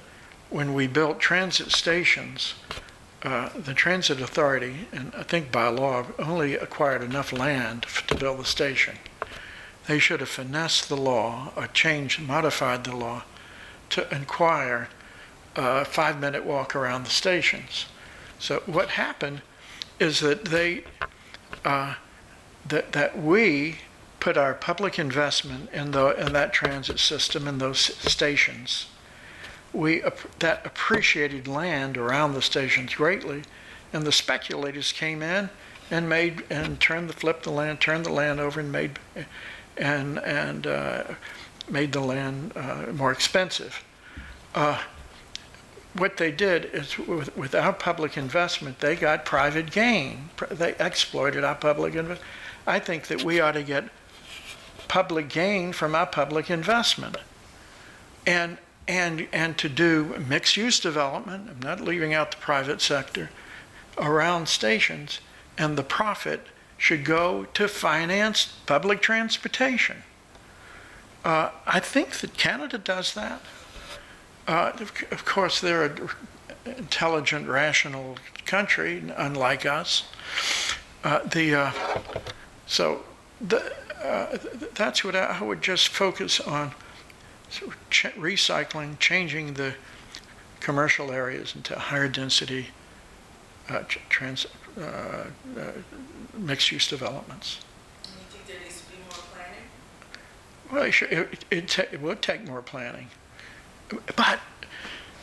when we built transit stations, the Transit Authority, and I think by law, only acquired enough land to build the station. They should have finessed the law or modified the law to require a 5-minute walk around the stations. So what happened is that that we put our public investment in that transit system, in those stations. That appreciated land around the stations greatly, and the speculators came in and flipped the land, turned the land over, and made the land more expensive. what they did is without public investment, they got private gain. They exploited our public investment. I think that we ought to get public gain from our public investment. And to do mixed-use development, I'm not leaving out the private sector, around stations, and the profit should go to finance public transportation. I think that Canada does that. Of course, they're an intelligent, rational country, unlike us. So that's what I would just focus on, recycling, changing the commercial areas into higher density mixed-use developments. And you think there needs to be more planning? Well, it would take more planning. But,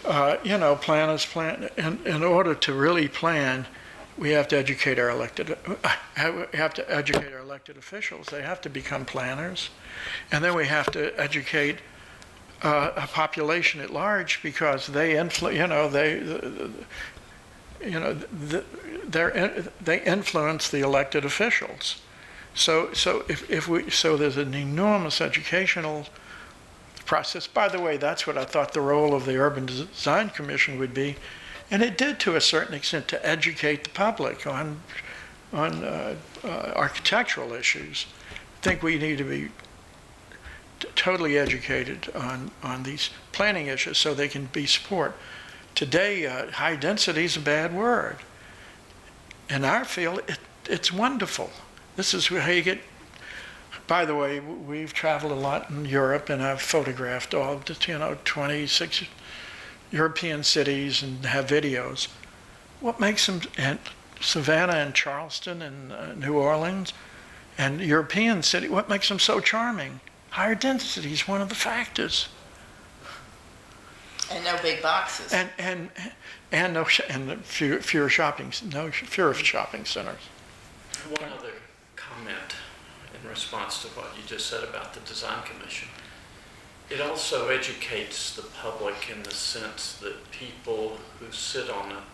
planners plan. In order to really plan, we have to educate our elected officials. They have to become planners. And then we have to educate a population at large, because they they influence the elected officials. So there's an enormous educational process. By the way, that's what I thought the role of the Urban Design Commission would be, and it did to a certain extent, to educate the public on architectural issues. I think we need to be totally educated on these planning issues so they can be support. Today, high density is a bad word. In our field, it's wonderful. This is how you get. By the way, we've traveled a lot in Europe, and I've photographed all 26 European cities and have videos. What makes them, and Savannah and Charleston and New Orleans and European city, what makes them so charming? Higher density is one of the factors. And no big boxes. And fewer shopping centers. One other comment in response to what you just said about the Design Commission. It also educates the public in the sense that people who sit on it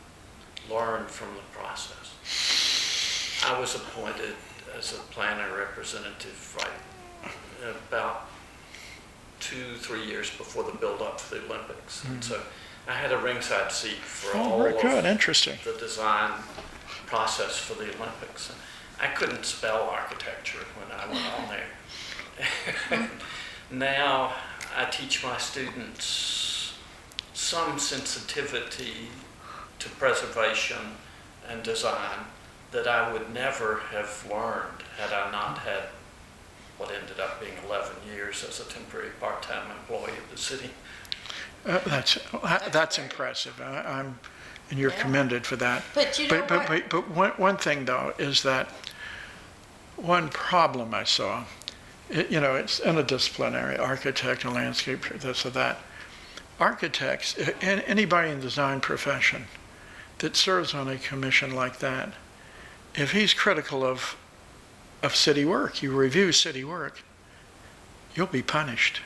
learn from the process. I was appointed as a planner representative about 2-3 years before the build-up for the Olympics. Mm-hmm. And so I had a ringside seat for all of the design process for the Olympics. And I couldn't spell architecture when I went on there. Now I teach my students some sensitivity to preservation and design that I would never have learned had I not had what ended up being 11 years as a temporary part-time employee of the city. That's impressive. And you're commended for that. But you know but one thing though is that one problem I saw, it's interdisciplinary, architect and landscape, this or that. Architects, anybody in the design profession that serves on a commission like that, if he's critical of city work, you review city work, you'll be punished.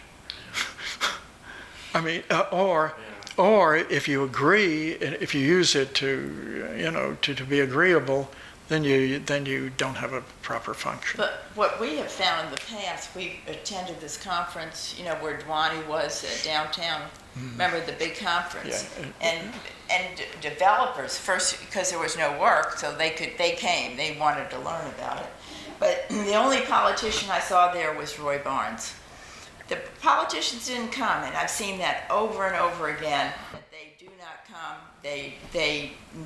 I mean, or if you agree, if you use it to be agreeable, then you don't have a proper function. But what we have found in the past, we attended this conference, where Dwani was downtown. Mm-hmm. Remember the big conference? Yeah. And developers first, because there was no work, so they came. They wanted to learn about it. But the only politician I saw there was Roy Barnes. The politicians didn't come, and I've seen that over and over again. That they do not come.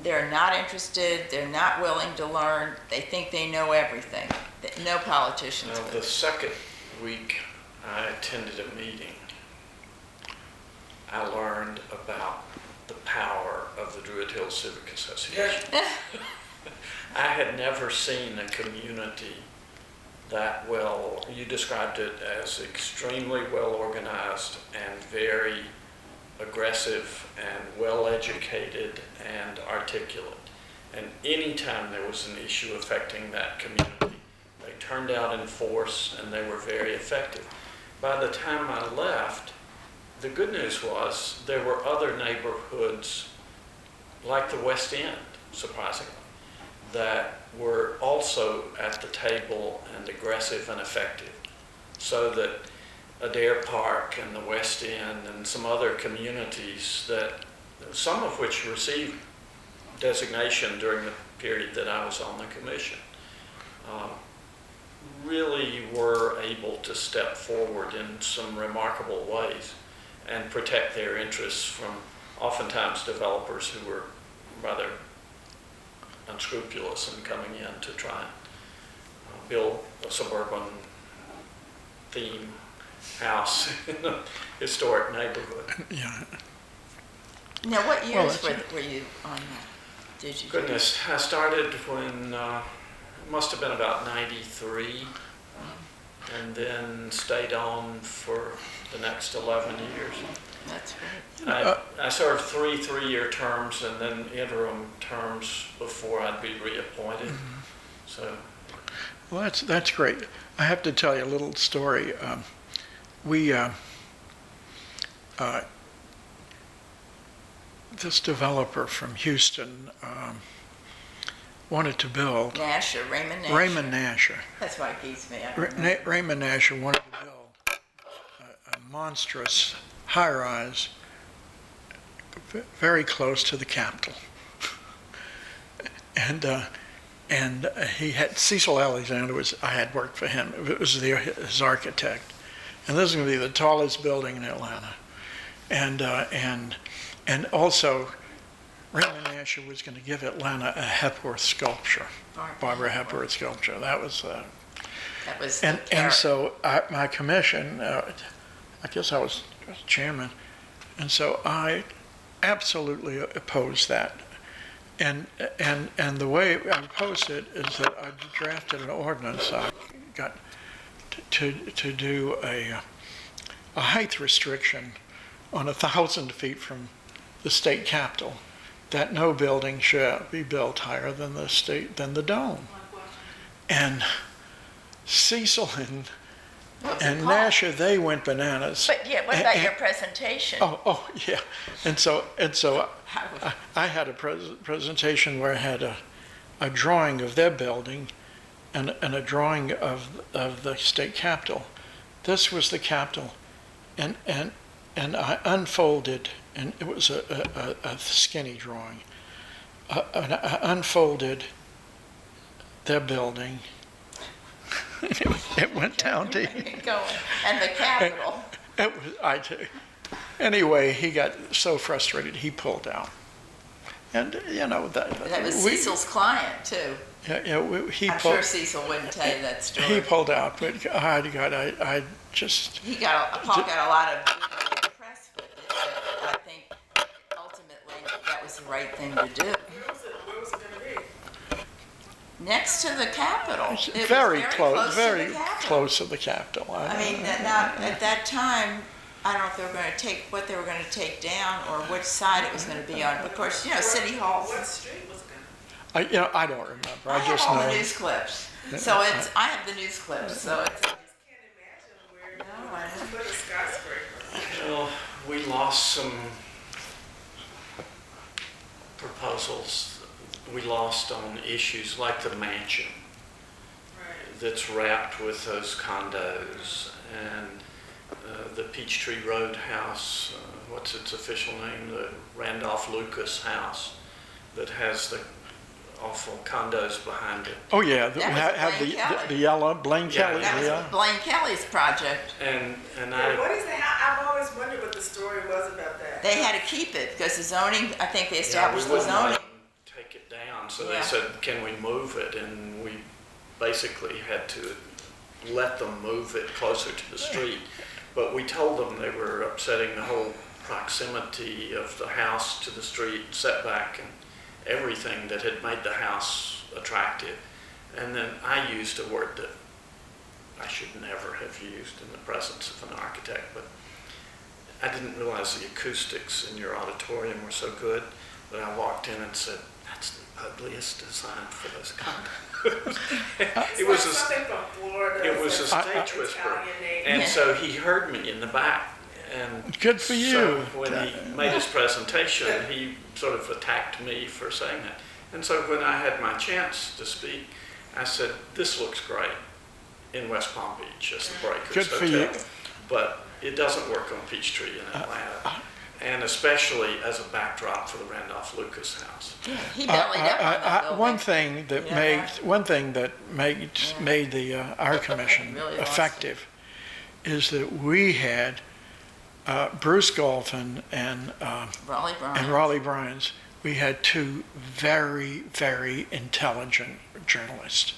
They're not interested. They're not willing to learn. They think they know everything. No politicians. Now, the second week I attended a meeting, I learned about the power of the Druid Hills Civic Association. I had never seen a community that well. You described it as extremely well organized and very aggressive and well educated and articulate. And anytime there was an issue affecting that community, they turned out in force and they were very effective. By the time I left, the good news was there were other neighborhoods like the West End, surprisingly, that were also at the table and aggressive and effective. So that Adair Park and the West End and some other communities that, some of which received designation during the period that I was on the commission, really were able to step forward in some remarkable ways and protect their interests from oftentimes developers who were rather unscrupulous in coming in to try and build a suburban theme house in a historic neighborhood. Yeah. Now, what years were you on that? Did you? Goodness, I started when it must have been about 93, and then stayed on for the next 11 years. That's great. I served three-year terms and then interim terms before I'd be reappointed. So, Well, that's great. I have to tell you a little story. This developer from Houston wanted to build. Nasher, Raymond Nasher. Raymond Nasher. That's why it beats me. I don't know. Raymond Nasher wanted to build a monstrous high-rise very close to the Capitol. And he had, Cecil Alexander I had worked for him. It was his architect. And this is going to be the tallest building in Atlanta. And also, Raymond Nasher was going to give Atlanta a Hepworth sculpture, Barbara Hepworth sculpture. That was and so my commission, I guess I was chairman, and so I absolutely opposed that. And the way I opposed it is that I drafted an ordinance. I got to do a height restriction on 1,000 feet from the state capitol, that no building shall be built higher than the dome. And Cecil and Nasher, they went bananas. But yeah, what about your presentation? Oh yeah. And so I had a presentation where I had a drawing of their building and a drawing of the state capitol. This was the capitol, and I unfolded, and it was a skinny drawing. And I unfolded their building. It went down to and the Capitol. Anyway, he got so frustrated he pulled out. And that was Cecil's client too. I'm sure Cecil wouldn't tell you that story. He pulled out, but I just. Paul got a lot of press with it. But I think ultimately that was the right thing to do. Where was it going to be? Next to the Capitol. It was very close to the Capitol. to the Capitol. I mean, at that time, I don't know if they were going to take what they were going to take down or which side it was going to be on. Of course, City Hall. What street was it going to be? I don't remember. I just have all know. the news clips. So I have the news clips. So it's. I just can't imagine where you put a skyscraper. well, we lost some proposals. We lost on issues like the mansion that's wrapped with those condos, and the Peachtree Road house, what's its official name? The Randolph Lucas house that has the awful condos behind it. Oh yeah, That was the yellow Blaine Kelly. That was Yeah. Blaine Kelly's project. And What is that? I've always wondered what the story was about that. They had to keep it because the zoning, I think they we established the wouldn't zoning. let them take it down, so Yeah. they said, can we move it? And we basically had to let them move it closer to the street. But we told them they were upsetting the whole proximity of the house to the street, setback, and everything that had made the house attractive. And then I used a word that I should never have used in the presence of an architect, but I didn't realize the acoustics in your auditorium were so good that I walked in and said, that's the ugliest design for this condos. It was something from Florida. a stage whisper. And so he heard me in the back, And Good for you. So when he made his presentation, he sort of attacked me for saying that. And so when I had my chance to speak, I said, this looks great in West Palm Beach as the Breakers Good for Hotel, you. but it doesn't work on Peachtree in Atlanta, and especially as a backdrop for the Randolph Lucas house. Yeah, he bellied up on that building. One thing that You know made that? one thing that made the our commission Really lost effective is that we had Bruce Golphin and Raleigh Bryan. Raleigh Bryans. We had two very, very intelligent journalists,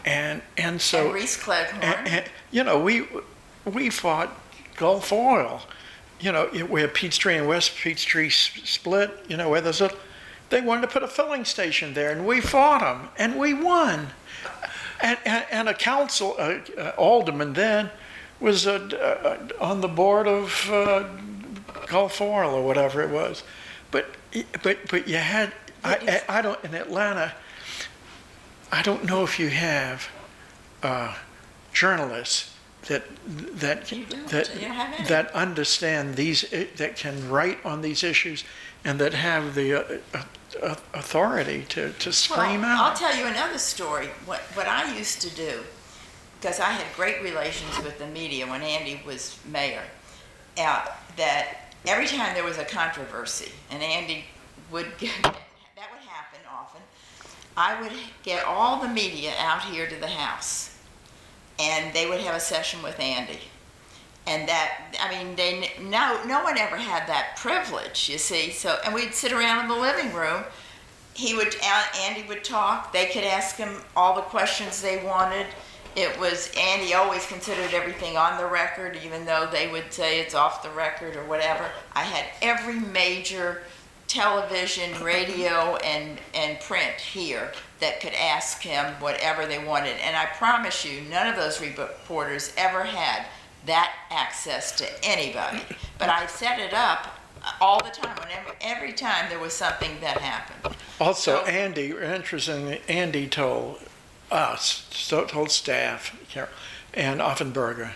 and so And Reese Cleghorn. you know, we fought Gulf Oil. You know, where Peachtree and West Peachtree split. You know, where they wanted to put a filling station there, and we fought them, and we won. And a council alderman then was on the board of Gulf Oil or whatever it was, but you had I don't in Atlanta. I don't know if you have journalists that understand these, that can write on these issues, and that have the authority to scream out. I'll tell you another story. What I used to do, because I had great relations with the media when Andy was mayor, that every time there was a controversy, and Andy would that would happen often, I would get all the media out here to the house, and they would have a session with Andy. And that, I mean, no one ever had that privilege, you see. So, and we'd sit around in the living room. Andy would talk. They could ask him all the questions they wanted. It was, Andy always considered everything on the record, even though they would say it's off the record or whatever. I had every major television, radio, and print here that could ask him whatever they wanted. And I promise you, none of those reporters ever had that access to anybody. But I set it up all the time, every time there was something that happened. Also, So- Andy, interestingly, Andy told us, told staff, Carol, and Offenberger,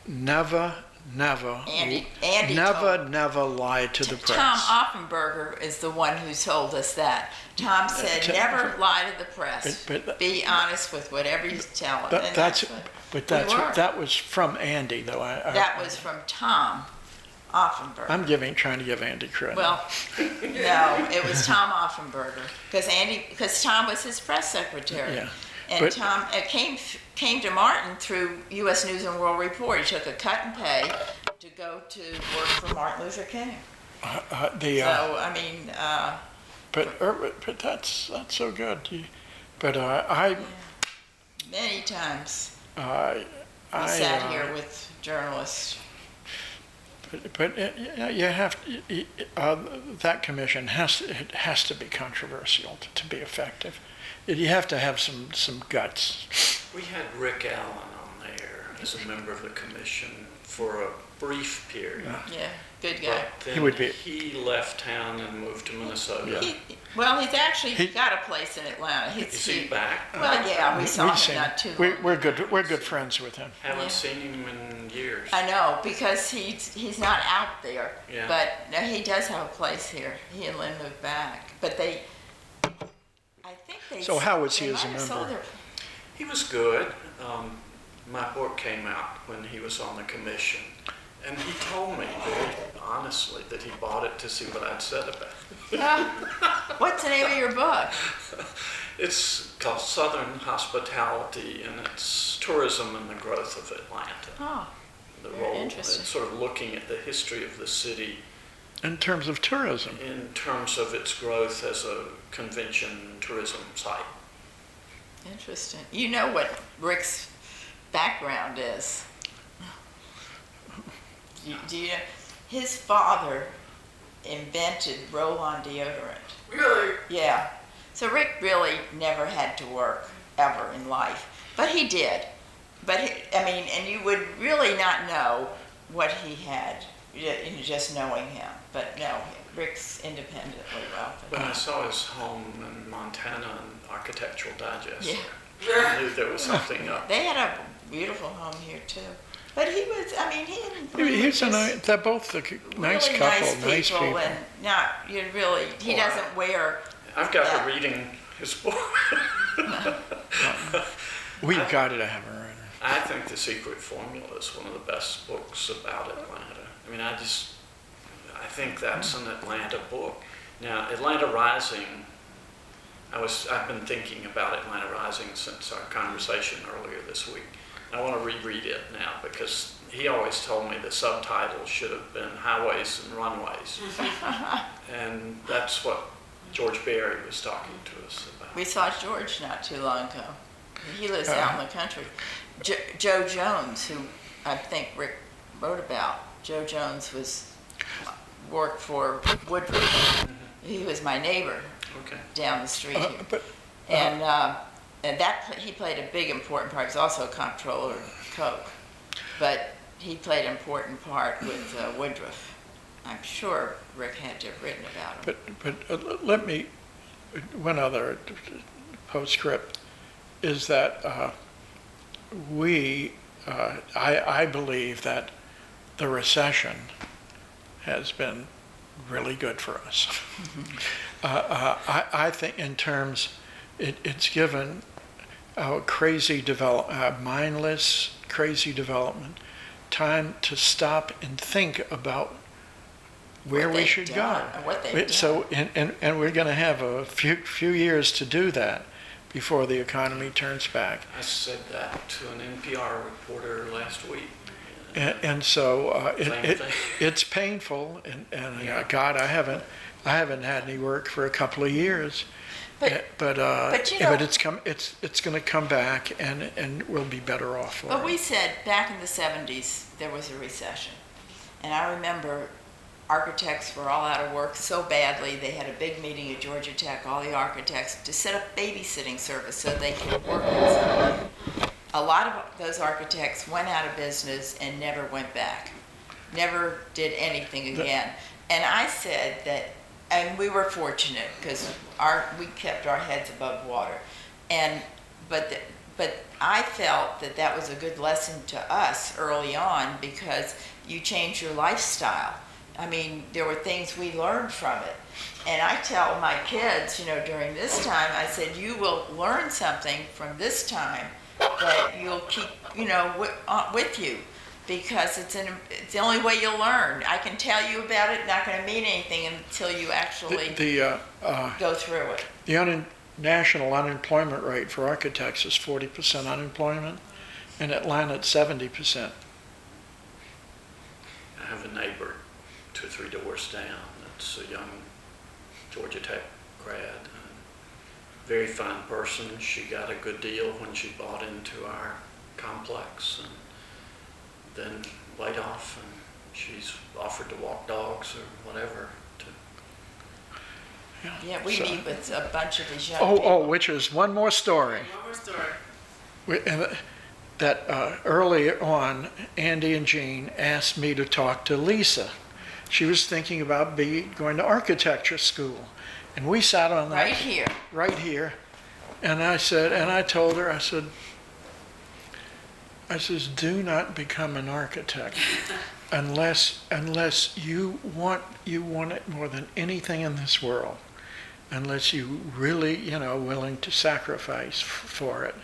never Andy never lie to the press. Tom Offenberger is the one who told us that. Tom said, never lie to the press. But be honest with whatever you tell them. And that was from Andy, though. That was from Tom Offenberger. I'm trying to give Andy credit. Well, no, it was Tom Offenberger, because Tom was his press secretary. Yeah. And Tom came to Martin through U.S. News and World Report. He took a cut and pay to go to work for Martin Luther King. So I mean, but that's so good. many times I sat here with journalists. But you have that commission has to be controversial to be effective. You have to have some guts. We had Rick Allen on there as a member of the commission for a brief period. Yeah, good guy. But then he left town and moved to Minnesota. He's actually got a place in Atlanta. Is he back? Well, yeah, we saw him not too long. We're good friends with him. Haven't seen him in years. I know, because he's not out there. Yeah. But no, he does have a place here. He and Lynn moved back. But I think they... So how was he they as a might have sold member? their- He was good. My book came out when he was on the commission. And he told me very honestly that he bought it to see what I'd said about it. What's the name of your book? It's called Southern Hospitality, and it's tourism and the growth of Atlanta. Oh, The very role, interesting. it's sort of looking at the history of the city In terms of tourism. in terms of its growth as a convention tourism site. Interesting. You know what Rick's background is. Do you know? His father invented roll-on deodorant. Really? Yeah. So Rick really never had to work ever in life, but he did. But and you would really not know what he had in just knowing him. But no, Rick's independently wealthy. When I saw his home in Montana in Architectural Digest, Yeah. I knew there was something up. They had a beautiful home here too. But he was, I mean, he and He's a nice, they're both a nice really couple, nice people. and not, you really, he Well, doesn't wear. I've got that. her reading his book. We've got to have her in. I think The Secret Formula is one of the best books about Atlanta. I mean, I think that's an Atlanta book. Now, Atlanta Rising, I've been thinking about Atlanta Rising since our conversation earlier this week. I want to reread it now because he always told me the subtitle should have been Highways and Runways. And that's what George Berry was talking to us about. We saw George not too long ago. He lives out in the country. Joe Jones, who I think Rick wrote about, Joe Jones worked for Woodruff. He was my neighbor down the street here. And he played a big important part. He was also a comptroller of Coke. But he played an important part with Woodruff. I'm sure Rick had to have written about him. But let me, one other postscript is that I believe that the recession has been really good for us. I think in terms, it's given mindless, crazy development time to stop and think about where we should go. So, and we're going to have a few years to do that before the economy turns back. I said that to an NPR reporter last week. And so it's painful, and God, I haven't had any work for a couple of years. But it's going to come back, and we'll be better off for it. But we said back in the 70s there was a recession, and I remember architects were all out of work so badly they had a big meeting at Georgia Tech, all the architects, to set up babysitting service so they could work with someone. A lot of those architects went out of business and never went back, never did anything again. And I said that. And we were fortunate because we kept our heads above water, but I felt that was a good lesson to us early on because you change your lifestyle. I mean, there were things we learned from it, and I tell my kids, during this time, I said you will learn something from this time that you'll keep, with you. Because it's the only way you'll learn. I can tell you about it, not going to mean anything until you actually go through it. The national unemployment rate for architects is 40% unemployment. In Atlanta, it's 70%. I have a neighbor 2 or 3 doors down that's a young Georgia Tech grad. Very fine person. She got a good deal when she bought into our complex. And then laid off, and she's offered to walk dogs or whatever. Yeah, we meet with a bunch of these young people. Oh, which is one more story. Early on, Andy and Jean asked me to talk to Lisa. She was thinking about going to architecture school, and we sat on that right here, and I told her, I says, do not become an architect unless you want it more than anything in this world, unless you really, willing to sacrifice for it.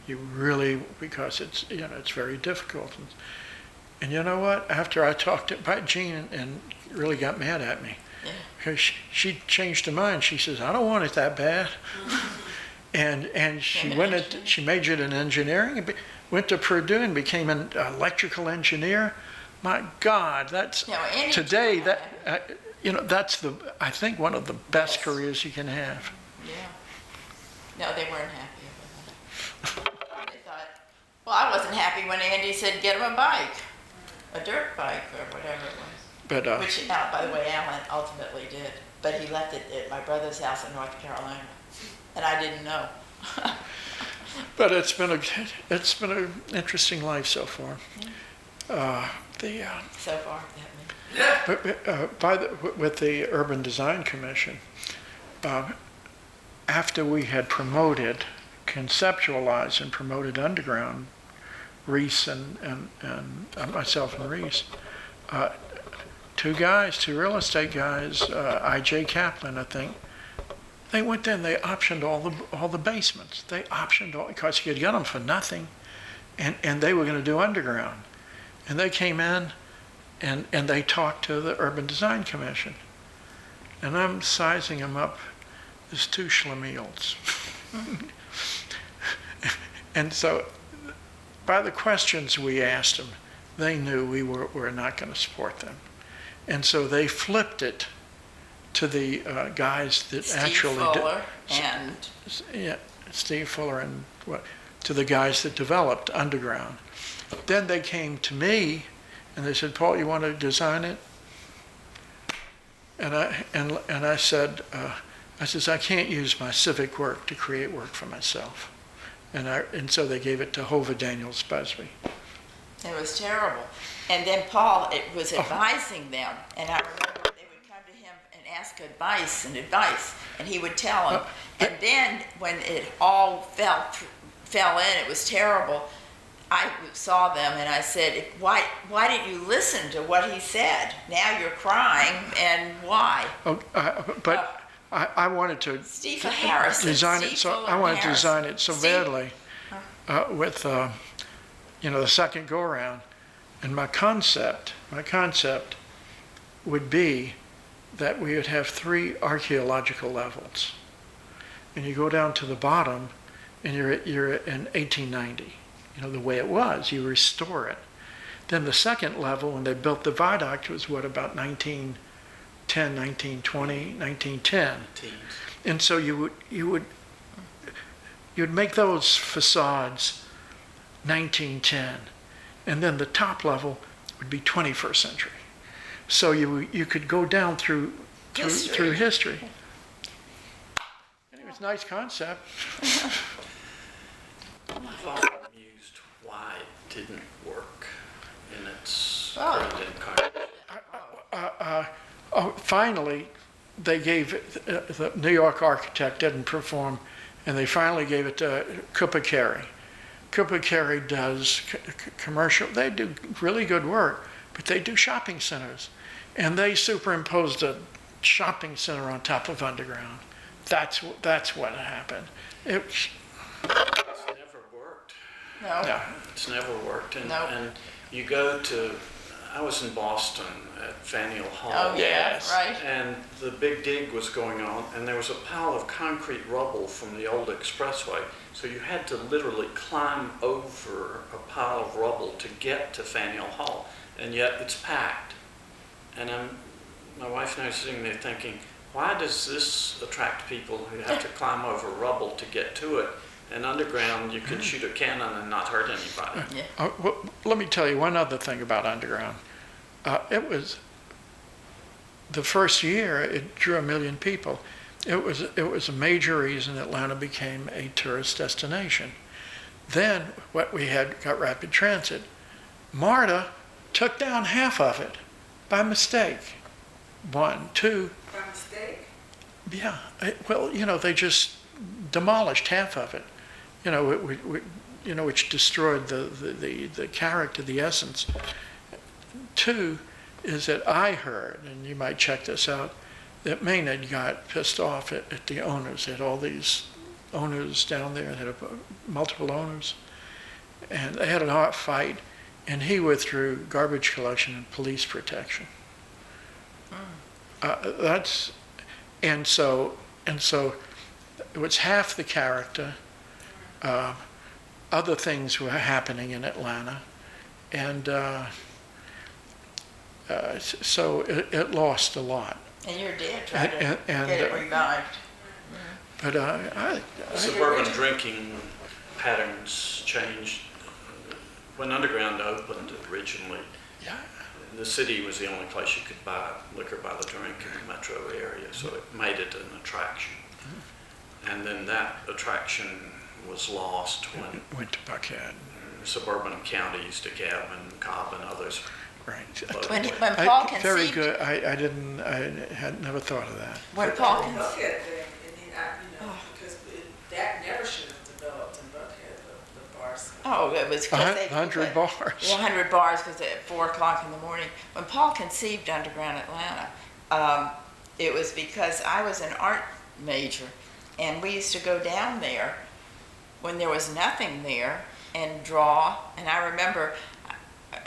You really, because it's very difficult. And you know what? After I talked to Jean and really got mad at me, because she changed her mind. She says, I don't want it that bad. And she majored in engineering. Went to Purdue and became an electrical engineer. My God, that's today. That's I think one of the best careers you can have. Yeah. No, they weren't happy with it. They thought, well, I wasn't happy when Andy said get him a bike, a dirt bike or whatever it was. But which, by the way, Alan ultimately did. But he left it at my brother's house in North Carolina, and I didn't know. But it's been an interesting life so far. So far, that with the Urban Design Commission, after we had conceptualized and promoted underground Reese and myself and Reese, two real estate guys, I.J. Kaplan, I think. They went in, they optioned all the basements. They optioned all, because you could get them for nothing, and they were going to do underground. And they came in, and they talked to the Urban Design Commission. And I'm sizing them up as two schlemiels. And so, by the questions we asked them, they knew we were not going to support them. And so they flipped it to the guys that Steve Fuller and Steve Fuller and to the guys that developed underground. Then they came to me and they said, "Paul, you want to design it?" And I said, I can't use my civic work to create work for myself. And so they gave it to Hova Daniels Busby. it was terrible. And then Paul was advising them, and I remember they would come to him and ask advice, and he would tell them. And then when it all fell in, it was terrible. I saw them and I said, why didn't you listen to what he said? Now you're crying, and why? I wanted to design it so badly with the second go around, and my concept would be that we would have 3 archaeological levels, and you go down to the bottom, and you're in 1890. The way it was, you restore it. Then the second level, when they built the viaduct, was about 1910, 1920, 1910. And so you'd make those facades 1910, and then the top level would be 21st century. So you could go down through history. Anyway, it's a nice concept. Why it didn't work in its current incarnation. Finally, they gave it, the New York architect didn't perform, and they finally gave it to Cooper Carey. Cooper Carey does commercial, they do really good work, but they do shopping centers. And they superimposed a shopping center on top of underground. That's what happened. It's never worked. No. It's never worked. And, No. and you go to, I was in Boston at Faneuil Hall. Oh, yeah, Yes. right. And the big dig was going on, and there was a pile of concrete rubble from the old expressway. So you had to literally climb over a pile of rubble to get to Faneuil Hall, and yet it's packed. And my wife and I are sitting there thinking, why does this attract people who have to climb over rubble to get to it? And underground, you could shoot a cannon and not hurt anybody. Yeah. Well, let me tell you one other thing about underground. It was the first year it drew 1 million people. It was a major reason Atlanta became a tourist destination. Then what we had got rapid transit. MARTA took down half of it by mistake. 1, 2. By mistake? Yeah. They just demolished half of it. Which destroyed the character, the essence. 2 is that I heard, and you might check this out, that Maynard got pissed off at the owners. They had all these owners down there, they had multiple owners, and they had a hot fight, and he withdrew garbage collection and police protection. And so it was half the character. Other things were happening in Atlanta, and so it lost a lot. And your dad tried to And get it revived. But Suburban drinking patterns changed. When Underground opened originally, yeah, the city was the only place you could buy liquor by the drink in the metro area, so it made it an attraction. And then that attraction was lost when went to Buckhead. suburban counties, DeKalb and Cobb and others. Right. When Paul conceived, Very good. I had never thought of that. when Paul In conceived, Buckhead thing, because that never should have developed in Buckhead, the bar scene. oh No, it was because they 100 bars. Yeah, 100 bars because at 4 o'clock in the morning. When Paul conceived Underground Atlanta, it was because I was an art major, and we used to go down there when there was nothing there and draw. And I remember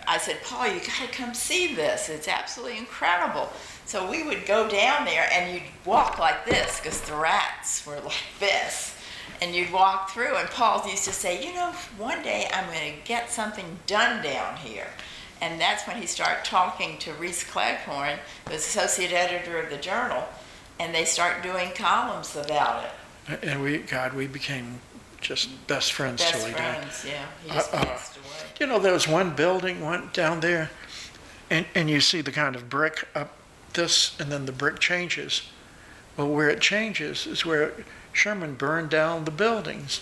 I said, Paul, you got to come see this. It's absolutely incredible. So we would go down there, and you'd walk like this because the rats were like this. And you'd walk through, and Paul used to say, you know, one day I'm going to get something done down here. And that's when he started talking to Reese Cleghorn, who was associate editor of the Journal, and they start doing columns about it. And we became just best friends till he died. Best friends, yeah. He just passed away. You know, there was one building, one down there, and you see the kind of brick up this, and then the brick changes. Well, where it changes is where Sherman burned down the buildings.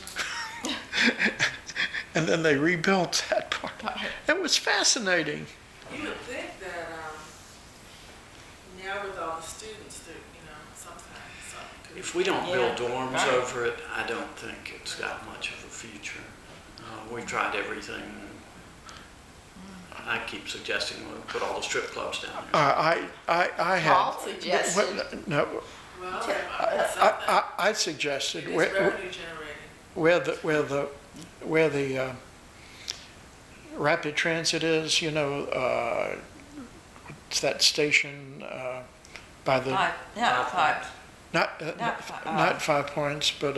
And then they rebuilt that part. It was fascinating. You would think that now with all the students, that sometimes something could. If we don't build dorms right. over it, I don't think it's got much of a future. We've tried everything. I keep suggesting we put all the strip clubs down there. I had. Paul suggested. No, Well, that's something. I suggested It is revenue generating. where the rapid transit is, it's that station by the Five. not 5 Points, but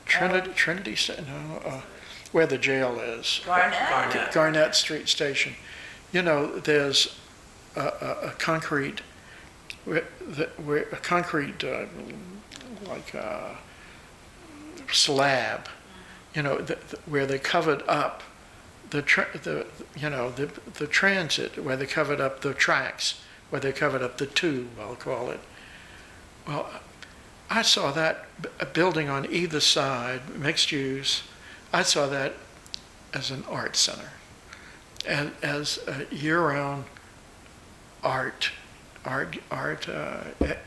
Trinity. No, where the jail is. Garnett Street Station. There's a concrete, slab, where they covered up the transit, where they covered up the tracks, where they covered up the tube, I'll call it. Well, I saw that a building on either side, mixed use. I saw that as an art center, as a year-round art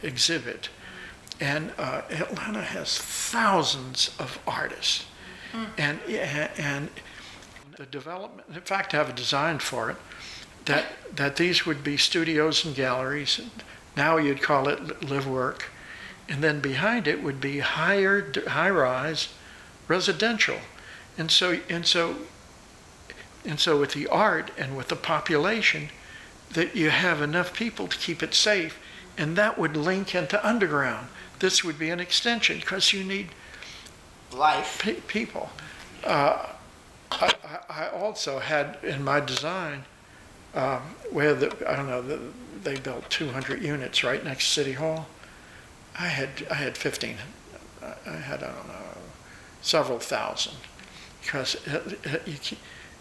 exhibit. And Atlanta has thousands of artists, and the development. In fact, I have a design for it that these would be studios and galleries. Now you'd call it live work, and then behind it would be high-rise residential. And so with the art and with the population, that you have enough people to keep it safe, and that would link into underground. This would be an extension because you need Life. people. I also had in my design where they built 200 units right next to City Hall. I had 15. I had several thousand, because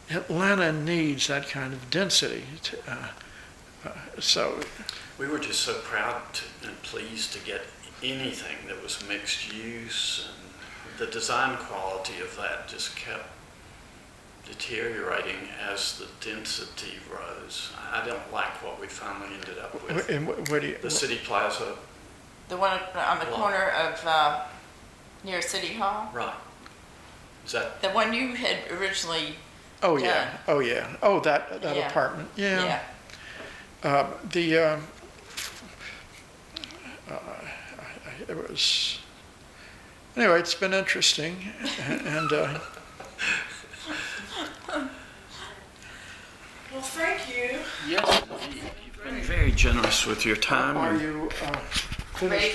Atlanta needs that kind of density. So we were just so proud and pleased to get anything that was mixed use, and the design quality of that just kept deteriorating as the density rose. I don't like what we finally ended up with. And what do you? The City Plaza. The one on the corner of near City Hall. Right. Is that? The one you had originally. Oh done. yeah. Oh yeah. Oh that Yeah. apartment. Yeah. Yeah. It was. Anyway, it's been interesting, and. Well, thank you. Yes, indeed. You've been very generous with your time. Are you finished?